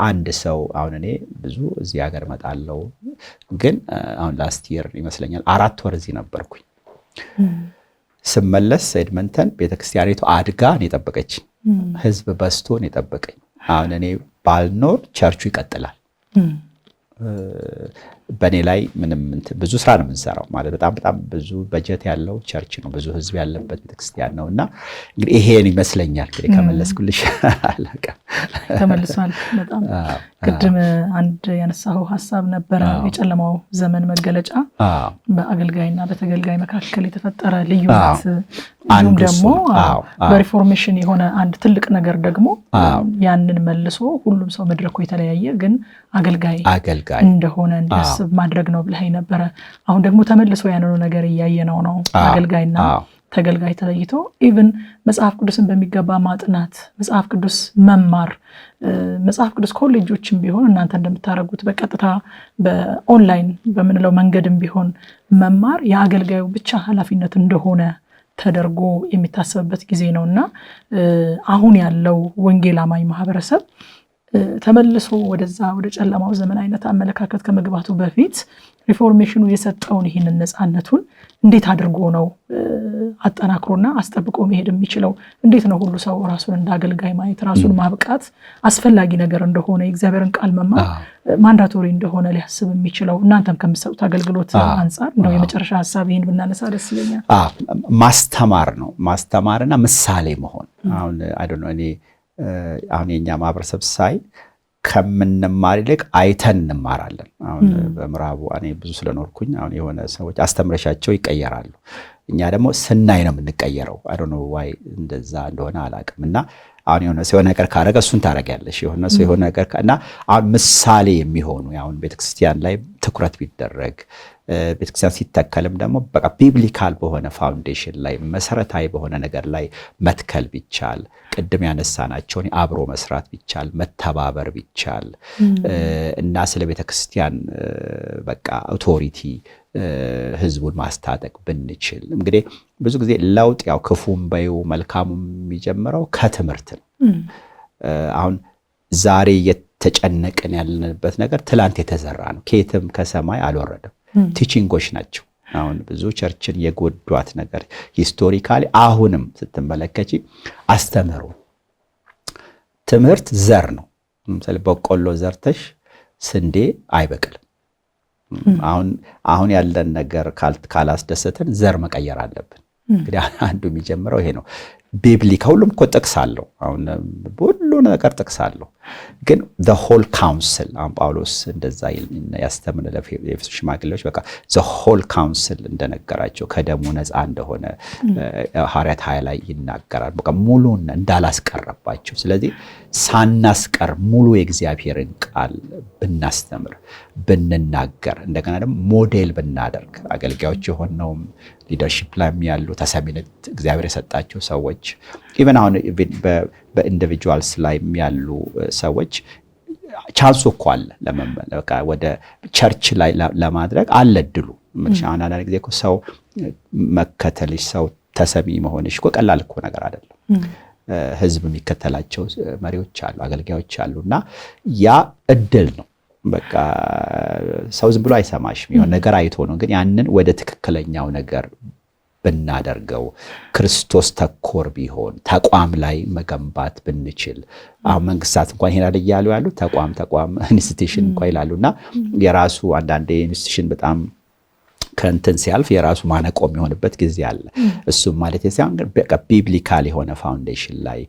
አንድ ሰው አሁን እኔ ብዙ እዚህ ሀገር እመጣለሁ፣ ግን አሁን ላስት ይር ይመስለኛል 4 ወር እዚህ ነበርኩኝ። ስመለስ ኤድመንተን ቤተክርስቲያኒቱ አድጋ ነው የጠበቀችኝ። ህዝብ በዝቶ ነው የጠበቀኝ። አሁን እኔ ባልኖር ቸርቹ ይቀጥላል። በእኔ ላይ ምንም ብዙ ስራ ነው የምንሰራው። ማለት በጣም ብዙ በጀት ያለው ቸርች ነው፣ ብዙ ህዝብ ያለበት ቤተክርስቲያን ነው። እና እንግዲህ ይሄን ይመስለኛል እንግዲህ ከመለስኩልሽ አላውቅም። ተመልሷል። በጣም ቅድም አንድ ያነሳው ሀሳብ ነበረ፣ የጨለማው ዘመን መገለጫ በአገልጋይና በተገልጋይ መካከል የተፈጠረ ልዩነት፣ እንዲሁም ደግሞ በሪፎርሜሽን የሆነ አንድ ትልቅ ነገር ደግሞ ያንን መልሶ ሁሉም ሰው መድረኩ የተለያየ ግን አገልጋይ እንደሆነ እንዲያስብ ማድረግ ነው ብለህ ነበረ። አሁን ደግሞ ተመልሶ ያንኑ ነገር እያየነው ነው። አገልጋይና ተገልጋይ ተለይቶ ኢቭን መጽሐፍ ቅዱስን በሚገባ ማጥናት፣ መጽሐፍ ቅዱስ መማር፣ መጽሐፍ ቅዱስ ኮሌጆችም ቢሆን እናንተ እንደምታደርጉት በቀጥታ በኦንላይን በምንለው መንገድም ቢሆን መማር የአገልጋዩ ብቻ ኃላፊነት እንደሆነ ተደርጎ የሚታሰብበት ጊዜ ነውና አሁን ያለው ወንጌል አማኝ ማህበረሰብ ተመልሶ ወደዛ ወደ ጨለማው ዘመን አይነት አመለካከት ከመግባቱ በፊት ሪፎርሜሽኑ የሰጠውን ይህንን ነፃነቱን እንዴት አድርጎ ነው አጠናክሮና አስጠብቆ መሄድ የሚችለው? እንዴት ነው ሁሉ ሰው ራሱን እንዳገልጋይ ማየት፣ ራሱን ማብቃት አስፈላጊ ነገር እንደሆነ፣ የእግዚአብሔርን ቃል መማር ማንዳቶሪ እንደሆነ ሊያስብ የሚችለው? እናንተም ከምትሰጡት አገልግሎት አንጻር እንደው የመጨረሻ ሀሳብ ይህን ብናነሳ ደስ ይለኛል። ማስተማር ነው፣ ማስተማርና ምሳሌ መሆን። አሁን እኔ አሁን የኛ ማህበረሰብ ሳይ ከምንማር ይልቅ አይተን እንማራለን። አሁን በምዕራቡ እኔ ብዙ ስለኖርኩኝ አሁን የሆነ ሰዎች አስተምረሻቸው ይቀየራሉ። እኛ ደግሞ ስናይ ነው የምንቀየረው። አይ ዶንት ኖ ዋይ እንደዛ እንደሆነ አላውቅም። እና አሁን የሆነ ሰው ነገር ካረገ እሱን ታረጋለሽ። የሆነ ሰው የሆነ ነገር እና አሁን ምሳሌ የሚሆኑ አሁን ቤተክርስቲያን ላይ ትኩረት ቢደረግ፣ ቤተክርስቲያን ሲተከልም ደግሞ በቃ ቢብሊካል በሆነ ፋውንዴሽን ላይ መሰረታዊ በሆነ ነገር ላይ መትከል ቢቻል፣ ቅድም ያነሳናቸውን አብሮ መስራት ቢቻል፣ መተባበር ቢቻል እና ስለ ቤተክርስቲያን በቃ አውቶሪቲ ህዝቡን ማስታጠቅ ብንችል። እንግዲህ ብዙ ጊዜ ለውጥ ያው ክፉም በዩ መልካሙም የሚጀምረው ከትምህርት ነው። አሁን ዛሬ የተጨነቅን ያለንበት ነገር ትላንት የተዘራ ነው፣ ከየትም ከሰማይ አልወረደም። ቲቺንጎች ናቸው። አሁን ብዙ ቸርችን የጎዷት ነገር ሂስቶሪካሊ አሁንም ስትመለከቺ አስተምህሮ፣ ትምህርት ዘር ነው። ለምሳሌ በቆሎ ዘርተሽ ስንዴ አይበቅልም። አሁን ያለን ነገር ካላስደሰተን ዘር መቀየር አለብን። እንግዲህ አንዱ የሚጀምረው ይሄ ነው። ቢብሊካ ሁሉም እኮ ጥቅስ አለው። አሁን ሁሉ ነገር ጥቅስ አለው። ግን the whole council አሁን ጳውሎስ እንደዛ ያስተምር ለኤፌሶን ሽማግሌዎች በቃ the whole council እንደነገራቸው ከደሙ ነፃ እንደሆነ ሐዋርያት 20 ላይ ይናገራል። በቃ ሙሉን እንዳላስቀረባቸው። ስለዚህ ሳናስቀር ሙሉ የእግዚአብሔርን ቃል ብናስተምር፣ ብንናገር፣ እንደገና ደግሞ ሞዴል ብናደርግ አገልጋዮች የሆነውም ሊደርሺፕ ላይ ያሉ ተሰሚነት እግዚአብሔር የሰጣቸው ሰዎች ኢቨን አሁን በኢንዲቪጁዋልስ ላይ ያሉ ሰዎች ቻንሱ እኮ አለ ለመመለካ ወደ ቸርች ላይ ለማድረግ አለ እድሉ። አንዳንድ ጊዜ እኮ ሰው መከተልሽ፣ ሰው ተሰሚ መሆንሽ እኮ ቀላል እኮ ነገር አይደለም። ህዝብ የሚከተላቸው መሪዎች አሉ፣ አገልጋዮች አሉ። እና ያ እድል ነው። በቃ ሰው ዝም ብሎ አይሰማሽም፣ የሆነ ነገር አይቶ ነው። ግን ያንን ወደ ትክክለኛው ነገር ብናደርገው፣ ክርስቶስ ተኮር ቢሆን፣ ተቋም ላይ መገንባት ብንችል። አሁን መንግስታት እንኳን ይሄን አይደል እያሉ ያሉ ተቋም ኢንስቲትዩሽን እንኳን ይላሉና የራሱ አንዳንዴ ኢንስቲትዩሽን በጣም ከእንትን ሲያልፍ የራሱ ማነቆ የሚሆንበት ጊዜ አለ። እሱም ማለት ሳይሆን በቃ ቢብሊካል የሆነ ፋውንዴሽን ላይ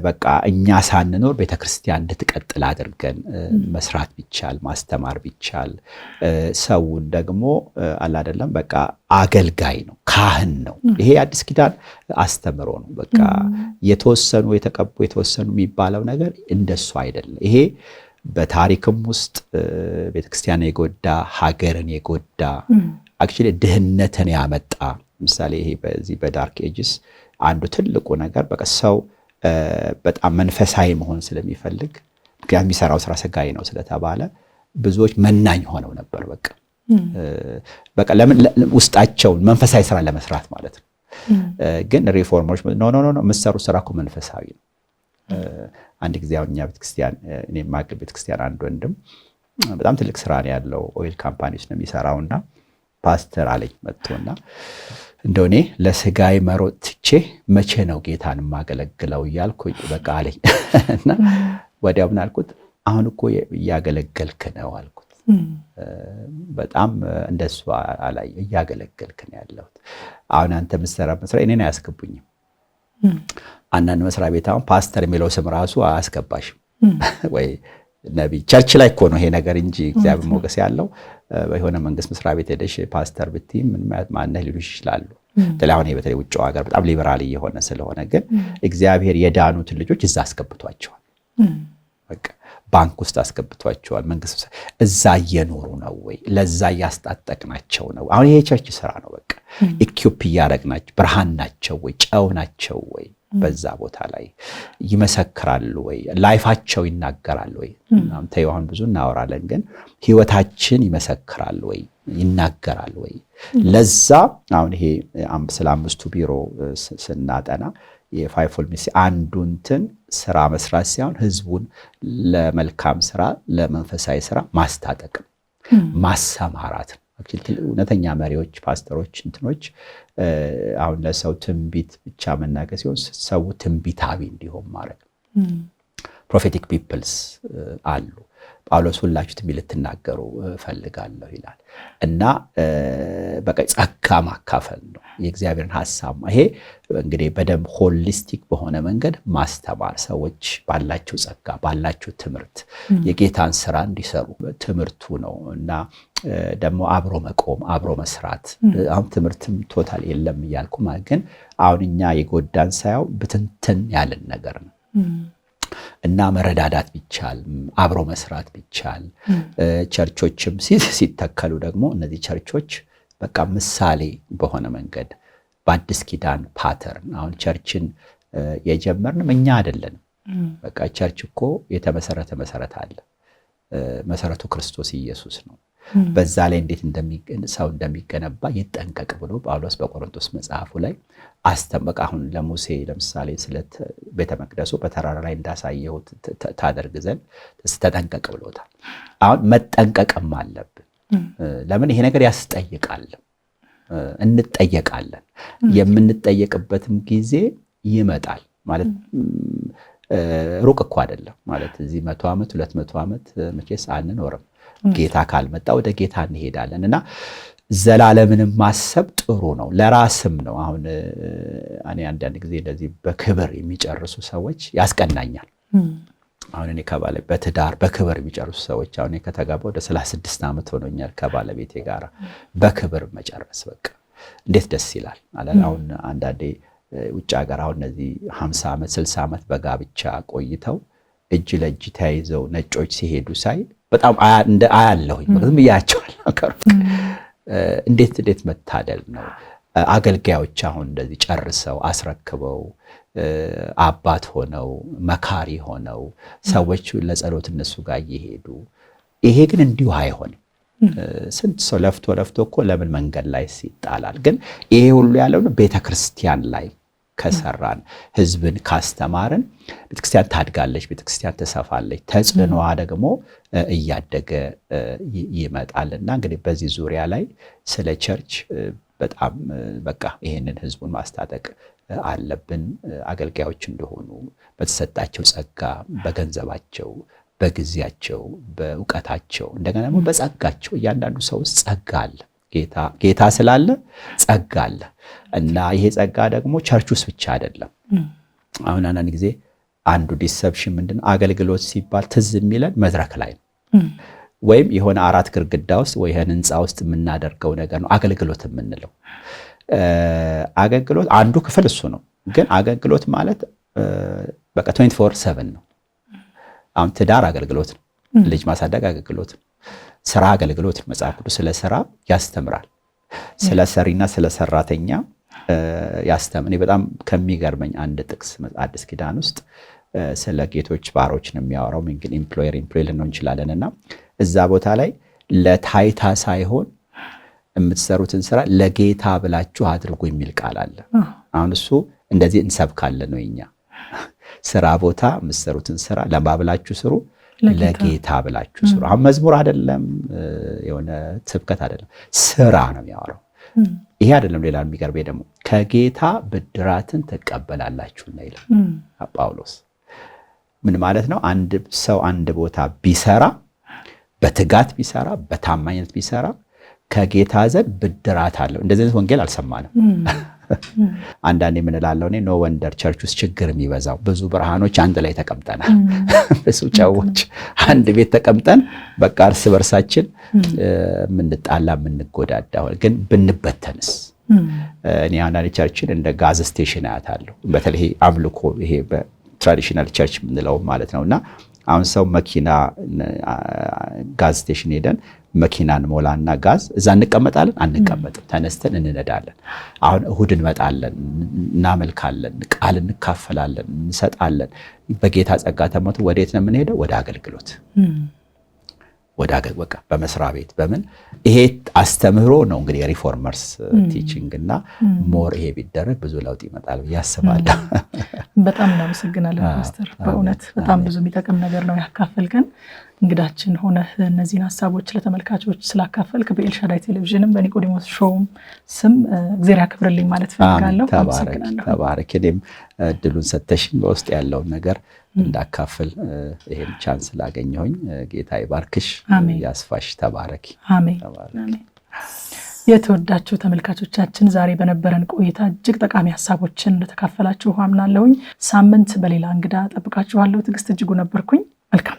በቃ እኛ ሳንኖር ቤተክርስቲያን እንድትቀጥል አድርገን መስራት ቢቻል፣ ማስተማር ቢቻል፣ ሰውን ደግሞ አይደለም በቃ አገልጋይ ነው፣ ካህን ነው። ይሄ አዲስ ኪዳን አስተምሮ ነው። በቃ የተወሰኑ የተቀቡ የተወሰኑ የሚባለው ነገር እንደሱ አይደለም። ይሄ በታሪክም ውስጥ ቤተክርስቲያን የጎዳ ሀገርን የጎዳ አክቹሊ ድህነትን ያመጣ ምሳሌ ይሄ በዚህ በዳርክ ኤጅስ አንዱ ትልቁ ነገር በቃ ሰው በጣም መንፈሳዊ መሆን ስለሚፈልግ ምክንያቱም የሚሰራው ስራ ስጋዊ ነው ስለተባለ ብዙዎች መናኝ ሆነው ነበር። በቃ ለምን ውስጣቸውን መንፈሳዊ ስራ ለመስራት ማለት ነው። ግን ሪፎርመሮች ኖ የምትሰሩ ስራ እኮ መንፈሳዊ ነው። አንድ ጊዜ አሁን እኛ ቤተክርስቲያን እኔ የማውቅ ቤተክርስቲያን አንድ ወንድም በጣም ትልቅ ስራ ነው ያለው ኦይል ካምፓኒ ውስጥ ነው የሚሰራውና ፓስተር አለኝ መጥቶና እንደው እኔ ለስጋይ መሮጥ ትቼ መቼ ነው ጌታን የማገለግለው እያልኩኝ በቃ አለኝ እና ወዲያው ምን አልኩት አሁን እኮ እያገለገልክ ነው አልኩት። በጣም እንደሱ አላይ እያገለገልክ ነው ያለሁት። አሁን አንተ መስራት እኔን አያስገቡኝም። አንዳንድ መስሪያ ቤት አሁን ፓስተር የሚለው ስም ራሱ አያስገባሽም ወይ ነብይ ቸርች ላይ እኮ ነው ይሄ ነገር እንጂ እግዚአብሔር ሞገስ ያለው በሆነ መንግስት መስሪያ ቤት ሄደሽ ፓስተር ብትይ ምን ማነህ ሊሉሽ ይችላሉ። ተላውን በተለይ ውጭው ሀገር በጣም ሊበራል የሆነ ስለሆነ ግን እግዚአብሔር የዳኑትን ልጆች እዛ አስገብቷቸዋል። በቃ ባንክ ውስጥ አስገብቷቸዋል። መንግስት እዛ እየኖሩ ነው ወይ ለዛ ያስጣጠቅናቸው ነው። አሁን ይሄ ቸርች ስራ ነው። በቃ ኢኩፕ ያደረግናቸው ብርሃን ናቸው ወይ ጨው ናቸው ወይ በዛ ቦታ ላይ ይመሰክራሉ ወይ ላይፋቸው ይናገራል ወይ? እናም ተይው አሁን ብዙ እናወራለን ግን ህይወታችን ይመሰክራል ወይ ይናገራል ወይ? ለዛ አሁን ይሄ ስለ 5ቱ ቢሮ ስናጠና የፋይፎል ሚስ አንዱንትን ስራ መስራት ሳይሆን ህዝቡን ለመልካም ስራ ለመንፈሳዊ ስራ ማስታጠቅ ማሰማራት እውነተኛ መሪዎች ፓስተሮች እንትኖች አሁን ለሰው ትንቢት ብቻ መናገር ሲሆን ሰው ትንቢታዊ እንዲሆን ማድረግ ፕሮፌቲክ ፒፕልስ አሉ። ጳውሎስ ሁላችሁ ትንቢት ልትናገሩ ፈልጋለሁ ይላል እና በቃ ጸጋ ማካፈል ነው የእግዚአብሔርን ሐሳብ። ይሄ እንግዲህ በደንብ ሆሊስቲክ በሆነ መንገድ ማስተማር ሰዎች ባላቸው ጸጋ ባላቸው ትምህርት የጌታን ስራ እንዲሰሩ ትምህርቱ ነው እና ደግሞ አብሮ መቆም አብሮ መስራት። አሁን ትምህርትም ቶታል የለም እያልኩ ማለት ግን አሁን እኛ የጎዳን ሳይሆን ብትንትን ያለን ነገር ነው እና መረዳዳት ቢቻል አብሮ መስራት ቢቻል ቸርቾችም ሲተከሉ ደግሞ እነዚህ ቸርቾች በቃ ምሳሌ በሆነ መንገድ በአዲስ ኪዳን ፓተርን አሁን ቸርችን የጀመርንም እኛ አይደለንም። በቃ ቸርች እኮ የተመሰረተ መሰረት አለ። መሰረቱ ክርስቶስ ኢየሱስ ነው። በዛ ላይ እንዴት ሰው እንደሚገነባ ይጠንቀቅ ብሎ ጳውሎስ በቆሮንቶስ መጽሐፉ ላይ አስተምቃ አሁን ለሙሴ ለምሳሌ ስለ ቤተ መቅደሱ በተራራ ላይ እንዳሳየው ታደርግ ዘንድ ተጠንቀቅ ብሎታል። አሁን መጠንቀቅም አለብን። ለምን ይሄ ነገር ያስጠይቃል። እንጠየቃለን። የምንጠየቅበትም ጊዜ ይመጣል ማለት ሩቅ እኮ አይደለም ማለት እዚህ 100 ዓመት 200 ዓመት መቼስ አንኖርም። ጌታ ካልመጣ ወደ ጌታ እንሄዳለን እና ዘላለምንም ማሰብ ጥሩ ነው፣ ለራስም ነው። አሁን እኔ አንዳንድ ጊዜ እንደዚህ በክብር የሚጨርሱ ሰዎች ያስቀናኛል። አሁን እኔ በትዳር በክብር የሚጨርሱ ሰዎች አሁን ከተጋባው ወደ 36 ዓመት ሆኖኛል ከባለቤቴ ጋር በክብር መጨረስ በቃ እንዴት ደስ ይላል አላል። አሁን አንዳንዴ ውጭ ሀገር አሁን እነዚህ 50 ዓመት 60 ዓመት በጋብቻ ቆይተው እጅ ለእጅ ተያይዘው ነጮች ሲሄዱ ሳይ በጣም አያለሁኝ። ምክንያቱም ያያቸዋል እንዴት መታደል ነው። አገልጋዮች አሁን እንደዚህ ጨርሰው አስረክበው አባት ሆነው መካሪ ሆነው ሰዎች ለጸሎት እነሱ ጋር እየሄዱ ይሄ ግን እንዲሁ አይሆንም። ስንት ሰው ለፍቶ እኮ ለምን መንገድ ላይ ይጣላል? ግን ይሄ ሁሉ ያለው ቤተክርስቲያን ላይ ከሰራን ህዝብን ካስተማርን ቤተክርስቲያን ታድጋለች፣ ቤተክርስቲያን ተሰፋለች፣ ተጽዕኖዋ ደግሞ እያደገ ይመጣልና እንግዲህ በዚህ ዙሪያ ላይ ስለ ቸርች በጣም በቃ ይሄንን ህዝቡን ማስታጠቅ አለብን። አገልጋዮች እንደሆኑ በተሰጣቸው ጸጋ በገንዘባቸው በጊዜያቸው በእውቀታቸው እንደገና ደግሞ በጸጋቸው እያንዳንዱ ሰው ጸጋ አለ። ጌታ ስላለ ጸጋ አለ እና ይሄ ጸጋ ደግሞ ቸርች ውስጥ ብቻ አይደለም። አሁን አንዳንድ ጊዜ አንዱ ዲሰፕሽን ምንድነው አገልግሎት ሲባል ትዝ የሚለን መድረክ ላይ ነው ወይም የሆነ አራት ግርግዳ ውስጥ ወይ ህንጻ ውስጥ የምናደርገው ነገር ነው አገልግሎት የምንለው። አገልግሎት አንዱ ክፍል እሱ ነው። ግን አገልግሎት ማለት በቃ 24/7 ነው። አሁን ትዳር አገልግሎት ነው። ልጅ ማሳደግ አገልግሎት ነው። ስራ አገልግሎት ነው። መጽሐፍ ቅዱስ ስለ ስራ ያስተምራል። ስለ ሰሪና ስለ ሰራተኛ ያስተምራል። በጣም ከሚገርመኝ አንድ ጥቅስ አዲስ ኪዳን ውስጥ ስለ ጌቶች ባሮች ነው የሚያወራው። ግን ኢምፕሎየር ልንሆን እንችላለን እና እዛ ቦታ ላይ ለታይታ ሳይሆን የምትሰሩትን ስራ ለጌታ ብላችሁ አድርጉ የሚል ቃል አለ። አሁን እሱ እንደዚህ እንሰብካለን ነው እኛ ስራ ቦታ የምትሰሩትን ስራ ለማብላችሁ ስሩ፣ ለጌታ ብላችሁ ስሩ። አሁን መዝሙር አይደለም፣ የሆነ ስብከት አይደለም፣ ስራ ነው የሚያወራው። ይሄ አይደለም ሌላ የሚቀርበው ደግሞ ከጌታ ብድራትን ትቀበላላችሁና ይላል ጳውሎስ። ምን ማለት ነው? አንድ ሰው አንድ ቦታ ቢሰራ፣ በትጋት ቢሰራ፣ በታማኝነት ቢሰራ ከጌታ ዘንድ ብድራት አለው። እንደዚህ አይነት ወንጌል አልሰማንም። አንዳንዴ ምን እላለሁ እኔ ኖ ወንደር ቸርች ውስጥ ችግር የሚበዛው ብዙ ብርሃኖች አንድ ላይ ተቀምጠናል። ብዙ ጨዎች አንድ ቤት ተቀምጠን በቃ እርስ በርሳችን የምንጣላ የምንጎዳዳ፣ ግን ብንበተንስ? እኔ አንዳንድ ቸርችን እንደ ጋዝ ስቴሽን አያታለሁ። በተለይ አምልኮ ይሄ በትራዲሽናል ቸርች የምንለው ማለት ነውና አሁን ሰው መኪና ጋዝ ስቴሽን ሄደን መኪናን ሞላና ጋዝ እዛ እንቀመጣለን? አንቀመጥም። ተነስተን እንነዳለን። አሁን እሁድ እንመጣለን፣ እናመልካለን፣ ቃል እንካፈላለን፣ እንሰጣለን። በጌታ ጸጋ ተሞት ወዴት ነው የምንሄደው? ወደ አገልግሎት፣ ወደ በቃ በመስሪያ ቤት በምን ይሄ አስተምህሮ ነው እንግዲህ የሪፎርመርስ ቲቺንግ እና ሞር ይሄ ቢደረግ ብዙ ለውጥ ይመጣል ብዬ አስባለሁ። በጣም እናመሰግናለን ፓስተር። በእውነት በጣም ብዙ የሚጠቅም ነገር ነው ያካፈልከን። እንግዳችን ሆነ እነዚህን ሀሳቦች ለተመልካቾች ስላካፈልክ በኤልሻዳይ ቴሌቪዥንም በኒቆዲሞስ ሾውም ስም እግዚአብሔር ያክብርልኝ ማለት ፈልጋለሁ። አመሰግናለሁ። ተባረክ። እኔም እድሉን ሰተሽኝ በውስጥ ያለውን ነገር እንዳካፍል ይሄን ቻንስ ስላገኘሁኝ ጌታ ይባርክሽ፣ ያስፋሽ። ተባረኪ። አሜን። የተወዳችሁ ተመልካቾቻችን ዛሬ በነበረን ቆይታ እጅግ ጠቃሚ ሀሳቦችን እንደተካፈላችሁ አምናለሁኝ። ሳምንት በሌላ እንግዳ ጠብቃችኋለሁ። ትዕግስት እጅጉ ነበርኩኝ። መልካም